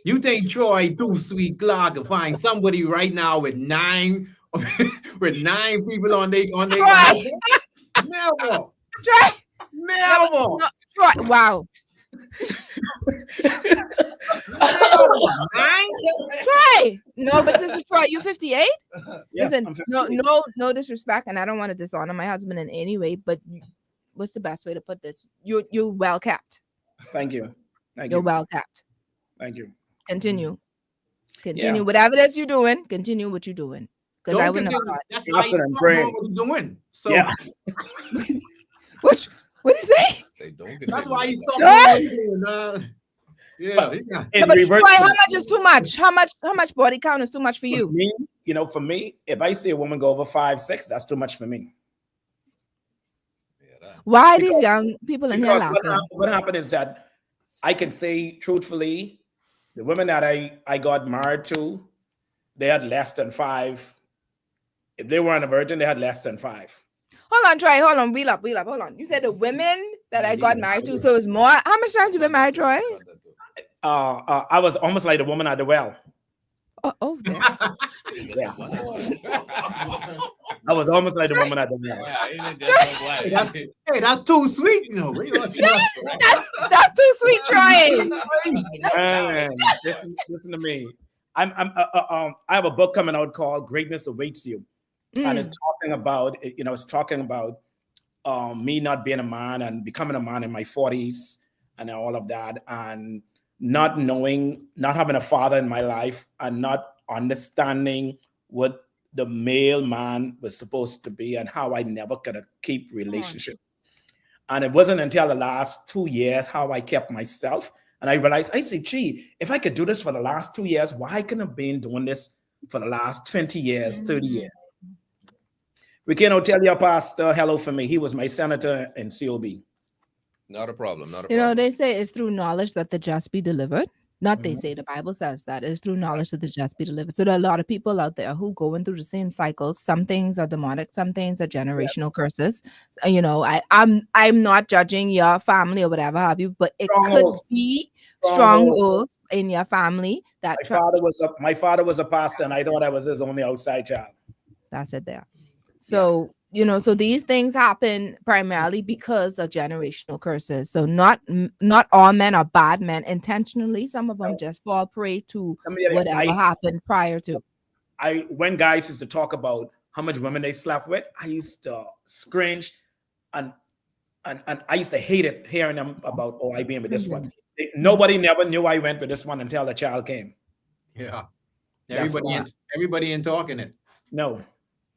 S5: You think Troy too sweet Clark can find somebody right now with 9 with 9 people on their
S2: Troy,
S5: never.
S2: Troy,
S5: Never.
S2: no, Troy. Wow, Troy. No, but this is Troy. You 58?
S6: Yes,
S2: Listen,
S6: I'm
S2: no disrespect, and I don't want to dishonor my husband in any way. But what's the best way to put this? You're well kept.
S6: Thank you. Thank
S2: You're
S6: you.
S2: well kept.
S6: Thank you.
S2: Continue. Continue
S6: Yeah.
S2: whatever it is you're doing. Continue what you're doing. Because I wouldn't have thought.
S5: That's why
S6: Fasting
S5: you
S6: and
S5: stop
S6: praying.
S5: doing what you're doing. So
S6: Yeah.
S2: What do you say?
S3: They don't get
S5: that's
S3: it.
S5: why you stop
S2: What?
S5: doing what you're doing. Yeah,
S6: But-
S5: yeah.
S2: Yeah,
S6: In
S2: but
S6: reverse,
S2: Troy, how much is too much? How much body count is too much for you?
S6: me, you know, for me, if I see a woman go over 5'6", that's too much for me.
S2: Why are these
S6: Because-
S2: young people in here
S6: Because
S2: laughing?
S6: what happened is that I can say truthfully, the women that I got married to, they had less than 5. If they weren't a virgin, they had less than 5.
S2: Hold on, Troy. Hold on. Wheel up. Hold on. You said the women that I got married to, so it's more. How much time you been married, Troy?
S6: I was almost like the woman at the well.
S2: Oh, damn.
S6: Yeah. I was almost like the woman at the well.
S5: Hey, that's too sweet. You know,
S2: That's too sweet, Troy.
S6: Man, listen to me. I have a book coming out called Greatness Awaits You. And it's talking about, you know, me not being a man and becoming a man in my 40s and all of that, and not having a father in my life and not understanding what the male man was supposed to be and how I never could keep relationship. And it wasn't until the last 2 years how I kept myself. And I realized, I say, gee, if I could do this for the last 2 years, why couldn't I have been doing this for the last 20 years, 30 years? We can tell your pastor hello for me. He was my senator in COB.
S3: Not a problem. Not a
S2: You
S3: problem.
S2: know, they say it's through knowledge that the just be delivered. Not they
S6: Mhm.
S2: say, the Bible says that it's through knowledge that the just be delivered. So there are a lot of people out there who going through the same cycles. Some things are demonic, some things are generational curses. You know, I'm not judging your family or whatever have you, but it could
S6: Strongholds.
S2: be
S6: Strongholds.
S2: strongholds in your family that
S6: My father was a pastor, and I thought I was his only outside child.
S2: that's it there. So, you know, so these things happen primarily because of generational curses. So not all men are bad men intentionally. Some of them just fall prey to
S6: Let me tell you,
S2: whatever happened prior to.
S6: When guys used to talk about how much women they slept with, I used to cringe and I used to hate it hearing them about, oh, I been with this one. Nobody never knew I went with this one until the child came.
S5: Yeah.
S6: That's
S5: Everybody ain't talking it.
S6: No.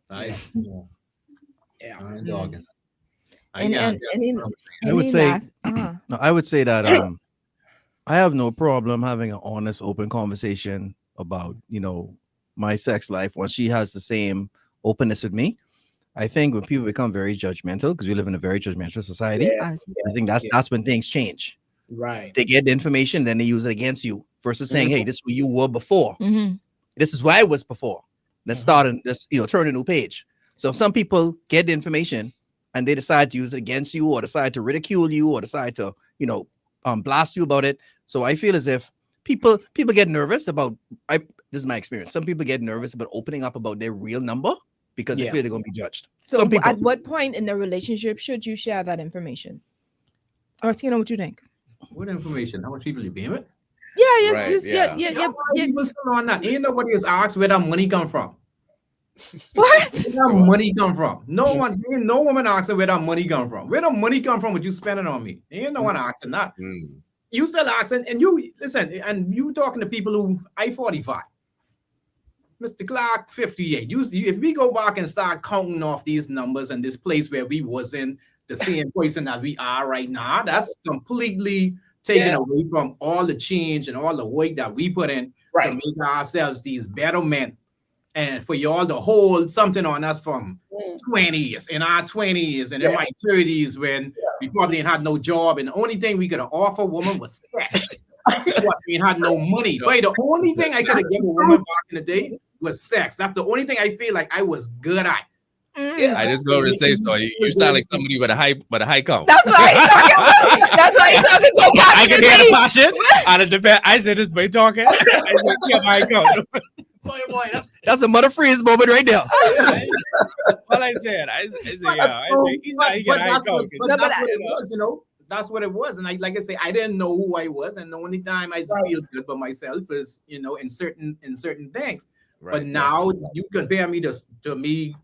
S5: I
S6: Yeah.
S5: ain't talking.
S4: I would say I would say that I have no problem having an honest, open conversation about, you know, my sex life once she has the same openness with me. I think when people become very judgmental, because we live in a very judgmental society,
S6: Yeah.
S4: I think that's when things change.
S6: Right.
S4: They get the information, then they use it against you versus saying, hey, this is where you were before.
S2: Mhm.
S4: This is where I was before. Let's start and let's, you know, turn a new page. So some people get the information and they decide to use it against you or decide to ridicule you or decide to, you know, blast you about it. So I feel as if people get nervous about, this is my experience. Some people get nervous about opening up about their real number because they feel they're going to be judged.
S2: So
S4: Some people,
S2: at what point in the relationship should you share that information? Or you know what you think?
S5: What information? How much people you been with?
S2: Yeah,
S3: Right, yeah.
S5: People still on that. Ain't nobody is asked where that money come from.
S2: What?
S5: Where that money come from? No woman asking where that money come from. Where the money come from? What you spending on me? Ain't no one asking that. You still asking, and you listen, and you talking to people who I 45. Mr. Clark, 58. If we go back and start counting off these numbers and this place where we wasn't the same person that we are right now, that's completely taken away from all the change and all the work that we put in to make ourselves these better men. And for y'all to hold something on us from 20s, in our 20s, and in my 30s when we probably ain't had no job, and the only thing we could offer a woman was sex. We ain't had no money. But the only thing I could have given a woman back in the day was sex. That's the only thing I feel like I was good at.
S3: I just go to say so. You sound like somebody with a high count.
S2: That's why he's talking about. That's why he's talking so
S3: I can hear the
S2: passionately.
S3: passion out of the bed. I said this by talking. I said, yeah, high count.
S4: that's a mother freeze moment right there.
S3: All I said. I said, yeah. He's not getting high count.
S5: But that's what it was, you know. That's what it was. And like I say, I didn't know who I was. And the only time I feel good about myself is, you know, in certain things.
S3: Right,
S5: but now you compare me to me,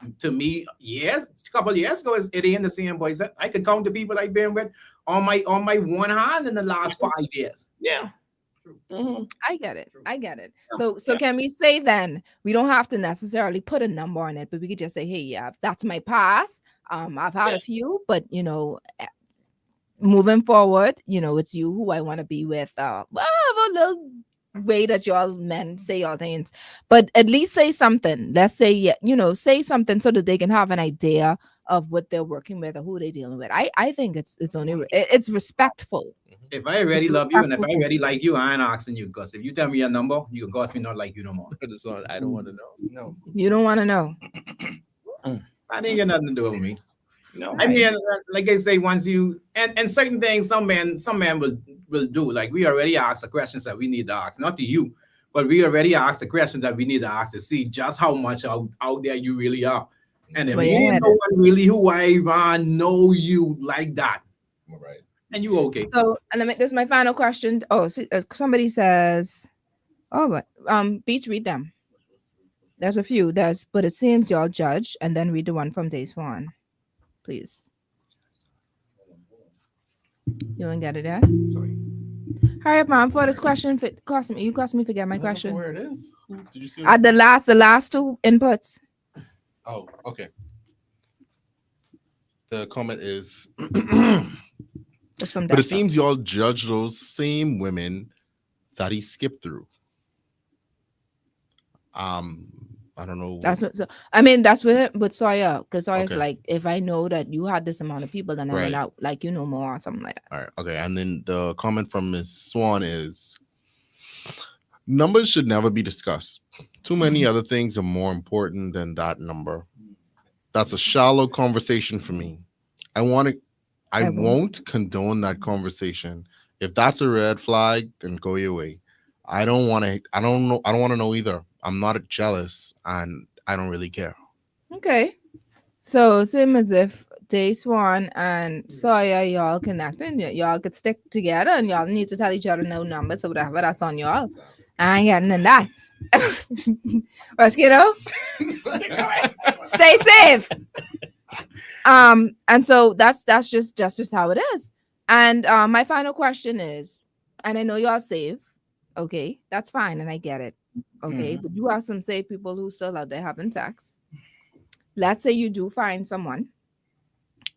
S5: yes, a couple of years ago, it ain't the same, boys. I could count the people I've been with on my one hand in the last 5 years.
S6: Yeah.
S2: I get it. So can we say then we don't have to necessarily put a number on it, but we could just say, hey, yeah, that's my past. I've had a few, but you know, moving forward, you know, it's you who I want to be with. I have a little way that y'all men say y'all things, but at least say something. Let's say, yeah, say something so that they can have an idea of what they're working with or who they're dealing with. I think it's it's respectful.
S5: If I already
S2: It's
S5: love you and if I
S2: respectful.
S5: already like you, I ain't asking you. Because if you tell me your number, you can cause me not like you no more.
S3: I don't want to know. No.
S2: You don't want to know.
S5: I didn't get nothing to do with me.
S6: No.
S5: I mean, like I say, once you and certain things, some men will do. Like we already asked the questions that we need to ask, not to you, but we already asked the questions that we need to ask to see just how much out there you really are. And if
S2: But
S5: you
S2: yeah,
S5: ain't no one really who I know you like that,
S7: All right.
S5: and you okay.
S2: So, and this is my final question. Oh, so, somebody says, "Oh, but Beach, read them." There's a few. But it seems y'all judge, and then read the one from Day Swan, please. You don't get it, there?
S8: Sorry.
S2: Hurry up, mom. For this question, cost me. You cost me forget my question.
S8: Where it is? Did you see?
S2: At the last two inputs.
S8: Oh, okay. The comment is,
S2: It's from
S8: but it
S2: Dexter.
S8: seems y'all judge those same women that he skipped through. I don't know.
S2: That's what. So I mean, that's with Sawyer, because Sawyer's
S8: Okay.
S2: like, if I know that you had this amount of people, then I
S8: Right.
S2: went out like more or something like that.
S8: All right. Okay. And then the comment from Ms. Swan is, numbers should never be discussed. Too many other things are more important than that number. That's a shallow conversation for me. I
S2: I
S8: won't condone that conversation. If that's a red flag, then go your way. I don't want to know either. I'm not jealous and I don't really care.
S2: Okay. So same as if Day Swan and Sawyer, y'all connected, y'all could stick together and y'all need to tell each other no numbers or whatever. That's on y'all. I ain't getting in that. Mosquito, stay safe. And so that's just how it is. And my final question is, and I know y'all safe, okay, that's fine, and I get it, okay, but you have some safe people who still out there having sex. Let's say you do find someone.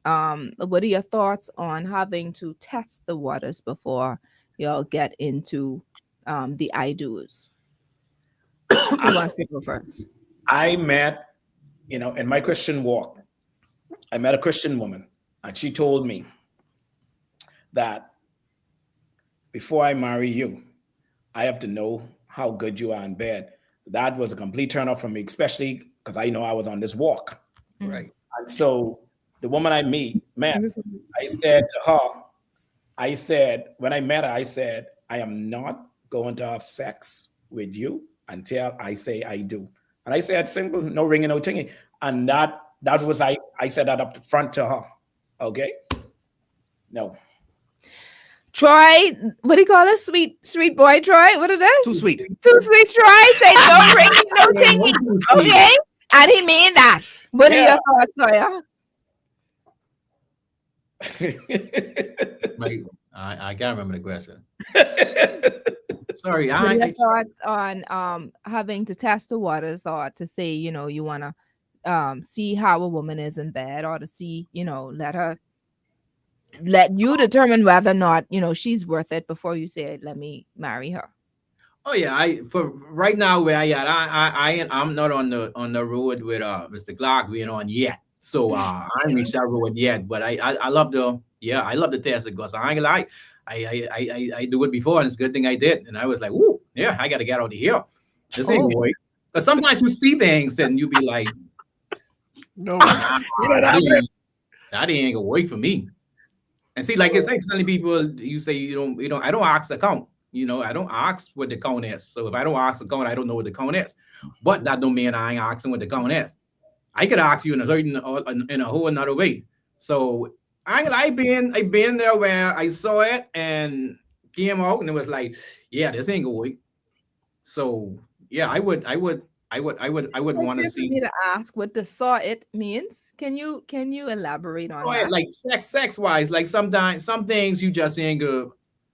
S2: What are your thoughts on having to test the waters before y'all get into the I do's? Who wants to go first?
S6: I met, in my Christian walk, I met a Christian woman, and she told me that before I marry you, I have to know how good you are in bed. That was a complete turn off for me, especially because I know I was on this walk.
S5: Right.
S6: And so the woman I met, I said to her, when I met her, I said, I am not going to have sex with you until I say I do. And I said simple, no ringing, no tinging. And that was, I said that up front to her. Okay? No.
S2: Troy, what do you call it? Sweet boy Troy? What it is?
S4: Too sweet.
S2: Too sweet Troy. Say no ringing, no tinging. Okay? And he mean that. What are your thoughts, Sawyer?
S5: I can't remember the question. Sorry,
S2: What are your thoughts on having to test the waters, or to say, you want to see how a woman is in bed, or to see, let you determine whether or not, she's worth it before you say, let me marry her.
S5: Oh yeah, for right now where I'm not on the road with Mr. Clark being on yet. So I ain't reached that road yet, but I love the test because I ain't like I do it before, and it's a good thing I did. And I was like, ooh, yeah, I gotta get out of here. This ain't gonna work. Because sometimes you see things and you be like,
S8: No.
S5: that ain't gonna work for me. And see, like I say, certainly people, you say you don't. I don't ask the count. I don't ask what the count is. So if I don't ask the count, I don't know what the count is. But that don't mean I ain't asking what the count is. I could ask you in a whole another way. So I've been there where I saw it and came out and it was like, yeah, this ain't gonna work. So yeah, I would want to see.
S2: Me to ask what the saw it means. Can you elaborate on that?
S5: Like sex wise, like sometimes some things you just ain't gonna.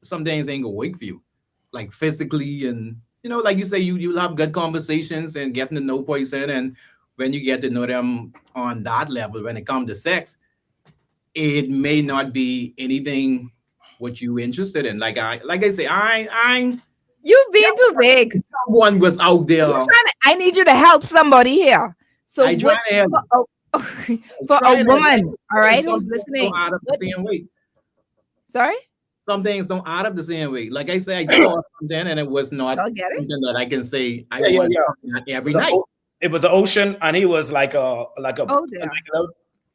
S5: Some things ain't gonna work for you, like physically, and like you say, you'll have good conversations and getting to know person, and when you get to know them on that level, when it comes to sex, it may not be anything what you interested in. Like I say,
S2: You've been too big.
S5: Someone was out there.
S2: I need you to help somebody here. So
S5: I try to help.
S2: for
S5: trying
S2: a
S5: to
S2: woman,
S5: help.
S2: all right,
S5: Some
S2: who's
S5: things
S2: listening.
S5: don't add up the same way.
S2: Sorry?
S5: Some things don't add up the same way. Like I said, I saw something and it was not
S2: Y'all get it?
S5: something that I can say I
S6: Yeah,
S5: want
S6: yeah.
S5: every
S6: It was a
S5: night.
S6: It was an ocean, and he was like a
S2: Oh, there.
S6: like a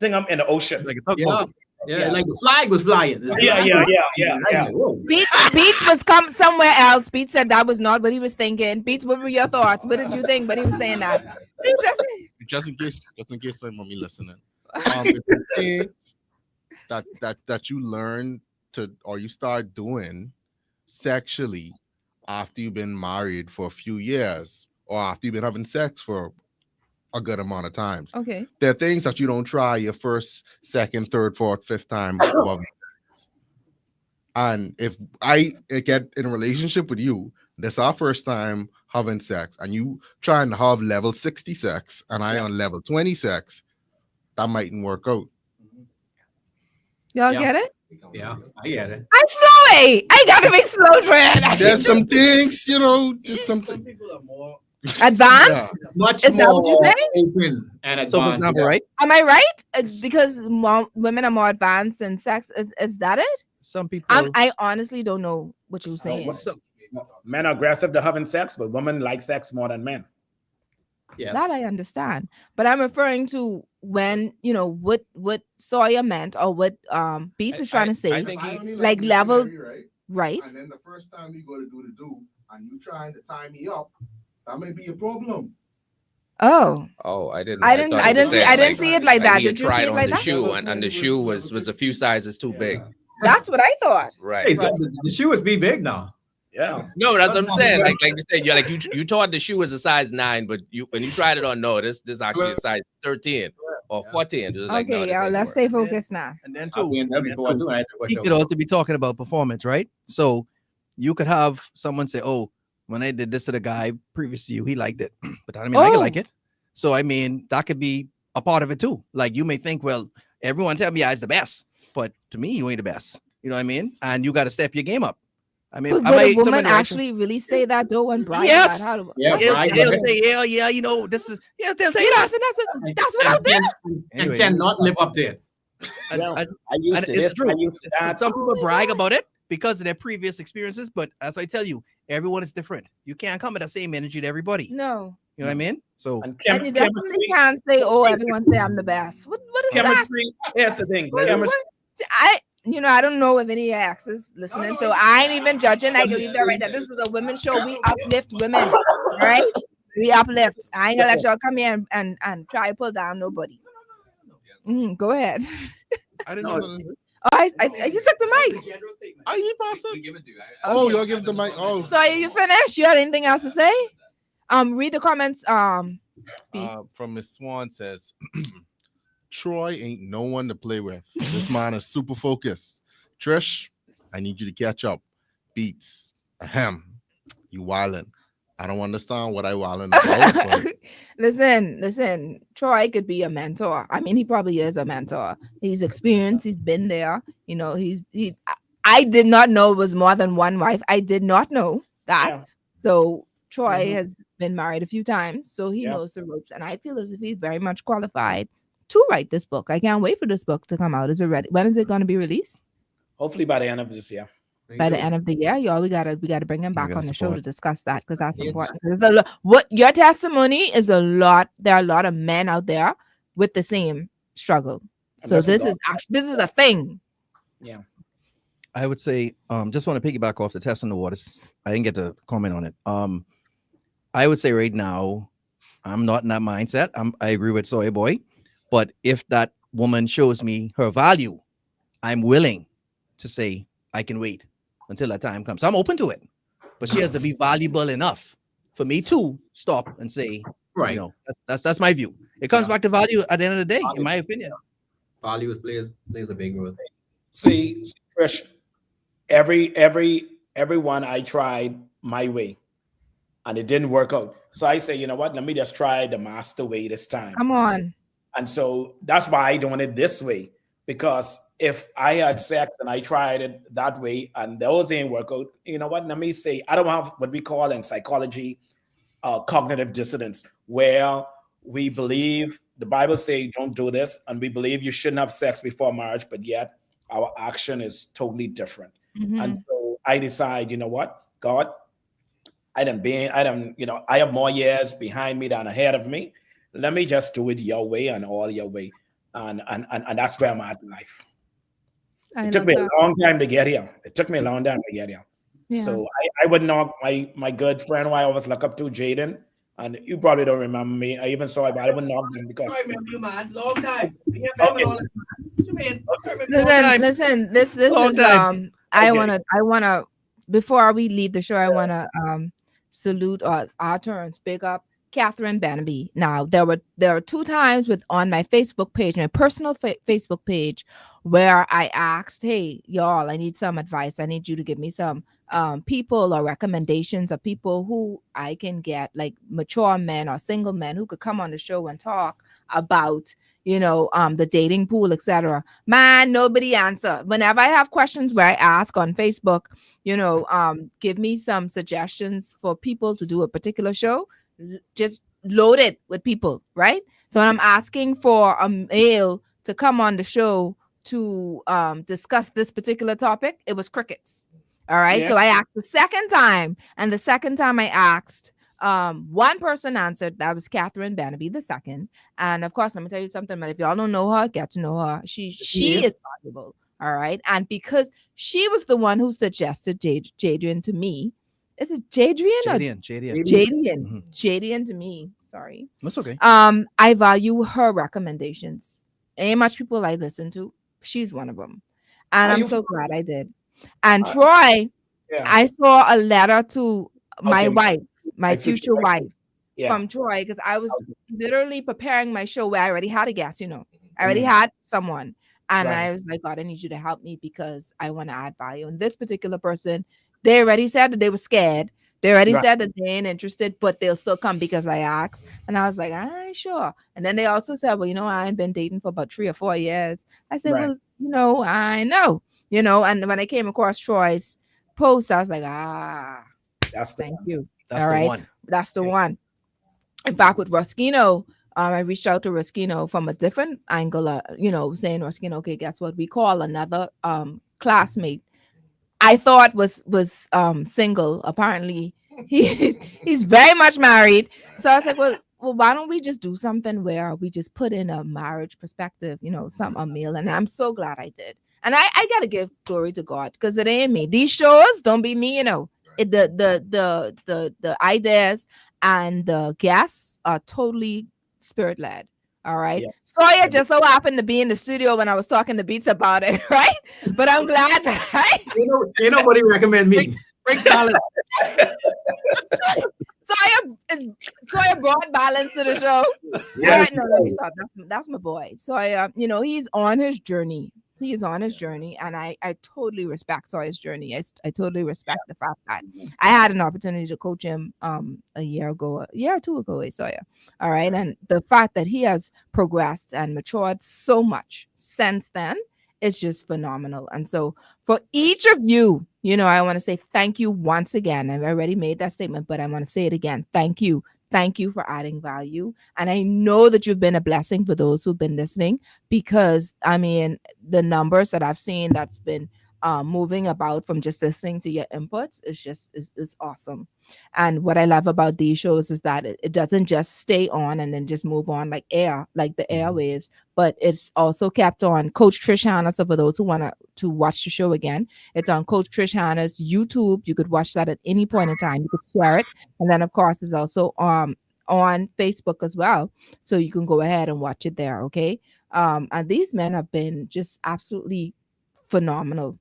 S6: thing up in the ocean.
S4: Like a
S5: Yeah.
S4: tugboat.
S5: Yeah, like the flag was flying. The
S6: Yeah,
S5: flag
S6: yeah,
S5: was
S6: yeah,
S5: flying.
S6: yeah,
S5: I was like, whoa.
S2: Beats was come somewhere else. Beats said that was not what he was thinking. Beats, what were your thoughts? What did you think? But he was saying that. See,
S8: Just in case my mommy listening. It's the things that you learn to or you start doing sexually after you've been married for a few years or after you've been having sex for a good amount of times.
S2: okay.
S8: There are things that you don't try your first, second, third, fourth, fifth time. of sex. And if I get in a relationship with you, that's our first time having sex, and you trying to have level 60 sex, and I on level 20 sex, that mightn't work out.
S2: Y'all
S5: Yeah.
S2: get it?
S5: Yeah, I get it.
S2: I'm slow. I gotta be slow, Trent.
S8: There's some things, there's something.
S4: people are more
S2: Advanced?
S8: Yeah.
S5: Much
S2: Is that
S5: more
S2: what you're saying?
S5: open and
S4: So, for
S5: advanced.
S4: example, right?
S2: Am I right? It's because women are more advanced in sex. Is that it?
S4: Some people.
S2: I honestly don't know what you're saying.
S6: Men are aggressive to having sex, but women like sex more than men.
S5: Yes.
S2: That I understand, but I'm referring to when what Sawyer meant or what Beats is trying to say.
S3: I think
S2: like level, right?
S8: And then the first time we go to do the do, and you trying to tie me up, that may be a problem.
S2: Oh,
S3: Oh, I didn't.
S2: I didn't
S3: thought it was saying,
S2: I didn't see it like that.
S3: he
S2: Did you
S3: tried
S2: see it
S3: on
S2: like
S3: the
S2: that?
S3: shoe, and the shoe was a few sizes too big.
S2: That's what I thought.
S3: Right.
S5: Hey, so the shoe is be big now.
S6: Yeah.
S3: No, that's what I'm saying. Like you said, you thought the shoe was a size 9, but when you tried it on, no, this actually a size 13 or 14. It was like, no,
S2: Okay,
S3: this
S2: y'all,
S3: ain't
S2: let's
S3: work.
S2: stay focused now.
S4: And then
S5: I've
S4: too,
S5: been there before too. I had to watch
S4: he
S5: out.
S4: could also be talking about performance, right? So you could have someone say, "Oh, when I did this to the guy previous to you, he liked it, but I mean, I can like it." So I mean, that could be a part of it too. Like you may think, well, everyone tell me I was the best, but to me, you ain't the best. You know what I mean? And you got to step your game up. I mean,
S2: But would a woman actually really say that though and brag
S4: Yes.
S2: about how to
S5: Yeah,
S4: They'll
S5: right.
S4: say, yeah, you know, this is, yeah, they'll say
S2: get
S4: that.
S2: off and that's what out there.
S5: And cannot live up to it.
S4: And-
S6: Yeah.
S4: and-
S6: I used
S4: and
S6: to
S4: it's
S6: this,
S4: true.
S6: I used to that.
S4: Some people brag about it because of their previous experiences, but as I tell you, everyone is different. You can't come with the same energy to everybody.
S2: No.
S4: You know what I mean? So
S6: And
S2: And you definitely can't say, "Oh, everyone say I'm the best." What is that?
S6: chemistry. Here's the thing.
S2: What-
S6: Chemistry.
S2: I don't know if any ex is listening, so I ain't even judging. I can leave that right there. This is a women's show. We uplift women, all right? We uplift. I ain't gonna let y'all come here and try to pull down nobody. Go ahead.
S8: I didn't know.
S2: Oh, you took the mic.
S8: Are you passing? Oh, you'll give the mic. Oh,
S2: So are you finished? You had anything else to say? Read the comments.
S8: from Miss Swan says, Troy ain't no one to play with. This man is super focused. Trish, I need you to catch up. Beats, ahem, you wildin'. I don't understand what I wildin' about. But
S2: Listen. Troy could be a mentor. I mean, he probably is a mentor. He's experienced. He's been there. You know, I did not know it was more than one wife. I did not know that.
S6: Yeah.
S2: So Troy has been married a few times, so he
S6: Yeah.
S2: knows the ropes. And I feel as if he's very much qualified to write this book. I can't wait for this book to come out. Is it ready? When is it going to be released?
S6: Hopefully by the end of this year.
S2: By the end of the year, y'all. We gotta bring him back
S4: gotta
S2: on the show
S4: support.
S2: to discuss that because that's
S5: Yeah.
S2: important. There's a lot. What your testimony is a lot. There are a lot of men out there with the same struggle.
S6: And
S2: So
S6: that's
S2: this
S6: what
S2: is actually this is a thing.
S4: I would say, just want to piggyback off the test in the waters. I didn't get to comment on it. I would say right now, I'm not in that mindset. I agree with Soy Boy, but if that woman shows me her value, I'm willing to say I can wait until that time comes. I'm open to it, but she has to be valuable enough for me to stop and say,
S5: Right.
S4: you know, that's my view. It comes
S5: Yeah.
S4: back to value at the end of the day, in my opinion.
S5: Value plays a big role.
S6: See, Trish, everyone I tried my way and it didn't work out. So I say, you know what? Let me just try the master way this time.
S2: Come on.
S6: And so that's why I doing it this way, because if I had sex and I tried it that way and those ain't work out, you know what? Let me say, I don't have what we call in psychology cognitive dissonance, where we believe the Bible says don't do this, and we believe you shouldn't have sex before marriage, but yet our action is totally different.
S2: Mhm.
S6: And so I decide, you know what, God, I have more years behind me than ahead of me. Let me just do it your way and all your way. And that's where I'm at in life.
S2: I
S6: It took
S2: love
S6: me
S2: that.
S6: a long time to get here. It took me a long time to get here.
S2: Yeah.
S6: So I would know my good friend who I always look up to, Jaden, and you probably don't remember me. I even saw it, but I wouldn't know him because.
S9: I remember you, man. Long time. You
S6: Okay.
S9: all that, man. What you mean? I remember you long time.
S2: Listen, this
S9: Long
S2: is
S9: time.
S2: I
S6: Okay.
S2: wanna before we leave the show, I wanna salute our turns, big up Catherine Bannaby. Now there are 2 times on my Facebook page, my personal Facebook page, where I asked, hey y'all, I need some advice. I need you to give me some people or recommendations of people who I can get, like mature men or single men who could come on the show and talk about the dating pool, etc. Man, nobody answer. Whenever I have questions where I ask on Facebook, give me some suggestions for people to do a particular show, just load it with people, right? So when I'm asking for a male to come on the show to discuss this particular topic, it was crickets. All right.
S6: Yeah.
S2: So I asked the second time, and the second time I asked, one person answered. That was Catherine Bannaby the second. And of course, let me tell you something, but if y'all don't know her, get to know her. She is valuable. All right. And because she was the one who suggested Jadrian to me. Is it Jadrian or
S4: Jadian.
S2: Jadian? Jadian to me. Sorry.
S4: That's okay.
S2: I value her recommendations. Ain't much people I listen to. She's one of them. And I'm so glad I did. And Troy,
S6: Yeah.
S2: I saw a letter to my
S6: Okay.
S2: wife, my
S6: My
S2: future
S6: future wife.
S2: wife,
S6: Yeah.
S2: from Troy, because I was literally preparing my show where I already had a guest, I already
S6: Mhm.
S2: had someone. And
S6: Right.
S2: I was like, God, I need you to help me because I want to add value. And this particular person, they already said that they were scared. They already
S6: Right.
S2: said that they ain't interested, but they'll still come because I asked. And I was like, all right, sure. And then they also said, well, I ain't been dating for about 3 or 4 years. I said,
S6: Right.
S2: well, I know. And when I came across Troy's post, I was like,
S6: That's the
S2: thank
S6: one.
S2: you.
S4: That's
S2: All
S4: the
S2: right.
S4: one.
S2: That's the one. In fact, with Ruskino, I reached out to Ruskino from a different angle, saying, Ruskino, okay, guess what? We call another classmate I thought was single. Apparently, he's very much married. So I was like, well, why don't we just do something where we just put in a marriage perspective, a meal. And I'm so glad I did. And I gotta give glory to God because it ain't me. These shows don't be me, the ideas and the guests are totally spirit led. All right.
S6: Yeah.
S2: Sawyer just so happened to be in the studio when I was talking to Beats about it, right? But I'm glad that
S5: Ain't nobody recommend me.
S4: Break balance.
S2: Sawyer brought balance to the show.
S6: Yes.
S2: All right, no, let me stop. That's my boy. Sawyer, he's on his journey. He is on his journey, and I totally respect Sawyer's journey. I totally respect the fact that I had an opportunity to coach him a year or 2 ago, Sawyer. All right, and the fact that he has progressed and matured so much since then is just phenomenal. And so for each of you, I want to say thank you once again. I've already made that statement, but I want to say it again. Thank you. Thank you for adding value. And I know that you've been a blessing for those who've been listening because, the numbers that I've seen that's been moving about from just listening to your inputs is awesome. And what I love about these shows is that it doesn't just stay on and then just move on like the airwaves, but it's also kept on Coach Trish Hanna. So for those who want to watch the show again, it's on Coach Trish Hanna's YouTube. You could watch that at any point in time. You could share it. And then of course it's also on Facebook as well. So you can go ahead and watch it there. Okay. And these men have been just absolutely phenomenal.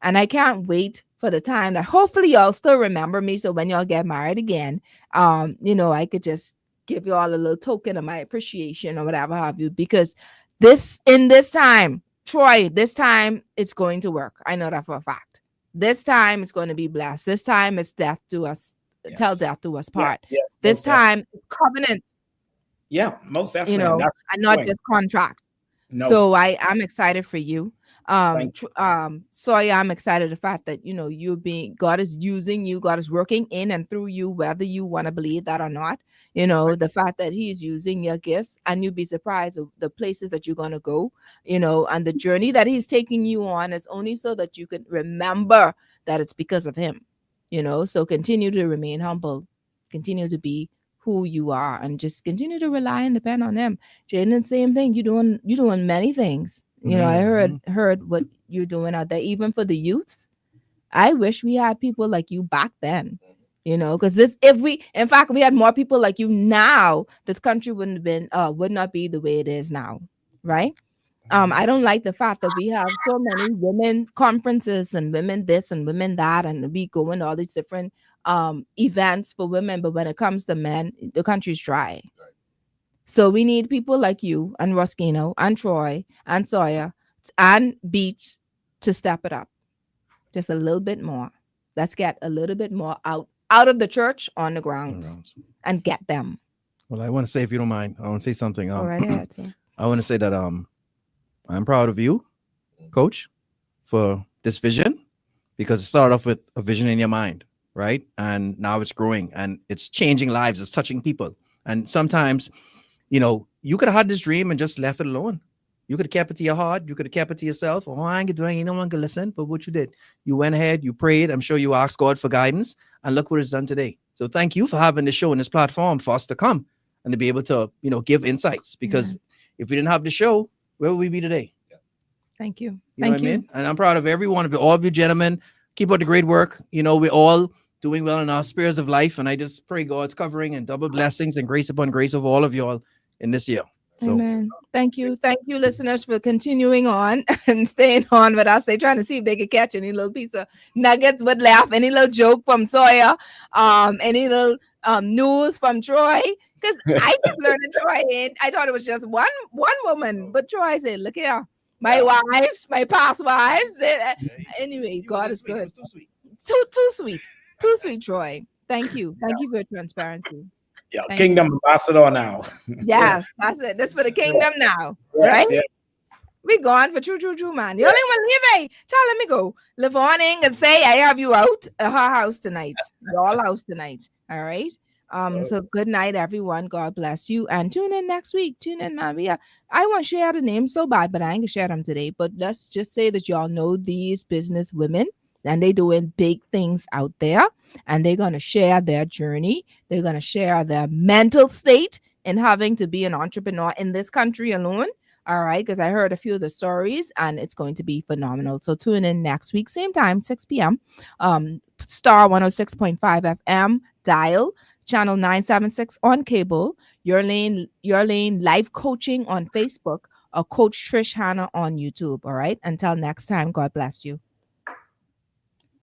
S2: And I can't wait for the time that hopefully y'all still remember me. So when y'all get married again, I could just give y'all a little token of my appreciation or whatever have you, because this time, Troy, this time it's going to work. I know that for a fact. This time it's going to be blessed. This time it's death to us, till death do us part.
S6: Yes,
S2: This
S6: most definitely.
S2: time it's covenant,
S6: Yeah, most definitely. That's
S2: and not
S6: the point.
S2: just contract.
S6: No.
S2: So I'm excited for you.
S6: Thank
S2: So I'm excited the fact that God is using you, God is working in and through you, whether you want to believe that or not. The fact that He's using your gifts, and you'd be surprised of the places that you're gonna go, and the journey that He's taking you on is only so that you can remember that it's because of Him. So continue to remain humble, continue to be who you are, and just continue to rely and depend on Him. Jaden, same thing. You're doing many things. I heard what you're doing out there, even for the youths. I wish we had people like you back then. Because in fact, we had more people like you now, this country would not be the way it is now, right? I don't like the fact that we have so many women conferences and women this and women that, and we go in all these different events for women, but when it comes to men, the country's dry. So we need people like you and Ruskino and Troy and Sawyer and Beats to step it up just a little bit more. Let's get a little bit more out of the church on the grounds and get them.
S4: Well, I want to say, if you don't mind, I want to say something.
S2: All right, ahead, sir.
S4: I want to say that I'm proud of you, Coach, for this vision, because it started off with a vision in your mind, right? And now it's growing and it's changing lives. It's touching people. And sometimes, you could have had this dream and just left it alone. You could have kept it to your heart. You could have kept it to yourself. Oh, I ain't doing it. No one can listen. But what you did, you went ahead, you prayed. I'm sure you asked God for guidance, and look what it's done today. So thank you for having this show and this platform for us to come and to be able to, give insights. Because if we didn't have the show, where would we be today?
S2: Thank you.
S4: You know what I mean? And I'm proud of every one of you, all of you gentlemen. Keep up the great work. We're all doing well in our spheres of life. And I just pray God's covering and double blessings and grace upon grace of all of y'all in this year. So,
S2: amen. Thank you, listeners, for continuing on and staying on with us. They're trying to see if they could catch any little piece of nuggets, would laugh, any little joke from Sawyer, any little news from Troy. Because I just learned that Troy, I thought it was just one woman, but Troy said, "Look here, my wives, my past wives." Anyway, God is good. Too sweet, Troy. Thank you for your transparency.
S6: Yeah, Kingdom Ambassador now.
S2: Yes, that's it. This for the kingdom now, right?
S6: Yes.
S2: We gone for true, man. You only want to leave me. Child, let me go. Live on in and say I have you out at her house tonight. Your house tonight. All right. So good night, everyone. God bless you. And tune in next week. Tune in, man. I want to share the names so bad, but I ain't gonna share them today. But let's just say that y'all know these business women. And they doing big things out there, and they're going to share their journey. They're going to share their mental state in having to be an entrepreneur in this country alone. All right, because I heard a few of the stories, and it's going to be phenomenal. So tune in next week, same time, 6 p.m. Star 106.5 FM, dial channel 976 on cable, Your Lane live coaching on Facebook, or Coach Trish Hannah on YouTube. All right, until next time, God bless you.